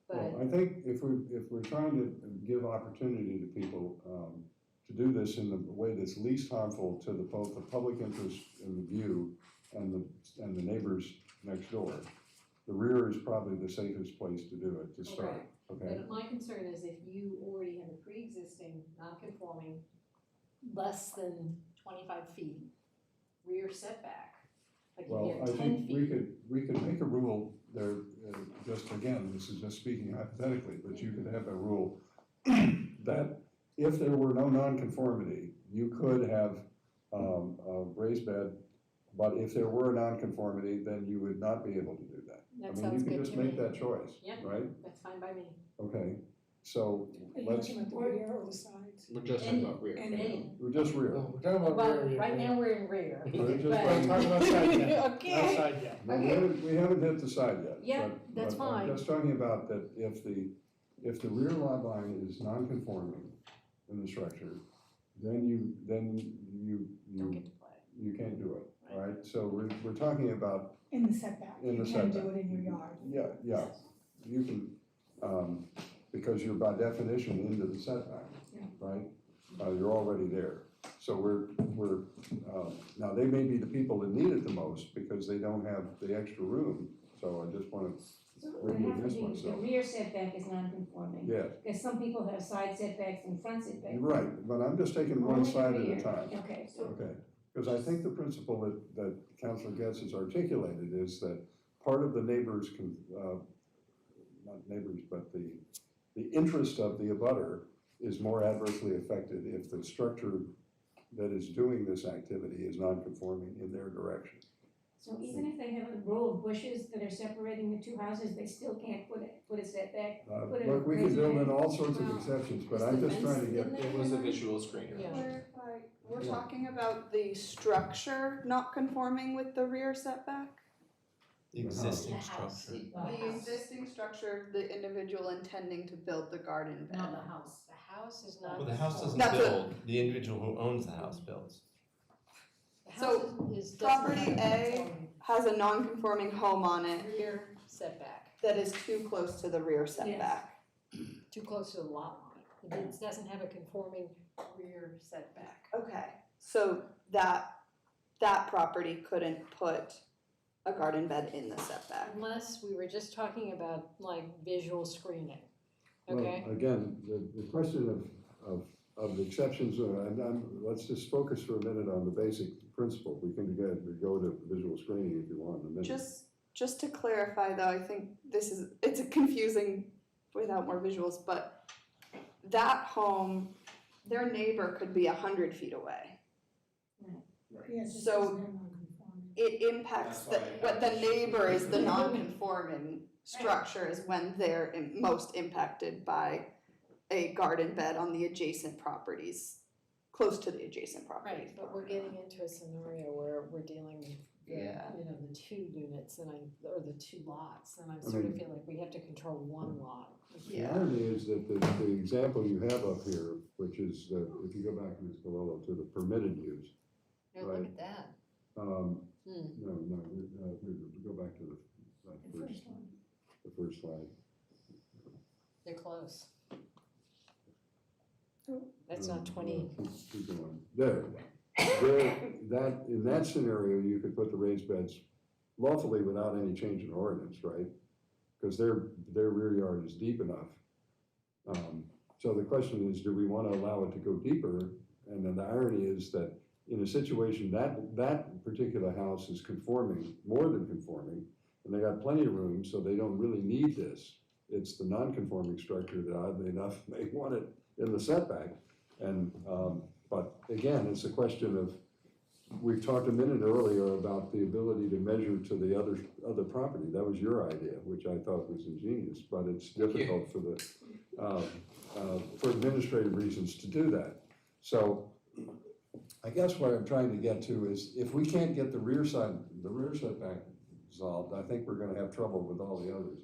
Well, I think if we're trying to give opportunity to people to do this in the way that's least harmful to both the public interest in the view and the neighbors next door, the rear is probably the safest place to do it, to start, okay? But my concern is if you already have a pre-existing, non-conforming, less than 25 feet rear setback, like Well, you I have 10 think feet. we could make a rule there, just again, this is just speaking hypothetically, but you could have a rule that if there were no nonconformity, you could have a raised bed, but if there were a nonconformity, then you would not be able to do that. That sounds You good can just to make me. that choice, Yep, right? that's fine by me. Okay, so Are you let's, talking about the rear or the sides? We're just talking about rear. Any. we're just rear. We're talking about Well, rear. right now we're in rear. We're just but- We're talking about side yet. Okay. Not side yet. No, Okay. we haven't hit the side yet. Yeah, but- that's but fine. I'm just talking about that if the rear lot line is non-conforming in the structure, then you Don't get to play. you can't do it, all right? So we're talking about, In the setback. In the You can do setback. it in your yard. yeah, you can, because you're by definition into the setback, Yeah. right? You're already there. So we're, now they may be the people that need it the most because they don't have the extra room. So I just want to It would have to reintroduce be, the myself. rear setback is non-conforming. Yes. Because some people have side setbacks and front setbacks. Right, but I'm just taking one Only the side at a rear. time. Okay, so Okay, because I think the principle that Councilor Getz has articulated is that part of the neighbors can, not neighbors, but the the interest of the abutter is more adversely affected if the structure that is doing this activity is non-conforming in their direction. So even if they have a row of bushes that are separating the two houses, they still can't put a setback? put a Look, we can raised build in bed? all sorts of exceptions, but I'm just trying to get, It was a visual screener. Clarify, we're Yeah. talking about the structure not conforming with the rear setback? The existing house. structure. The existing structure, the individual intending to build the garden bed. No, the house. The house is not. Well, the house doesn't That's what- build, the individual who owns the house builds. The house So, doesn't property have A conforming has a non-conforming home on it rear setback, that is too close to the rear setback. too close to the lot line. It doesn't have a conforming rear setback. Okay, so that property couldn't put a garden bed in the setback. Unless we were just talking about like visual screening, well, okay? again, the question of the exceptions, let's just focus for a minute on the basic principle. We can go to visual screening if you want in a minute. Just to clarify though, I think it's a confusing without more visuals, but that home, their neighbor could be 100 feet away. So it impacts what the neighbor is the non-conforming structure is when they're most impacted by a garden bed on the adjacent properties, close to the adjacent properties. Right, but we're getting into a scenario where we're dealing with the, Yeah. the two units or the two lots, and I sort of mean- feel like we have to control one lot. The irony is that the example you have up here, which is, if you go back, Ms. Colello, to the permitted use. No, look Right. at that. No, Hmm. we go back to the first slide. They're close. That's not 20. Keep going. There, in that scenario, you could put the raised beds lawfully without any change in ordinance, right? Because their rear yard is deep enough. So the question is, do we want to allow it to go deeper? And then the irony is that in a situation that particular house is conforming, more than conforming, and they got plenty of room, so they don't really need this. It's the non-conforming structure that oddly enough, they want it in the setback. And, but again, it's a question of, we talked a minute earlier about the ability to measure to the other property. That was your idea, which I thought was ingenious, but it's difficult for administrative reasons to do that. So I guess what I'm trying to get to is, if we can't get the rear setback solved, I think we're gonna have trouble with all the others.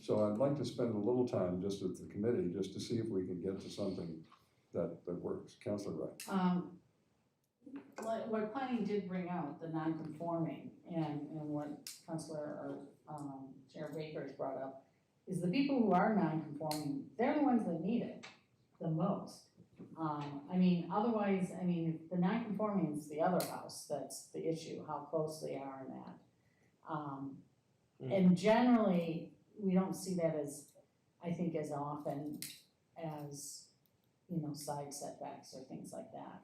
So I'd like to spend a little time just with the committee, just to see if we can get to something that works. Counselor Wright. What planning did bring out, the non-conforming, and what Councilor or Chair Baker has brought up, is the people who are non-conforming, they're the ones that need it the most. Otherwise, the non-conforming is the other house, that's the issue, how close they are in that. And generally, we don't see that as often as, side setbacks or things like that.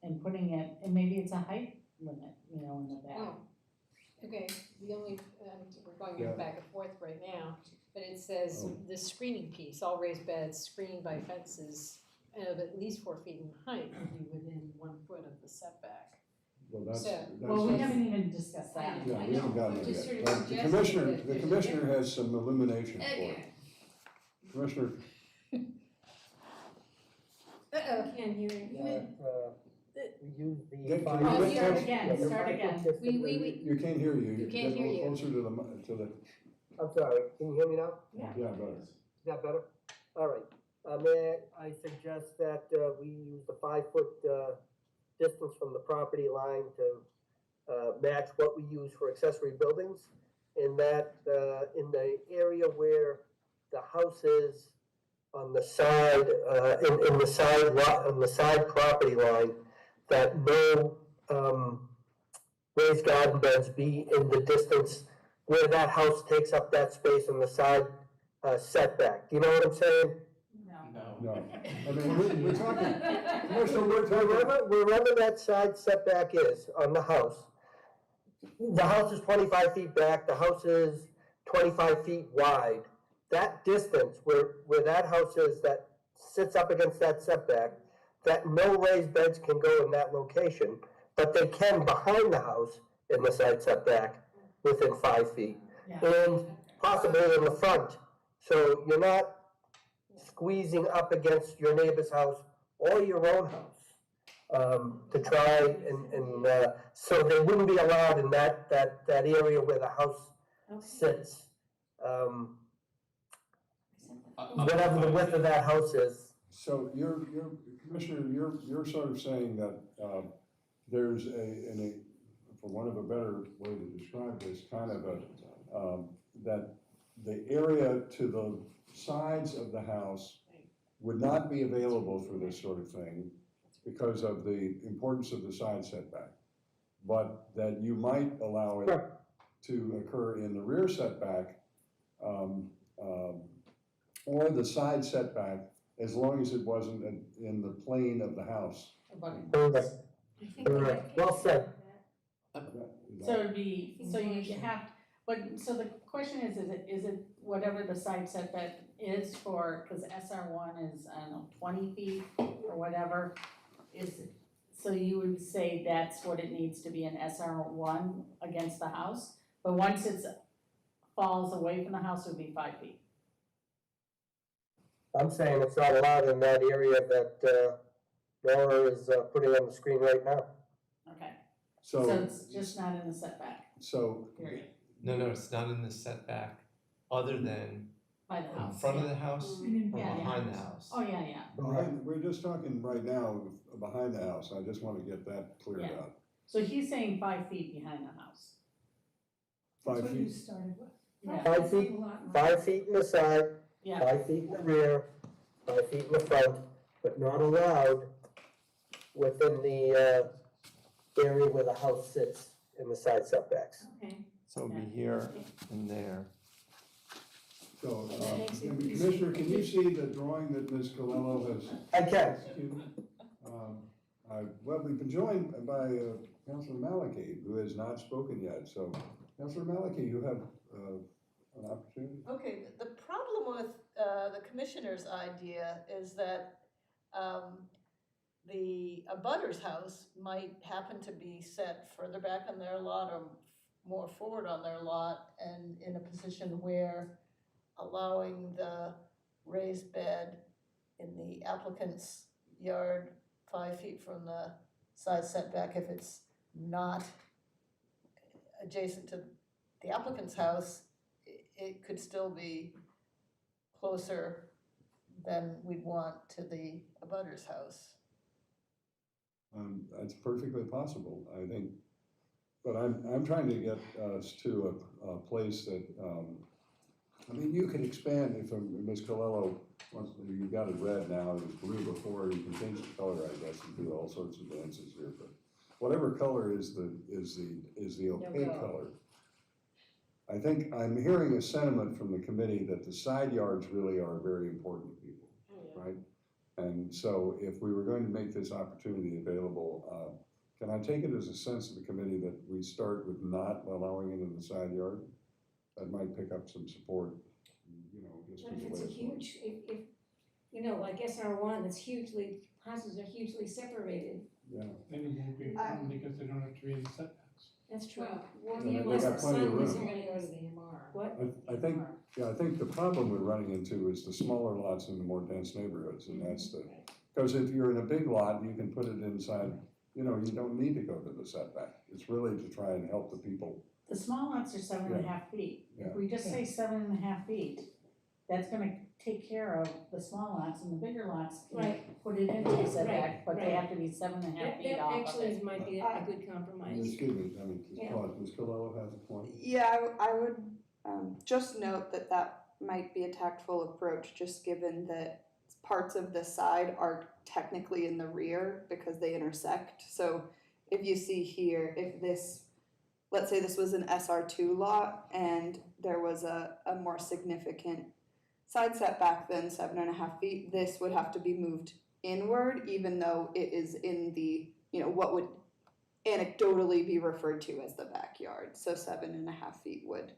And putting it, and maybe it's a height limit, in the back. Oh, okay, the only, we're going Yeah. back and forth right now, but it says the screening piece, all raised beds screened by fences of at least 4 feet in height would be within 1 foot of the setback. Well, that's. So- Well, we haven't even discussed that. Yeah, I we haven't know, gotten I'm there just yet. sort of But the suggesting commissioner, that the there's a commissioner difference. has some illumination for it. Okay. Commissioner, Uh-oh. Can't hear you. We use the. Can five- you start again, the start five again. foot We- distance. you can't hear you. You can't Get a hear little you. closer to the, I'm sorry, can you hear me now? yeah, better. Is that better? All right. May I suggest that we use the 5 foot distance from the property line to match what we use for accessory buildings. In that, in the area where the house is on the side, in the side lot, on the side property line, that no raised garden beds be in the distance where that house takes up that space in the side setback. Do you know what I'm saying? No, I mean, we're talking, Commissioner, we're talking. Wherever that side setback is on the house is 25 feet back, the house is 25 feet wide. that distance where that house is that sits up against that setback, that no raised beds can go in that location, but they can behind the house in the side setback within 5 feet. And possibly in the front. So you're not squeezing up against your neighbor's house or your own house to try and so they wouldn't be allowed in that area where the house sits. Whatever the width of that house is. So you're Commissioner, you're sort of saying that there's for want of a better way to describe this, kind of that the area to the sides of the house would not be available for this sort of thing because of the importance of the side setback, but that you might allow it to occur in the rear setback or the side setback, as long as it wasn't in the plane of the house. Well said. So it'd be, so you have, but, so the question is it whatever the side setback is for, because SR1 is, I don't know, 20 feet or whatever, so you would say that's what it needs to be, an SR1 against the house, but once it falls away from the house, it would be 5 feet. I'm saying it's not allowed in that area that Nora is putting on the screen right now. Okay. So it's just not in the setback, So, period. No, it's not in the setback, other than By the in house. front of the house or Yeah, behind the house. Oh, yeah. we're just talking right now behind the house. I just want to get that cleared Yeah. out. So he's saying 5 feet behind the house. 5 What you feet. started with. Yeah. 5 feet, 5 feet in the side, Yeah. 5 feet in the rear, 5 feet in the front, but not allowed within the area where the house sits in the side setbacks. Okay. So it'd be here and there. So, Commissioner, can you see the drawing that Ms. Colello has? I can. executed? Well, we've been joined by Councilor Maliki, who has not spoken yet. So, Councilor Maliki, you have an opportunity. Okay, the problem with the commissioner's idea is that the abutters house might happen to be set further back on their lot or more forward on their lot and in a position where allowing the raised bed in the applicant's yard 5 feet from the side setback, if it's not adjacent to the applicant's house, it could still be closer than we'd want to the abutter's house. That's perfectly possible, I think. But I'm trying to get us to a place that, I mean, you can expand if Ms. Colello wants, you've got it red now, it was blue before, you can change the color, I guess, and do all sorts of dances here, but whatever color is the opaque color. I think I'm hearing a sentiment from the committee that the side yards really are very important to people, right? And so if we were going to make this opportunity available, can I take it as a sense of the committee that we start with not allowing it in the side yard? That might pick up some support, you know, just as It's a way of huge, if, you know, like SR1, it's hugely, houses are hugely separated. Yeah. Then it won't be a problem because they don't have to be in the setbacks. That's true. Yeah, they got plenty of room. They're gonna go to the MR. What? I think the problem we're running into is the smaller lots in the more dense neighborhoods, and that's because if you're in a big lot, you can put it inside, you know, you don't need to go to the setback. It's really to try and help the people. The small lots are 7.5 feet. If we just say 7.5 feet, that's gonna take care of the small lots, and the bigger lots can put it into the setback, but they have to be 7.5 feet That off of actually it. might be a good compromise. Excuse me, I mean, Yeah. Ms. Colello has a point. Yeah, I would just note that might be a tactful approach, just given that parts of the side are technically in the rear because they intersect. So if you see here, if this, let's say this was an SR2 lot and there was a more significant side setback than 7.5 feet, this would have to be moved inward, even though it is in the, you know, what would anecdotally be referred to as the backyard. So 7.5 feet would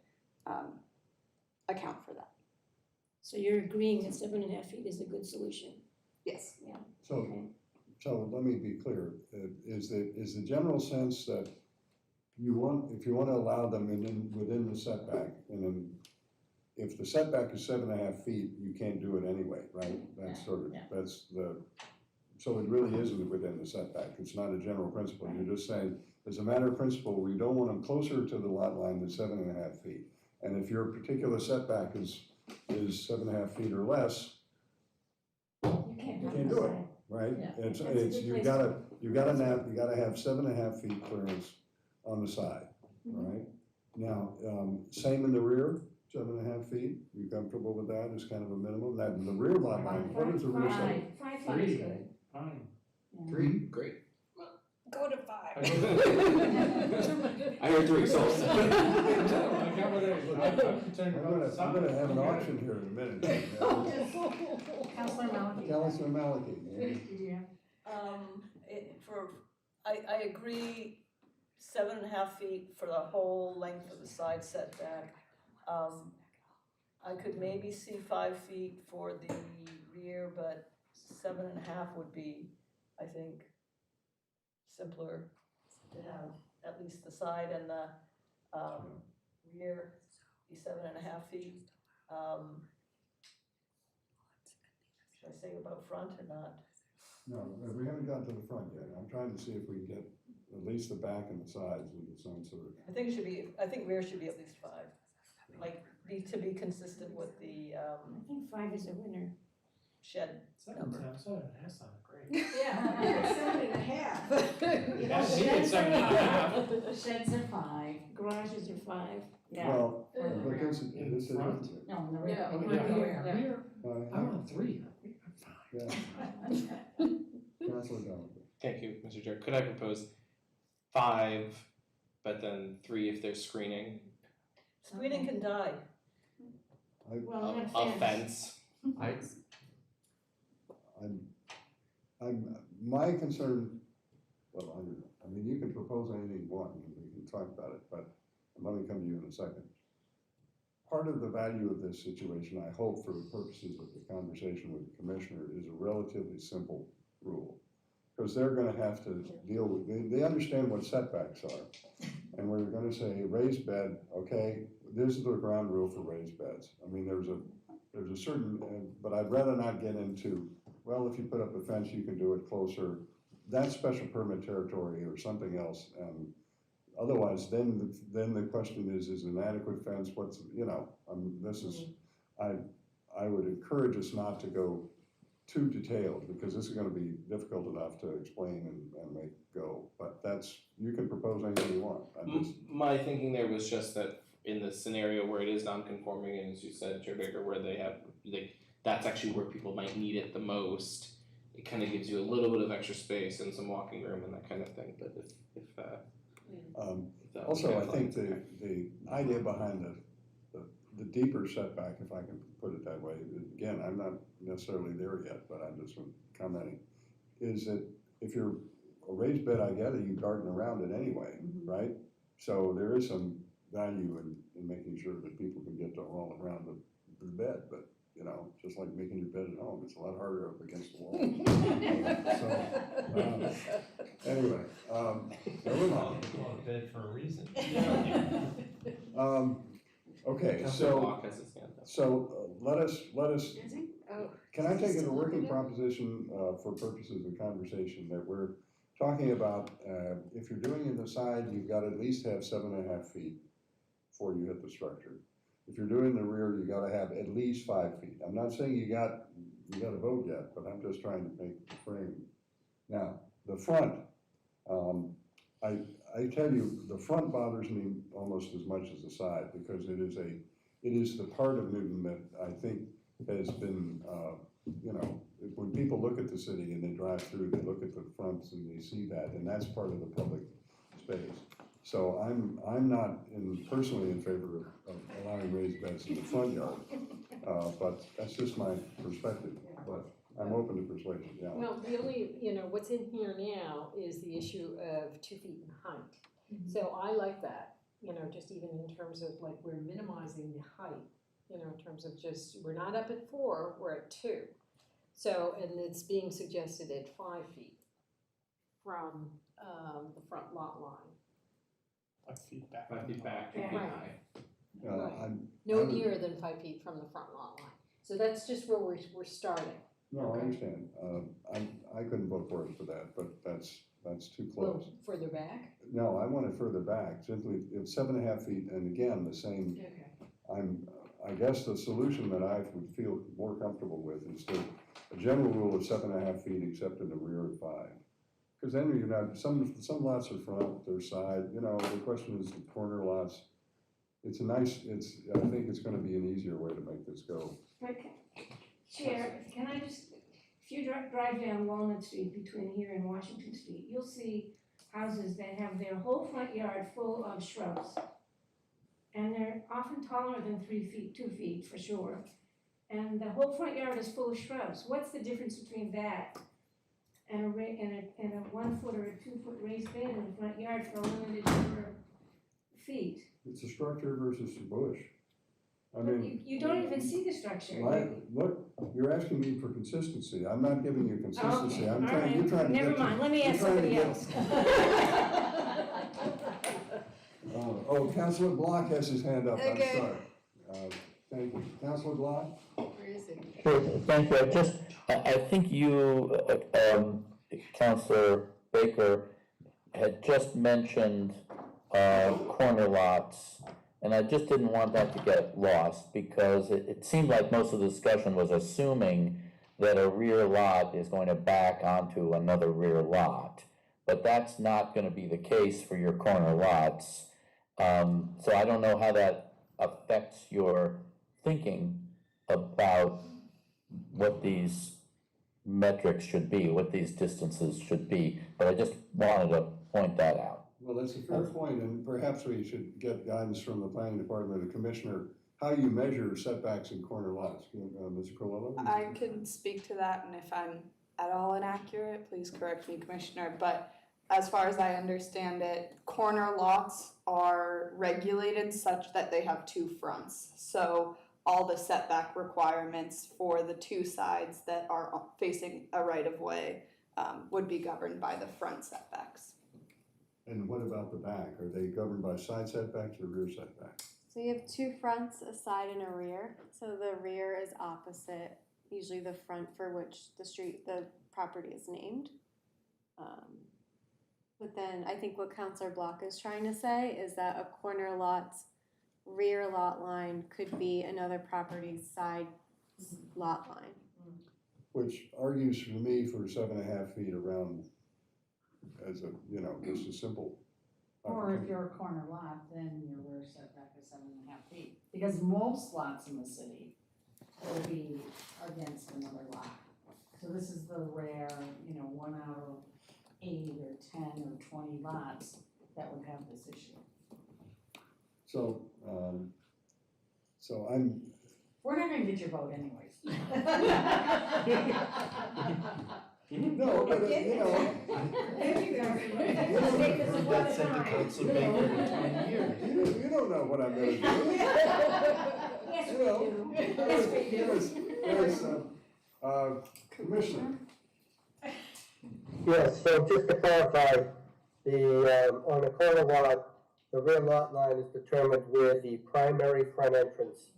account for that. So you're agreeing that 7.5 feet is a good solution? Yes. Yeah. So let me be clear, is the general sense that if you want to allow them within the setback, and then if the setback is 7.5 feet, you can't do it anyway, right? That's sort of, so it really isn't within the setback, it's not a general principle, you're just saying, as a matter of principle, we don't want them closer to the lot line than 7.5 feet. And if your particular setback is 7.5 feet or less, you can't do it, right? It's, you gotta have 7.5 feet clearance on the side, right? Now, same in the rear, 7.5 feet, you comfortable with that as kind of a minimum? That in the rear lot line, what is the rear side? 5 feet is good. Fine. 3, great. Go to 5. I heard 3, so. I'm gonna have an auction here in a minute. Counselor Malachi. Counselor Malachi. I agree, 7.5 feet for the whole length of the side setback. I could maybe see 5 feet for the rear, but 7.5 would be, I think, simpler to have at least the side and the rear be 7.5 feet. Should I say about front or not? No, we haven't gotten to the front yet. I'm trying to see if we can get at least the back and the sides into some sort of. I think rear should be at least 5, like to be consistent with the I think 5 is a winner. shed number. 7.5 sounded great. Yeah, 7.5. That's needed 7.5. Sheds are 5. Garages are 5. Yeah. Well, but this is. No, in the rear. Oh, yeah. Rear. I'm on 3. Yeah. Councilor Donovan. Thank you, Mr. Chair. Could I propose 5, but then 3 if there's screening? Screening can die. A fence. My concern, well, I mean, you can propose anything you want, and we can talk about it, but let me come to you in a second. Part of the value of this situation, I hope for the purposes of the conversation with the commissioner, is a relatively simple rule. Because they're gonna have to deal with, they understand what setbacks are. And we're gonna say raised bed, okay, this is the ground rule for raised beds. I mean, there's a certain, but I'd rather not get into, well, if you put up a fence, you can do it closer. That's special permit territory or something else. Otherwise, then the question is an adequate fence, what's, this is, I would encourage us not to go too detailed, because this is gonna be difficult enough to explain and make go, but you can propose anything you want. My thinking there was just that in the scenario where it is non-conforming, and as you said, Chair Baker, where they have, that's actually where people might need it the most. It kind of gives you a little bit of extra space and some walking room and that kind of thing, but Also, I think the idea behind the deeper setback, if I can put it that way, again, I'm not necessarily there yet, but I'm just commenting, is that if you're a raised bed, I gather you garden around it anyway, right? So there is some value in making sure that people can get to all around the bed, but just like making your bed at home, it's a lot harder up against the wall. Anyway, moving on. Well, a bed for a reason. Okay, so let us, can I take it a working proposition for purposes of conversation that we're talking about, if you're doing it inside, you've got to at least have 7.5 feet before you hit the structure. If you're doing the rear, you got to have at least 5 feet. I'm not saying you got to vote yet, but I'm just trying to make the frame. Now, the front, I tell you, the front bothers me almost as much as the side, because it is the part of Newton that I think has been, when people look at the city and they drive through, they look at the fronts and they see that, and that's part of the public space. So I'm not personally in favor of allowing raised beds in the front yard, but that's just my perspective. But I'm open to persuasion. Yeah. Well, the only, what's in here now is the issue of 2 feet in height. So I like that, just even in terms of like we're minimizing the height you know, in terms of just, we're not up at 4, we're at 2. So, and it's being suggested at 5 feet from the front lot line. 5 feet back. 5 feet back, 2 feet Right. high. Right. No nearer than 5 feet from the front lot line. So that's just where we're starting. No, I understand. I couldn't vote for it for that, but that's too Well, close. further back? No, I want it further back, simply, it's 7.5 feet, and again, the same, Okay. I guess the solution that I would feel more comfortable with is the, a general rule of 7.5 feet, except in the rear of 5. Because then you're not, some lots are front, they're side, you know, the question is the corner lots. It's a nice, I think it's gonna be an easier way to make this go. Chair, can I just, if you drive down Walnut Street between here and Washington Street, you'll see houses that have their whole front yard full of shrubs. And they're often taller than 3 feet, 2 feet for sure. And the whole front yard is full of shrubs. What's the difference between that and a 1 foot or a 2 foot raised bed in the front yard for a limited number of feet? It's a structure versus a bush. I mean. You don't even see the structure. Look, you're asking me for consistency. I'm not giving you consistency. Okay, I'm all trying, right. you're trying to get. Never mind, let me you're ask trying to somebody get- else. Councilor Block has his hand up. I'm Okay. sorry. Thank you. Councilor Block? Where is he? Sure, thank you. I think you, Counselor Baker, had just mentioned corner lots, and I just didn't want that to get lost, because it seemed like most of the discussion was assuming that a rear lot is going to back onto another rear lot, but that's not going to be the case for your corner lots. So I don't know how that affects your thinking about what these metrics should be, what these distances should be, but I just wanted to point that out. Well, that's a fair point, and perhaps we should get guidance from the planning department or the commissioner, how you measure setbacks in corner lots. Mr. Colella? I can speak to that, and if I'm at all inaccurate, please correct me, Commissioner, but as far as I understand it, corner lots are regulated such that they have 2 fronts. So all the setback requirements for the 2 sides that are facing a right-of-way would be governed by the front setbacks. And what about the back? Are they governed by side setbacks or rear setbacks? So you have 2 fronts, a side and a rear. So the rear is opposite, usually the front for which the property is named. But then I think what Councilor Block is trying to say is that a corner lot's rear lot line could be another property's side lot line. Which argues for me for 7.5 feet around as a, you know, just a simple. Or if you're a corner lot, then your rear setback is 7.5 feet. Because most lots in the city will be against another lot. So this is the rare, 1 out of 8 or 10 or 20 lots that would have this issue. So, I'm. We're not gonna get your vote anyways. No, but, you know. That said to Councilor Baker for 20 years. You don't know what I'm gonna do. Yes, You we know, do. Yes, we do. there's, Commissioner. Yes, so just to clarify, on the corner lot, the rear lot line is determined where the primary front entrance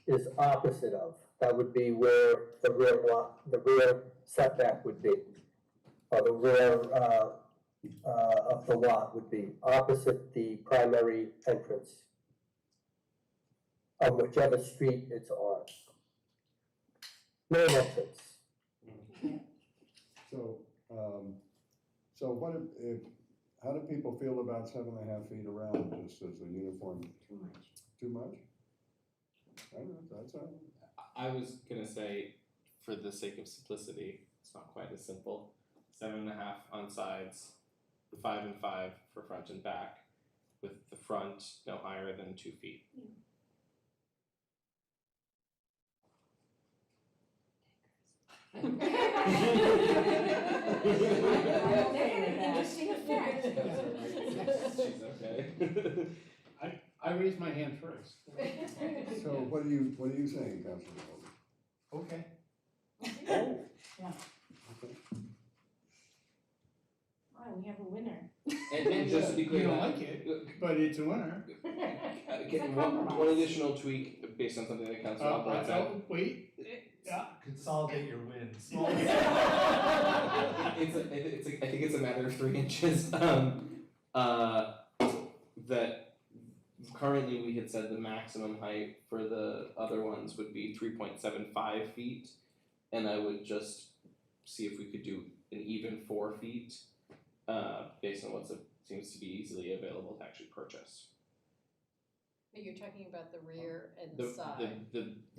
is opposite of. That would be where the rear setback would be, or the rear of the lot would be, opposite the primary entrance of whichever street it's on. Main entrance. So what if, how do people feel about 7.5 feet around just as a uniform? Too much. Too much? I don't know, that's all. I was gonna say, for the sake of simplicity, it's not quite as simple. 7.5 on sides, 5 and 5 for front and back, with the front no higher than 2 feet. Interesting effect. Okay. I raised my hand first. So what are you saying, Councilman Holden? Okay. Oh. Yeah. Okay. Wow, we have a winner. And just to be clear, You don't that- like it, but it's a winner. Again, one additional tweak based on something that Councilman Albright said. Wait, yeah. Consolidate your wins. I think it's a matter of 3 inches. That currently we had said the maximum height for the other ones would be 3.75 feet, and I would just see if we could do an even 4 feet, based on what seems to be easily available to actually purchase. You're talking about the rear and The the side.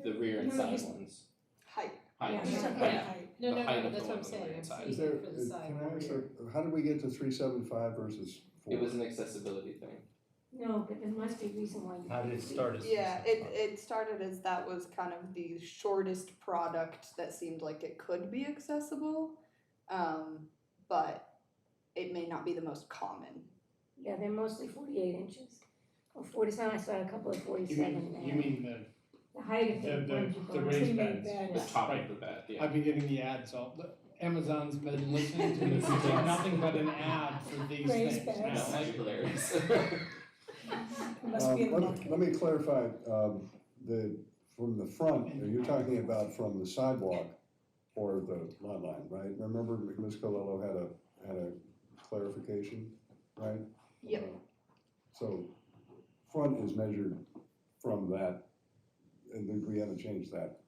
the rear and No, side he's- ones. Height. Height. Yeah, Height. No, The no, height no, of that's the what I'm one on the saying, rear I'm side. Is saying there, for the side can and I the ask, rear. how did we get to 375 versus 4? It was an accessibility thing. No, but there must be a reason why. How did it start as? Yeah, it started as that was kind of the shortest product that seemed like it could be accessible, but it may not be the most common. Yeah, they're mostly 48 inches. Or 47, I saw a couple of 47 there. You mean The height of the ones you the bought. raised Pre-made beds? The top of the bed, yeah. I've been getting the ads all, Amazon's been listening to this, it's nothing but an ad for these Raised things now. beds. That's hilarious. It must be in the market. Let me clarify, from the front, you're talking about from the sidewalk or the lot line, right? Remember Ms. Colello had a clarification, right? Yep. So front is measured from that, and we haven't changed that.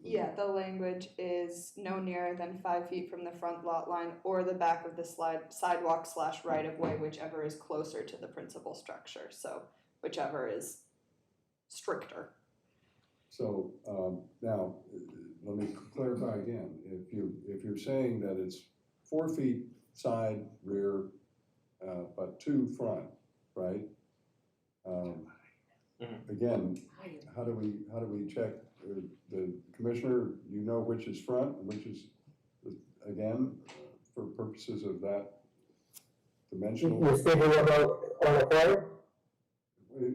Yeah, the language is no nearer than 5 feet from the front lot line or the back of the sidewalk / right of way, whichever is closer to the principal structure. So whichever is stricter. So, now, let me clarify again, if you're saying that it's 4 feet side, rear, but 2 front, right? Again, how do we check, the commissioner, you know which is front, and which is, again, for purposes of that dimensional? You're speaking about on a corner?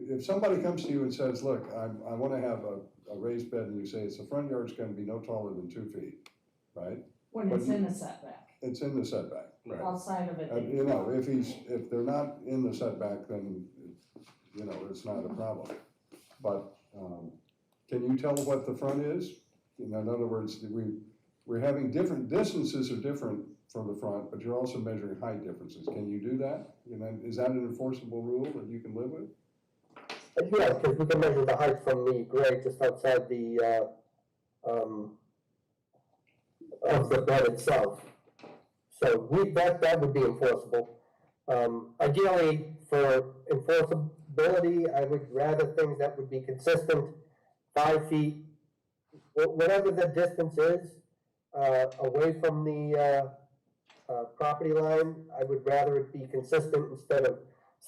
If somebody comes to you and says, look, I wanna have a raised bed, and you say it's the front yard's gonna be no taller than 2 feet, right? When But it's you- in the setback, It's in the setback, right? outside of it. You know, if they're not in the setback, then, you know, it's not a problem. But, can you tell what the front is? In other words, we're having different distances are different from the front, but you're also measuring height differences. Can you do that? You know, is that an enforceable rule that you can live with? Yeah, because we can measure the height from the grade just outside the, of the bed itself. So that would be enforceable. Ideally, for enforceability, I would rather things that would be consistent, 5 feet, whatever the distance is, away from the, property line, I would rather it be consistent instead of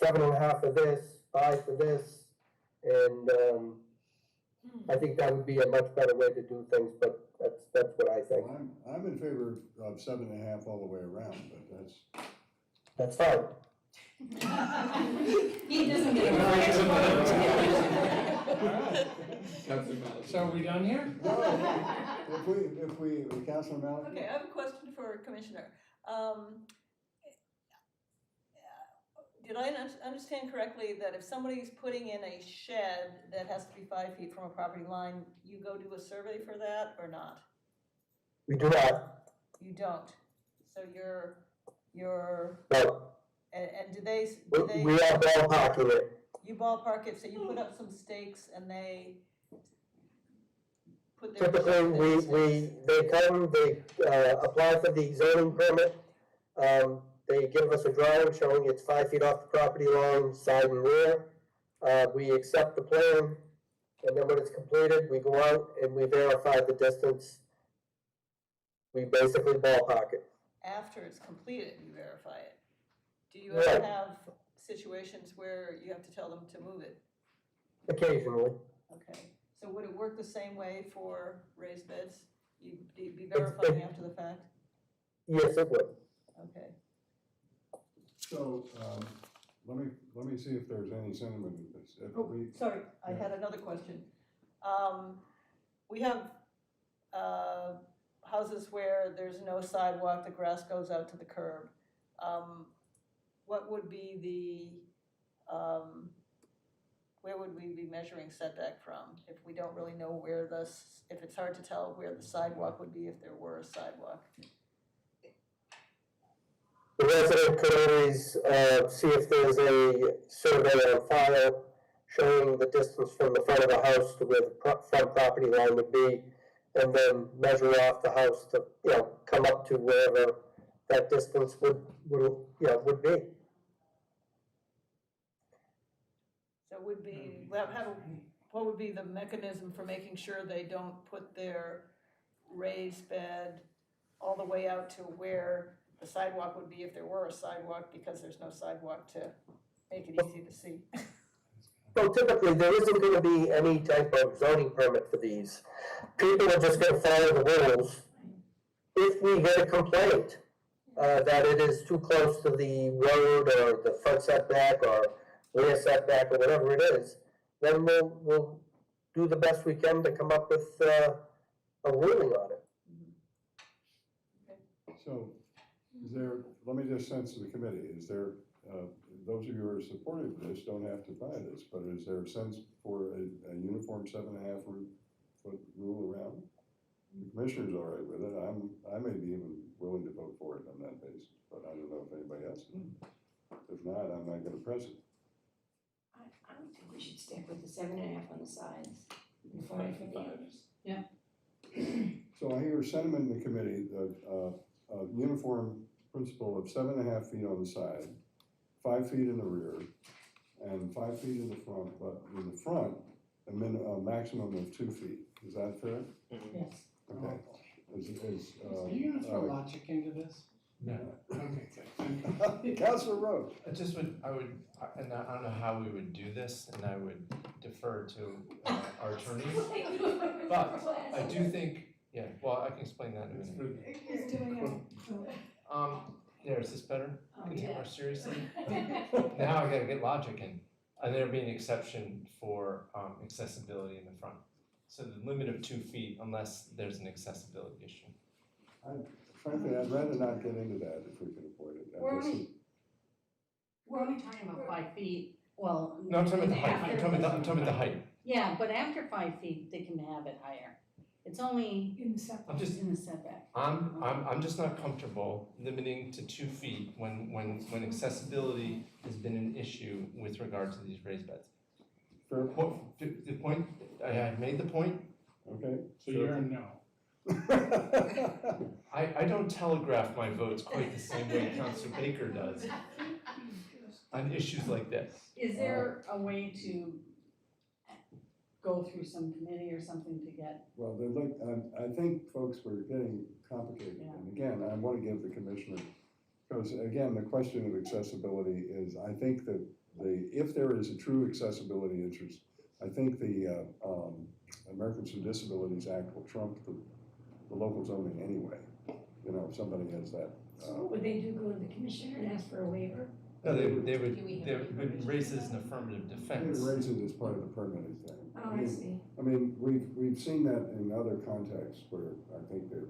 7.5 for this, 5 for this, and, I think that would be a much better way to do things, but that's what I think. I'm in favor of 7.5 all the way around, but That's fine. He doesn't get So are we done here? if we, Councilor Malik? Okay, I have a question for Commissioner. Did I understand correctly that if somebody's putting in a shed that has to be 5 feet from a property line, you go do a survey for that or not? We do not. You don't. So you're, No, and do they? we are ballparking it. You ballpark it, so you put up some stakes and they put their. Typically, they come, they, apply for the zoning permit. They give us a drawing showing it's 5 feet off the property line, side and rear. We accept the plan, and then when it's completed, we go out and we verify the distance. We basically ballpark it. After it's completed, you verify it. Do you Right. ever have situations where you have to tell them to move it? Occasionally. Okay, so would it work the same way for raised beds? You'd be verifying after the fact? Yes, it would. Okay. So, let let me see if there's any sentiment in this. If Oh, we- sorry, I Yeah. had another question. We have, houses where there's no sidewalk, the grass goes out to the curb. What would be where would we be measuring setback from? If we don't really know where if it's hard to tell where the sidewalk would be if there were a sidewalk. The resident could always see if there's a survey on file showing the distance from the front of the house to where the front property line would be, and then measure off the house to, come up to wherever that distance would be. So it would be, what would be the mechanism for making sure they don't put their raised bed all the way out to where the sidewalk would be if there were a sidewalk, because there's no sidewalk to make it easy to see? Well, typically, there isn't gonna be any type of zoning permit for these. People are just gonna follow the rules. If we get a complaint, that it is too close to the road or the front setback or rear setback or whatever it is, then we'll do the best we can to come up with, a ruling on it. So, is there, let me just sense to the committee, is there, those of you who are supportive of this don't have to buy this, but is there a sense for a uniform 7.5 foot rule around? The commissioner's all right with it. I may be even willing to vote for it on that basis, but I don't know if anybody else is. If not, I'm not gonna press it. I don't think we should stick with the 7.5 on the sides. And 5 for the others. Yeah. So I hear sentiment in the committee that a uniform principle of 7.5 feet on the side, 5 feet in the rear, and 5 feet in the front, but in the front, a maximum of 2 feet. Is that fair? Yes. Okay. Are you gonna throw all right. logic into this? No. Okay, Councilor Rowe. I just would, and I don't know how we would do this, and I would defer to our attorney. But I do think, well, I can explain that in a minute. He's doing it. There, is this better? Can you take it more seriously? Now I gotta get logic in. And there'd be an exception for accessibility in the front. So the limit of 2 feet unless there's an accessibility issue. Frankly, I'd rather not get into that if we can avoid it. We're only talking about 5 feet, well. No, I'm talking about the height. after- I'm talking about the height. Yeah, but after 5 feet, they can have it higher. It's only In the setback. I'm just, in the setback. I'm just not comfortable limiting to 2 feet when accessibility has been an issue with regard to these raised beds. The point, I had made the point. Okay. So you're a no. I don't telegraph my votes quite the same way Councilor Baker does on issues like this. Is there a way to go through some committee or something to get? Well, I think, folks, we're getting complicated. And again, I want to give the commissioner, because again, the question of accessibility is, I think that if there is a true accessibility interest, I think the Americans with Disabilities Act will trump the local zoning anyway. If somebody has that. So what would they do, go to the commissioner and ask for a waiver? No, they would raise it as an affirmative defense. They would raise it as part of the permitting thing. Oh, I see. I mean, we've seen that in other contexts where I think they're,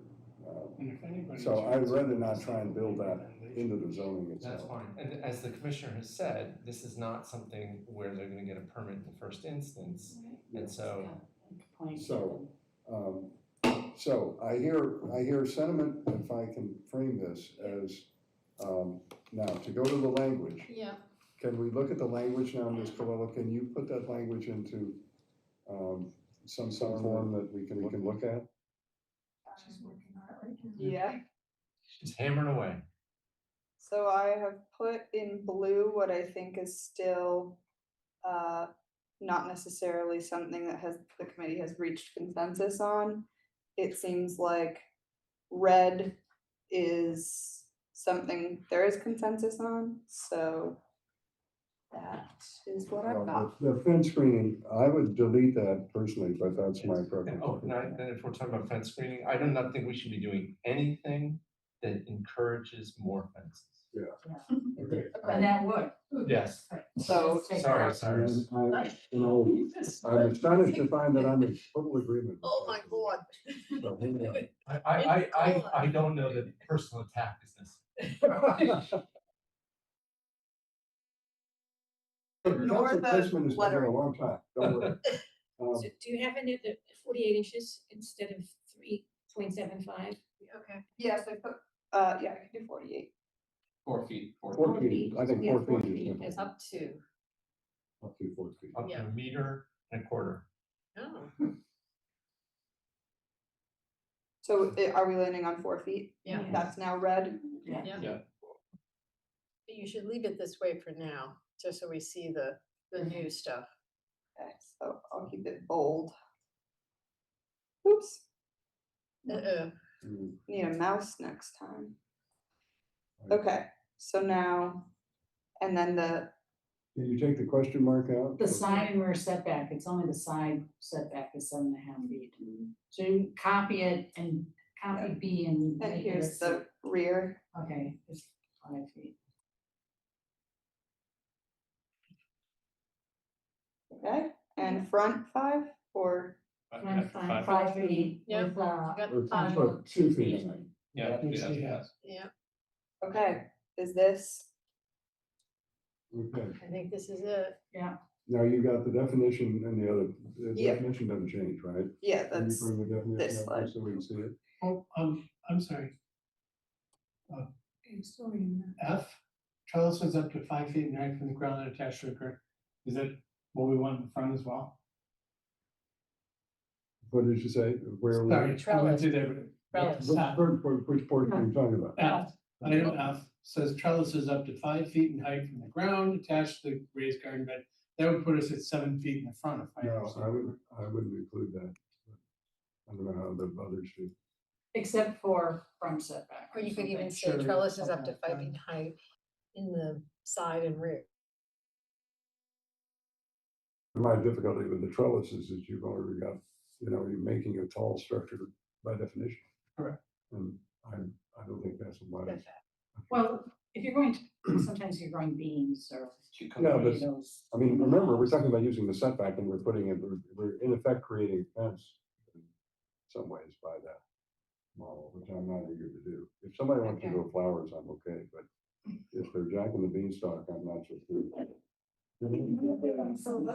And if anybody so I'd tries rather not try and build that into the zoning itself. That's fine. And as the commissioner has said, this is not something where they're gonna get a permit in the first instance. And so, So I hear sentiment, if I can frame this as, now, to go to the language. Yeah. Can we look at the language now, Ms. Colella? Can you put that language into some form that we can look at? She's working on it right now. Yeah. she's hammering away. So I have put in blue what I think is still not necessarily something that the committee has reached consensus on. It seems like red is something there is consensus on, so that is what I've got. The fence screening, I would delete that personally, but that's my preference. Oh, and if we're talking about fence screening, I do not think we should be doing anything that encourages more fences. Yeah. Okay. And that would. Yes, So, And you know, I'm astonished to find that I'm in total agreement. Oh, my God. So, hang on. I don't know that personal attack is necessary. Council placement has been here a long time, don't worry. So do you have it at 48 inches instead of 3.75? okay, yes, I put, yeah, I can do 48. 4 feet. 4 feet, I think 4 feet is good. It's up to. Up to 4 feet. Up to a meter and a quarter. Oh. So are we landing on 4 feet? Yeah. That's now red? Yeah. Yeah. You should leave it this way for now, just so we see the new stuff. Okay, so I'll keep it bold. Oops, need a mouse next time. Okay, so now, and then Can you take the question mark out? The side and rear setback, it's only the side setback is 7.5 feet. So you copy it and copy B and. and make it here's a- the rear. Okay, it's 5 feet. Okay, and front 5 or? Front 5 feet Yep. with, Or five 2 feet. Yeah. Yeah, Okay, is this, Okay, I think this is it. Yeah. now you got the definition and the other, the Yeah. definition doesn't change, right? yeah, Can you that's bring the definition this up slide. just so we can see it? Oh, I'm sorry. F, trellises up to 5 feet in height from the ground and attached to a brick. Is that what we want in the front as well? What did you say? Where? we- Sorry, I went through there, but. Which which portion are you talking about? F, item F says trellises up to 5 feet in height from the ground attached to the raised garden bed. That would put us at 7 feet in the front if I No, understand. I wouldn't include that. I don't know how the others do. except for front setback. Or you could even say Sure, trellises up to something 5 feet height in the side and rear. My difficulty with the trellises is you've already got, you know, you're making a tall structure by definition. Correct. And I don't think that's a wise. Well, if you're going to, sometimes you're growing beams or. Yeah, but, those. I mean, remember, we're talking about using the setback and we're putting it, we're in effect creating a fence in some ways by that model, which I'm not eager to do. If somebody wants to grow flowers, I'm okay, but if they're Jack and the Beanstalk, I'm not so sure. So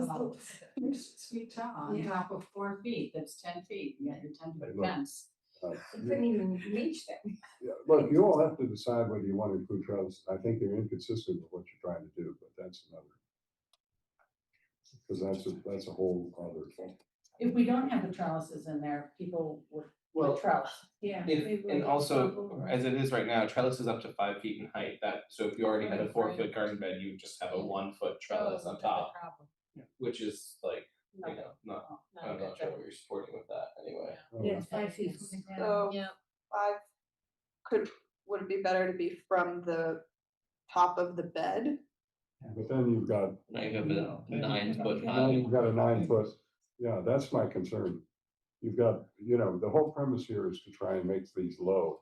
that's sweet top on top of 4 feet, that's 10 feet, you got your 10-foot Hey, look. fence. You couldn't even reach them. Yeah, look, you all have to decide whether you want to include trellis. I think they're inconsistent with what you're trying to do, but that's another. Because that's a whole other thing. If we don't have the trellises in there, people would Well, trellis. Yeah. If, and also, as it is right now, trellis is up to 5 feet in height, so if you already had a 4-foot garden bed, you would just have a 1-foot trellis on top, which is like, you know, I'm not sure what you're supporting with that anyway. Yeah, it's 5 feet from the ground. So Yeah. 5, would it be better to be from the top of the bed? But then you've got, Now you have a 9-foot now high. you've got a 9-foot, yeah, that's my concern. You've got, you know, the whole premise here is to try and make these low.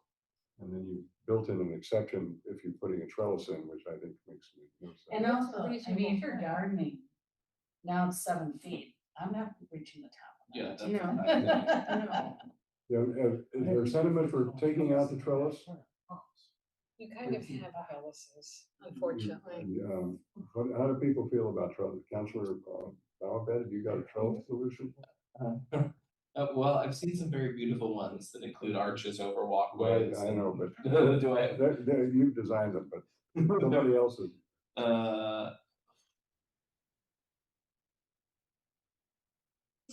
And then you built in an exception if you're putting a trellis in, which I think makes no sense. And also, I mean, if you're gardening, now it's 7 feet, I'm not reaching the top. Yeah, of that. No. Yeah, is there sentiment for taking out the trellis? You kind of have trellises, unfortunately. And, how do people feel about trellis? Counselor Bowbed, have you got a trellis solution? Well, I've seen some very beautiful ones that include arches over walkways. I know, but Do I? you've designed them, but nobody else is.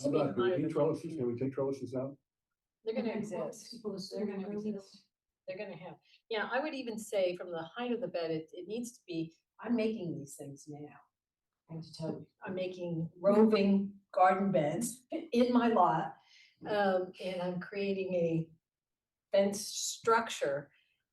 How about, do we need trellises? Can we take trellises out? They're gonna exist. They're gonna exist. They're gonna have, yeah, I would even say from the height of the bed, it needs to be, I'm making these things now. I have to tell you, I'm making roving garden beds in my lot. And I'm creating a fence structure.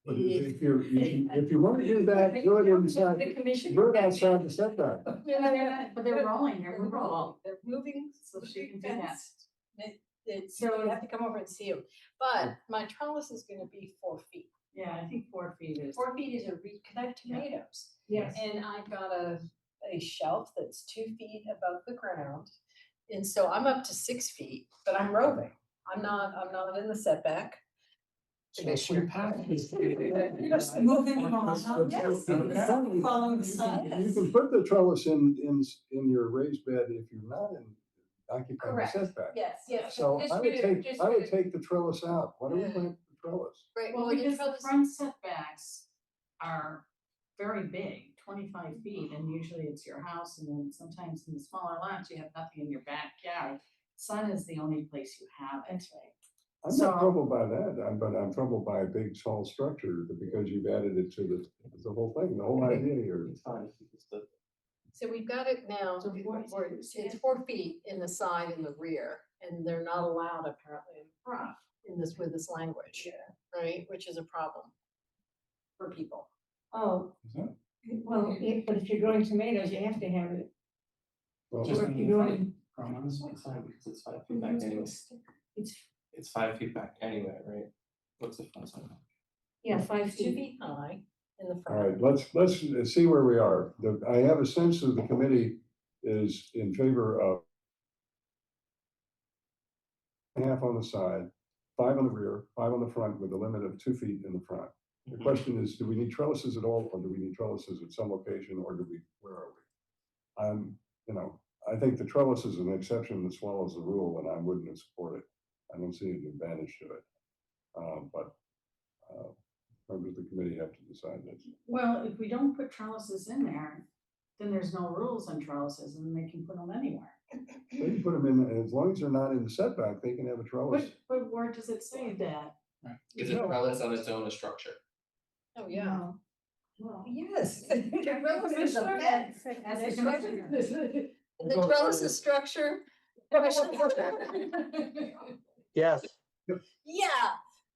But if you want to do that, do it inside, The commission. do it outside the setback. Yeah, they're not, but they're rolling, they're moving. They're moving, So she can do that. fence. So you have to come over and see them, but my trellis is gonna be 4 feet. Yeah, I think 4 feet is. 4 feet is a, cause I have tomatoes. Yes. And I've got a a shelf that's 2 feet above the ground. And so I'm up to 6 feet, but I'm roving. I'm not in the setback. Commissioner. Just moving along. Yes. Following the sun. You can put the trellis in your raised bed if you're not in occupying the Correct. setback. Yes, yes. So just I for would the- take, just I for would the- take the trellis out. Why do we plant the trellis? Right, Well, well, because the trellis- front setbacks are very big, 25 feet, and usually it's your house, and then sometimes in the smaller lots, you have nothing in your backyard. Sun is the only place you have it. That's right. I'm So- not troubled by that, but I'm troubled by a big tall structure because you've added it to the whole thing, the whole idea here. It's fine. It's the- So we've got it now, So where it's 4 feet in the side and the rear, and they're not allowed apparently in front in this, with this language, right? Which is a problem for people. Oh, Is that- well, but if you're growing tomatoes, you have to have it. Well, Just Or if you're growing, It's fine because it's 5 feet back anyway. It's 5 feet back anyway, right? What's the front side? yeah, 5 2 feet. feet high in the All front. right, let's see where we are. I have a sense that the committee is in favor of half on the side, 5 on the rear, 5 on the front with a limit of 2 feet in the front. The question is, do we need trellises at all, or do we need trellises at some location, or where are we? I think the trellis is an exception that swallows the rule, and I wouldn't support it. I don't see an advantage to it. But members of the committee have to decide this. Well, if we don't put trellises in there, then there's no rules on trellises, and they can put them anywhere. They can put them in, as long as they're not in the setback, they can have a trellis. But where does it say that? Is a trellis on its own a structure? Oh, yeah. Well, Yes. The trellis is a bed. That's the trellis is structure. Yes. Yeah,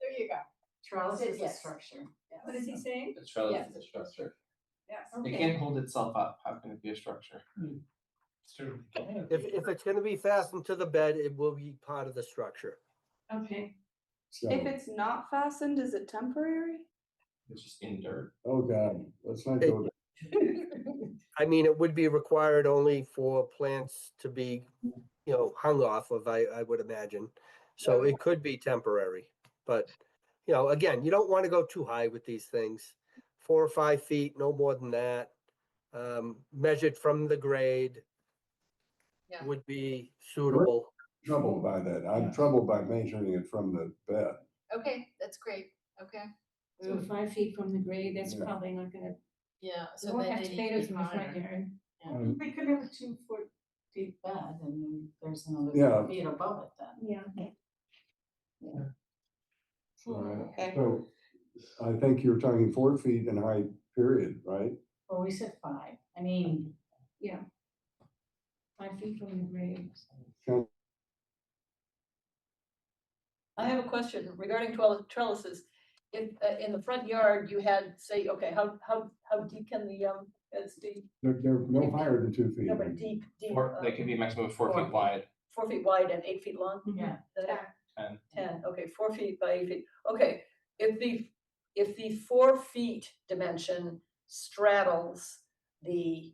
there you go. Trellis is a Yes. structure. Yes. What is he saying? A trellis Yes. is a structure. Yes. It can't hold itself up. How can it be a structure? If it's gonna be fastened to the bed, it will be part of the structure. Okay. So, If it's not fastened, is it temporary? It's just in dirt. oh God, let's not go there. I mean, it would be required only for plants to be, hung off of, I would imagine. So it could be temporary, but, again, you don't want to go too high with these things. 4 or 5 feet, no more than that. Measured from the grade Yeah. would be suitable. Troubled by that. I'm troubled by measuring it from the bed. Okay, that's great. Okay. So 5 feet from the grade, that's Yeah. probably not gonna, Yeah, you so won't then have they need to tomatoes be in the front higher. yard. They could have a 2-foot deep bed, and then there's another Yeah. 4 feet above it then. Yeah. All right. Okay. So I think you're talking 4 feet in height, period, right? Well, we said 5. I mean, Yeah. 5 feet from the grade. I have a question regarding trellises. If, in the front yard, you had, say, okay, how deep can the, beds be? They're no higher than 2 feet. No, but deep. They can be a maximum of 4 feet wide. 4 feet wide and 8 feet long? yeah. 10. 10, okay, 4 feet by 8 feet. Okay, if the 4 feet dimension straddles the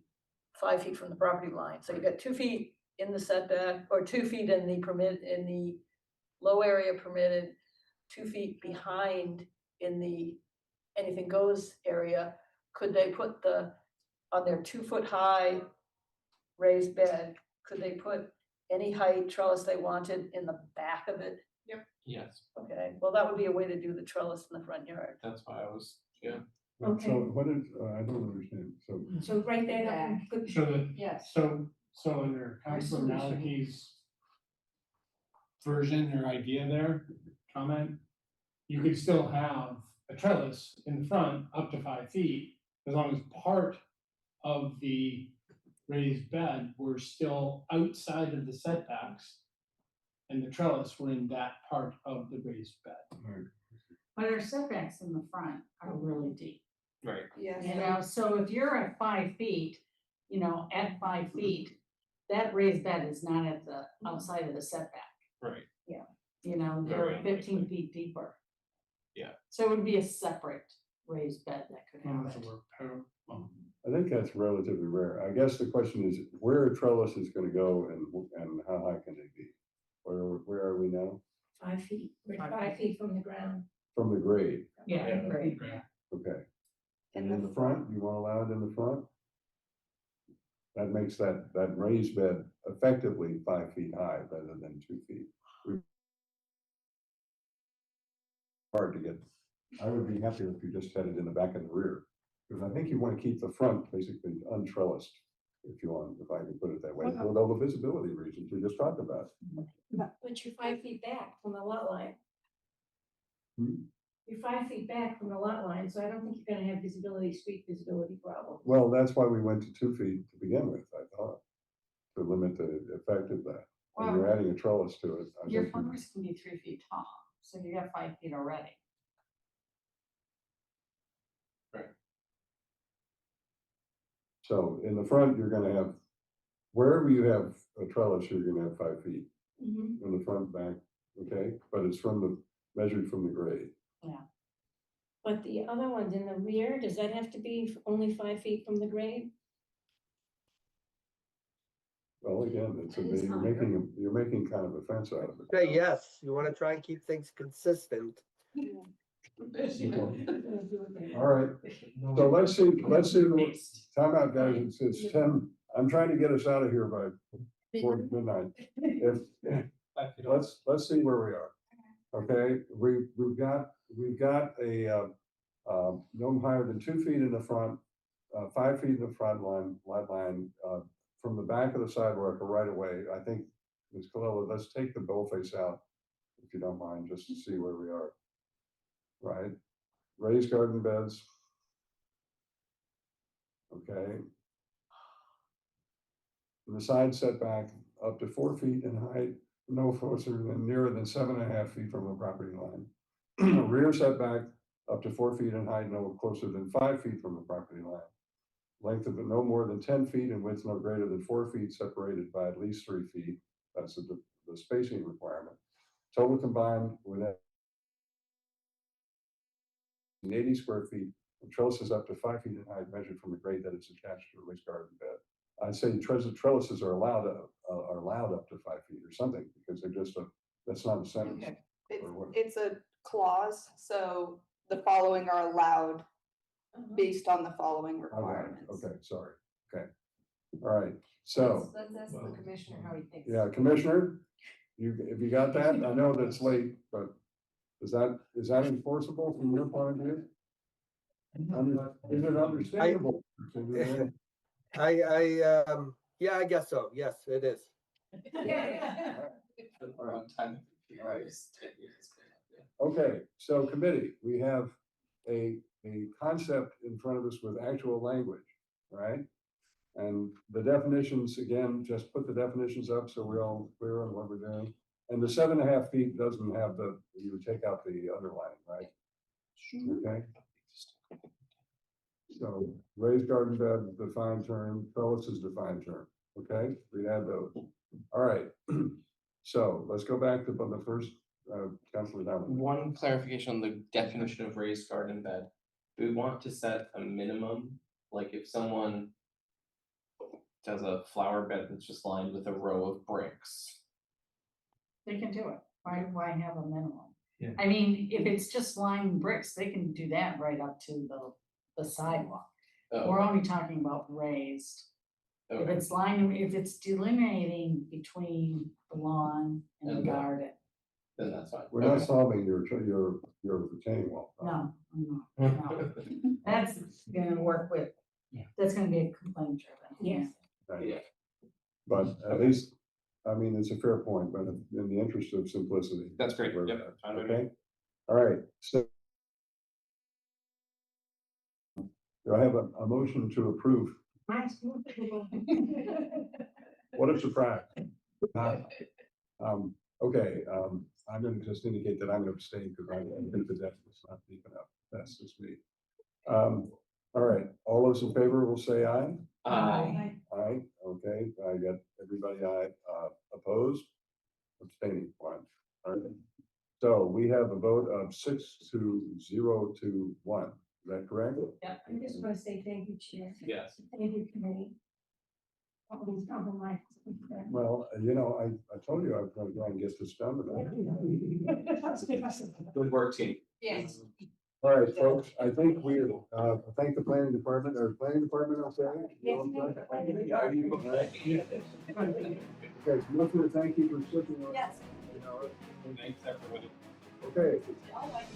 5 feet from the property line, so you got 2 feet in the setback, or 2 feet in the low area permitted, 2 feet behind in the anything goes area, could they put on their 2-foot high raised bed, could they put any height trellis they wanted in the back of it? Yes, Okay, well, that would be a way to do the trellis in the front yard. that's why I was, yeah. Okay. So what is, I don't understand. So So write that up and put, So that, Yes. so under Councilor Malachi's version or idea there, comment, you could still have a trellis in the front up to 5 feet, as long as part of the raised bed were still outside of the setbacks, and the trellis were in that part of the raised bed. But our setbacks in the front are really deep. Right. Yes. So if you're at 5 feet, at 5 feet, that raised bed is not at the outside of the setback. Right. They're Very 15 feet deeper. Yeah. So it would be a separate raised bed that could have it. I think that's relatively rare. I guess the question is where a trellis is gonna go and how high can they be? Where are we now? 5 feet, we're 5 feet from the ground. From the grade, Yeah, great. okay. And in the front, you want to allow it in the front? That makes that raised bed effectively 5 feet high rather than 2 feet. Hard to get, I would be happier if you just had it in the back and the rear. Because I think you want to keep the front basically untrellised, if you want, if I can put it that way, for all the visibility reasons we just talked about. But you're 5 feet back from the lot line. Hmm. You're 5 feet back from the lot line, so I don't think you're gonna have street visibility problems. Well, that's why we went to 2 feet to begin with, I thought, to limit the effect of that. And you're adding a trellis to it. I Your think you- farmers can be 3 feet tall, so you got 5 feet already. So in the front, you're gonna have, wherever you have a trellis, you're gonna have 5 feet Mhm. in the front, back, okay? But it's measured from the grade. Yeah. But the other ones in the rear, does that have to be only 5 feet from the grade? Well, again, you're making kind of a fence out of it. Say yes, you wanna try and keep things consistent. All right, so let's see, time out, guys, it's 10, I'm trying to get us out of here by before midnight. Let's see where we are. Okay, we've got a, no higher than 2 feet in the front, 5 feet in the front line, from the back of the sidewalk or right away. I think, Ms. Colella, let's take the boldface out, if you don't mind, just to see where we are. Right, raised garden beds. Okay. And the side setback up to 4 feet in height, no closer than nearer than 7.5 feet from the property line. Rear setback up to 4 feet in height, no closer than 5 feet from the property line. Length of it no more than 10 feet and width no greater than 4 feet, separated by at least 3 feet. That's the spacing requirement. Total combined with 80 square feet, and trellises up to 5 feet in height, measured from the grade that is attached to a raised garden bed. I'd say trellises are allowed up to 5 feet or something, because they're just that's not a sentence. Okay. or what. It's a clause, so the following are allowed based on the following I got it. requirements. Okay, sorry. Okay. All right, so, Let's ask the commissioner how he thinks. yeah, Commissioner, if you got that, I know that's late, but is that enforceable from your point of view? Is it understandable? Yeah, I guess so. Yes, it is. Around 10 years. Okay, so committee, we have a concept in front of us with actual language, right? And the definitions, again, just put the definitions up so we're all clear on what we're doing. And the 7.5 feet doesn't have you would take out the underline, right? Okay. So raised garden bed, defined term, trellis is defined term, okay? We add those. All right. So let's go back to the first, Councilor Donovan. One clarification on the definition of raised garden bed. Do we want to set a minimum? Like if someone does a flower bed that's just lined with a row of bricks. They can do it. Why have a minimum? Yeah. I mean, if it's just lined bricks, they can do that right up to the sidewalk. Oh. We're only talking about raised. If Okay. it's lined, if it's delineating between the lawn and the And the- garden, Then that's fine. We're not solving your retaining wall. no, no. That's gonna work with, that's gonna be a complaint driven. Yes. Right. Yeah. But at least, I mean, it's a fair point, but in the interest of simplicity. That's great. where Yep, we're at, fine with me. Okay, all right, so. Do I have a motion to approve? What a surprise. Okay, I'm gonna just indicate that I'm gonna abstain because I think the debt was not deep enough. That's just me. All right, all those in favor will say aye. Aye. Aye, okay, I got everybody aye, opposed, abstaining, one. All right. So we have a vote of 6-0 to 1. that correct? Yeah, I just want to say thank you, Chair. Yes. Thank you, committee. All these compromises. Well, I told you I was gonna try and get this done tonight. Good work, team. Yes. All right, folks, I think we, thank the planning department, or planning department, I'll say. Okay, so look for thank you for slipping on. Yes. Thanks, everybody. Okay. I like